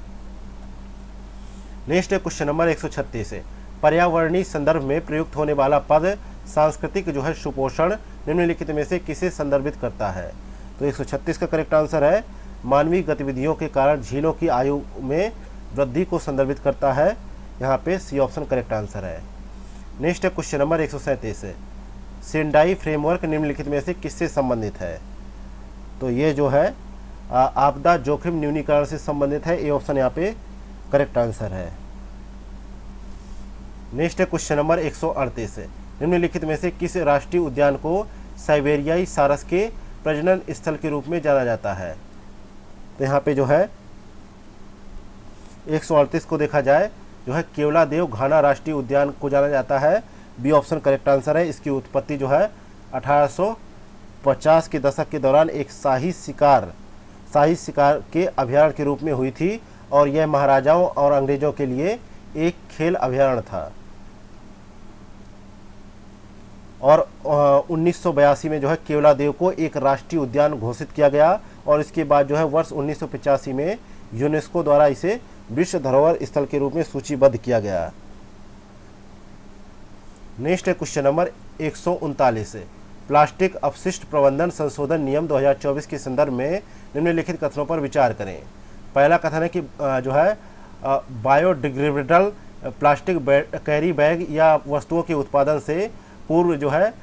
नेक्स्ट है क्वेश्चन नंबर 136 है, पर्यावरणीय संदर्भ में प्रयुक्त होने वाला पद सांस्कृतिक जो है सुपोषण निम्नलिखित में से किसे संदर्भित करता है? तो 136 का करेक्ट आंसर है मानवीय गतिविधियों के कारण झीलों की आयु में वृद्धि को संदर्भित करता है। यहाँ पे सी ऑप्शन करेक्ट आंसर है। नेक्स्ट है क्वेश्चन नंबर 137 है, सेंडाई फ्रेमवर्क निम्नलिखित में से किससे संबंधित है? तो ये जो है आपदा जोखिम न्यूनीकरण से संबंधित है। ए ऑप्शन यहाँ पे करेक्ट आंसर है। नेक्स्ट है क्वेश्चन नंबर 138 है, निम्नलिखित में से किस राष्ट्रीय उद्यान को साइबेरियाई सारस के प्रजनन स्थल के रूप में जाना जाता है? तो यहाँ पे जो है 138 को देखा जाए जो है केवलादेव घाना राष्ट्रीय उद्यान को जाना जाता है। बी ऑप्शन करेक्ट आंसर है। इसकी उत्पत्ति जो है 1850 के दशक के दौरान एक शाही शिकार के अभयारण्य के रूप में हुई थी और यह महाराजाओं और अंग्रेजों के लिए एक खेल अभयारण्य था। और 1982 में जो है केवलादेव को एक राष्ट्रीय उद्यान घोषित किया गया और इसके बाद जो है वर्ष 1985 में यूनेस्को द्वारा इसे विश्व धरोहर स्थल के रूप में सूचीबद्ध किया गया। नेक्स्ट है क्वेश्चन नंबर 139 है, प्लास्टिक अपशिष्ट प्रबंधन संशोधन नियम 2024 के संदर्भ में निम्नलिखित कथनों पर विचार करें। पहला कथन है कि जो है बायोडिग्रेडेबल प्लास्टिक कैरी बैग या वस्तुओं के उत्पादन से पूर्व जो है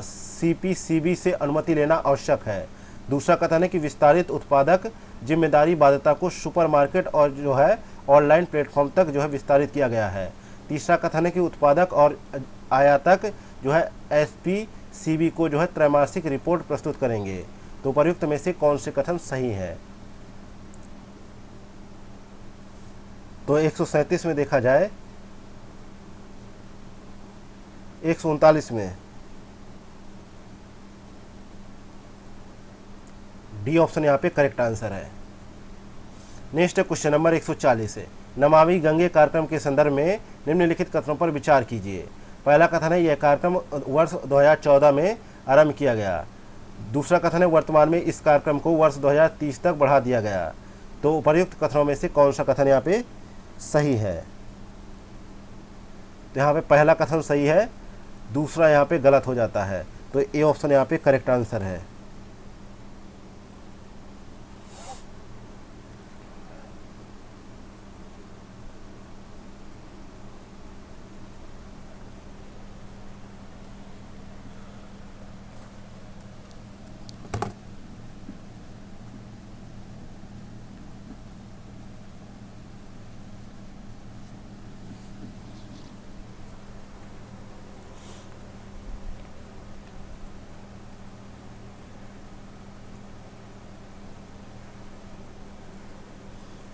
CPCB से अनुमति लेना आवश्यक है। दूसरा कथन है कि विस्तारित उत्पादक जिम्मेदारी बाध्यता को सुपरमार्केट और जो है ऑनलाइन प्लेटफॉर्म तक जो है विस्तारित किया गया है। तीसरा कथन है कि उत्पादक और आयातक जो है SPCB को जो है त्रैमासिक रिपोर्ट प्रस्तुत करेंगे। तो उपर्युक्त में से कौन से कथन सही है? तो 137 में देखा जाए 139 में डी ऑप्शन यहाँ पे करेक्ट आंसर है। नेक्स्ट क्वेश्चन नंबर 140 है, नमामि गंगे कार्यक्रम के संदर्भ में निम्नलिखित कथनों पर विचार कीजिए। पहला कथन है यह कार्यक्रम वर्ष 2014 में आरंभ किया गया। दूसरा कथन है वर्तमान में इस कार्यक्रम को वर्ष 2030 तक बढ़ा दिया गया। तो उपर्युक्त कथनों में से कौन सा कथन यहाँ पे सही है? तो यहाँ पे पहला कथन सही है, दूसरा यहाँ पे गलत हो जाता है। तो ए ऑप्शन यहाँ पे करेक्ट आंसर है।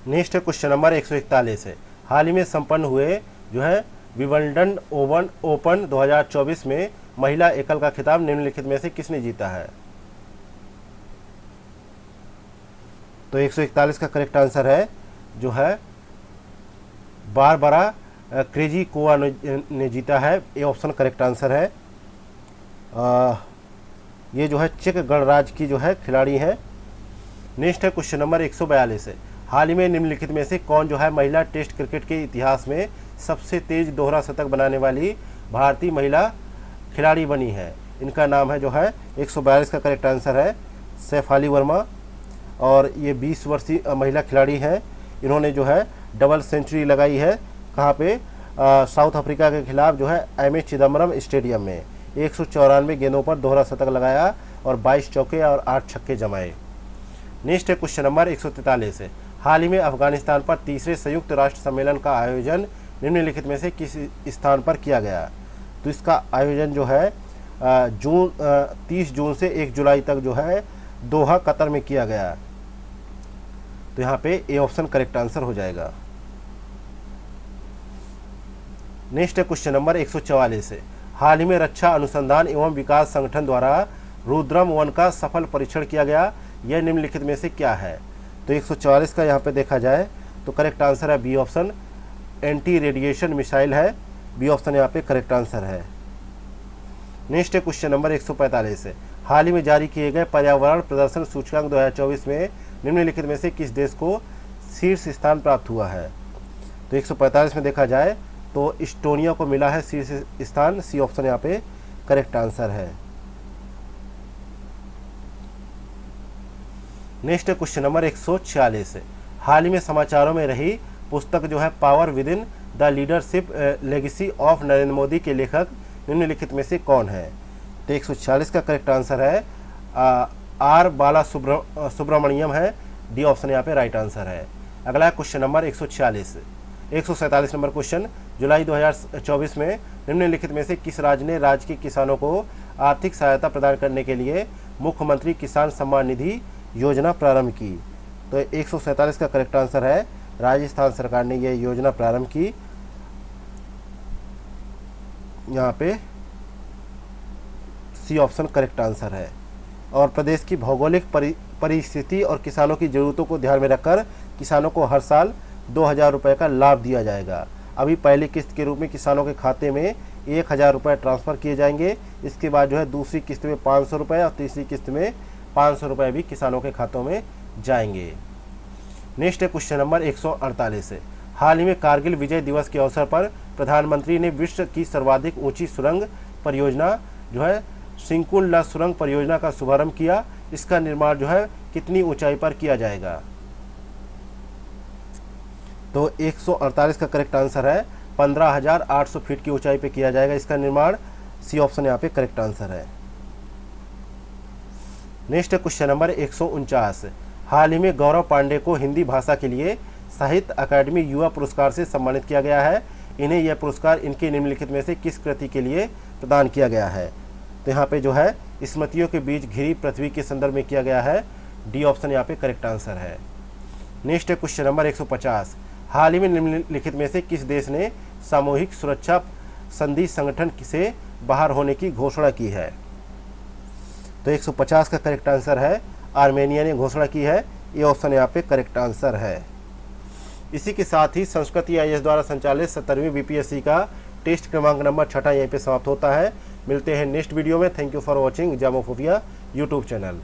नेक्स्ट है क्वेश्चन नंबर 141 है, हाल ही में संपन्न हुए जो है विंबलडन ओपन 2024 में महिला एकल का खिताब निम्नलिखित में से किसने जीता है? तो 141 का करेक्ट आंसर है जो है बारबरा क्रेजिकोवा ने जीता है। ए ऑप्शन करेक्ट आंसर है। ये जो है चेक गणराज्य की जो है खिलाड़ी हैं। नेक्स्ट है क्वेश्चन नंबर 142 है, हाल ही में निम्नलिखित में से कौन जो है महिला टेस्ट क्रिकेट के इतिहास में सबसे तेज दोहरा शतक बनाने वाली भारतीय महिला खिलाड़ी बनी है। इनका नाम है जो है 142 का करेक्ट आंसर है शेफाली वर्मा, और ये 20 वर्षीय महिला खिलाड़ी हैं। इन्होंने जो है डबल सेंचुरी लगाई है, कहाँ पे, साउथ अफ्रीका के खिलाफ जो है MS चिदम्बरम स्टेडियम में 194 गेंदों पर दोहरा शतक लगाया और 22 चौके और 8 छक्के जमाए। नेक्स्ट है क्वेश्चन नंबर 143 है, हाल ही में अफगानिस्तान पर तीसरे संयुक्त राष्ट्र सम्मेलन का आयोजन निम्नलिखित में से किस स्थान पर किया गया। तो इसका आयोजन जो है 30 जून से 1 जुलाई तक जो है दोहा कतर में किया गया। तो यहाँ पे ए ऑप्शन करेक्ट आंसर हो जाएगा। नेक्स्ट है क्वेश्चन नंबर 144 है, हाल ही में रक्षा अनुसंधान एवं विकास संगठन द्वारा रुद्रम 1 का सफल परीक्षण किया गया, यह निम्नलिखित में से क्या है। तो 144 का यहाँ पे देखा जाए तो करेक्ट आंसर है B option, anti radiation missile है। बी ऑप्शन यहाँ पे करेक्ट आंसर है। नेक्स्ट है क्वेश्चन नंबर 145 है, हाल ही में जारी किए गए पर्यावरण प्रदर्शन सूचकांक 2024 में निम्नलिखित में से किस देश को शीर्ष स्थान प्राप्त हुआ है। तो 145 में देखा जाए तो इस्टोनिया को मिला है शीर्ष स्थान। सी ऑप्शन यहाँ पे करेक्ट आंसर है। नेक्स्ट है क्वेश्चन नंबर 146 है, हाल ही में समाचारों में रही पुस्तक जो है power with in the leadership legacy of Narendra Modi के लेखक निम्नलिखित में से कौन है। तो 146 का करेक्ट आंसर है आर बाला सुब्रमण्यम है। डी ऑप्शन यहाँ पे राइट आंसर है। अगला क्वेश्चन नंबर 147 नंबर क्वेश्चन, जुलाई 2024 में निम्नलिखित में से किस राज्य ने राज्य के किसानों को आर्थिक सहायता प्रदान करने के लिए मुख्यमंत्री किसान सम्मान निधि योजना प्रारंभ की। तो 147 का करेक्ट आंसर है राजस्थान सरकार ने यह योजना प्रारंभ की। यहाँ पे सी ऑप्शन करेक्ट आंसर है। और प्रदेश की भौगोलिक परिस्थिति और किसानों की ज़रूरतों को ध्यान में रखकर किसानों को हर साल 2000 रुपये का लाभ दिया जाएगा। अभी पहली किस्त के रूप में किसानों के खाते में 1000 रुपये ट्रांसफ़र किए जाएंगे। इसके बाद जो है दूसरी किस्त में 500 रुपये और तीसरी किस्त में 500 रुपये भी किसानों के खातों में जाएंगे। नेक्स्ट है क्वेश्चन नंबर 148 है, हाल ही में कारगिल विजय दिवस के अवसर पर प्रधानमंत्री ने विश्व की सर्वाधिक ऊंची सुरंग परियोजना जो है सिंकुल सुरंग परियोजना का शुभारंभ किया। इसका निर्माण जो है कितनी ऊंचाई पर किया जाएगा। तो 148 का करेक्ट आंसर है 15,800 फीट की ऊंचाई पे किया जाएगा इसका निर्माण। सी ऑप्शन यहाँ पे करेक्ट आंसर है। नेक्स्ट क्वेश्चन नंबर 149, हाल ही में गौरव पांडे को हिंदी भाषा के लिए साहित्य अकादमी युवा पुरस्कार से सम्मानित किया गया है। इन्हें यह पुरस्कार इनके निम्नलिखित में से किस कृति के लिए प्रदान किया गया है। तो यहाँ पे जो है स्मृतियों के बीच घिरी पृथ्वी के संदर्भ में किया गया है। डी ऑप्शन यहाँ पे करेक्ट आंसर है। नेक्स्ट क्वेश्चन नंबर 150, हाल ही में निम्नलिखित में से किस देश ने सामूहिक सुरक्षा संधि संगठन से बाहर होने की घोषणा की है। तो 150 का करेक्ट आंसर है आर्मेनिया ने घोषणा की है। ये ऑप्शन यहाँ पे करेक्ट आंसर है। इसी के साथ ही संस्कृत IAS द्वारा संचालित 17वीं BPSC का टेस्ट क्रमांक नंबर 6 यहीं पे समाप्त होता है। मिलते हैं नेक्स्ट वीडियो में। Thank you for watching Examophobia YouTube channel.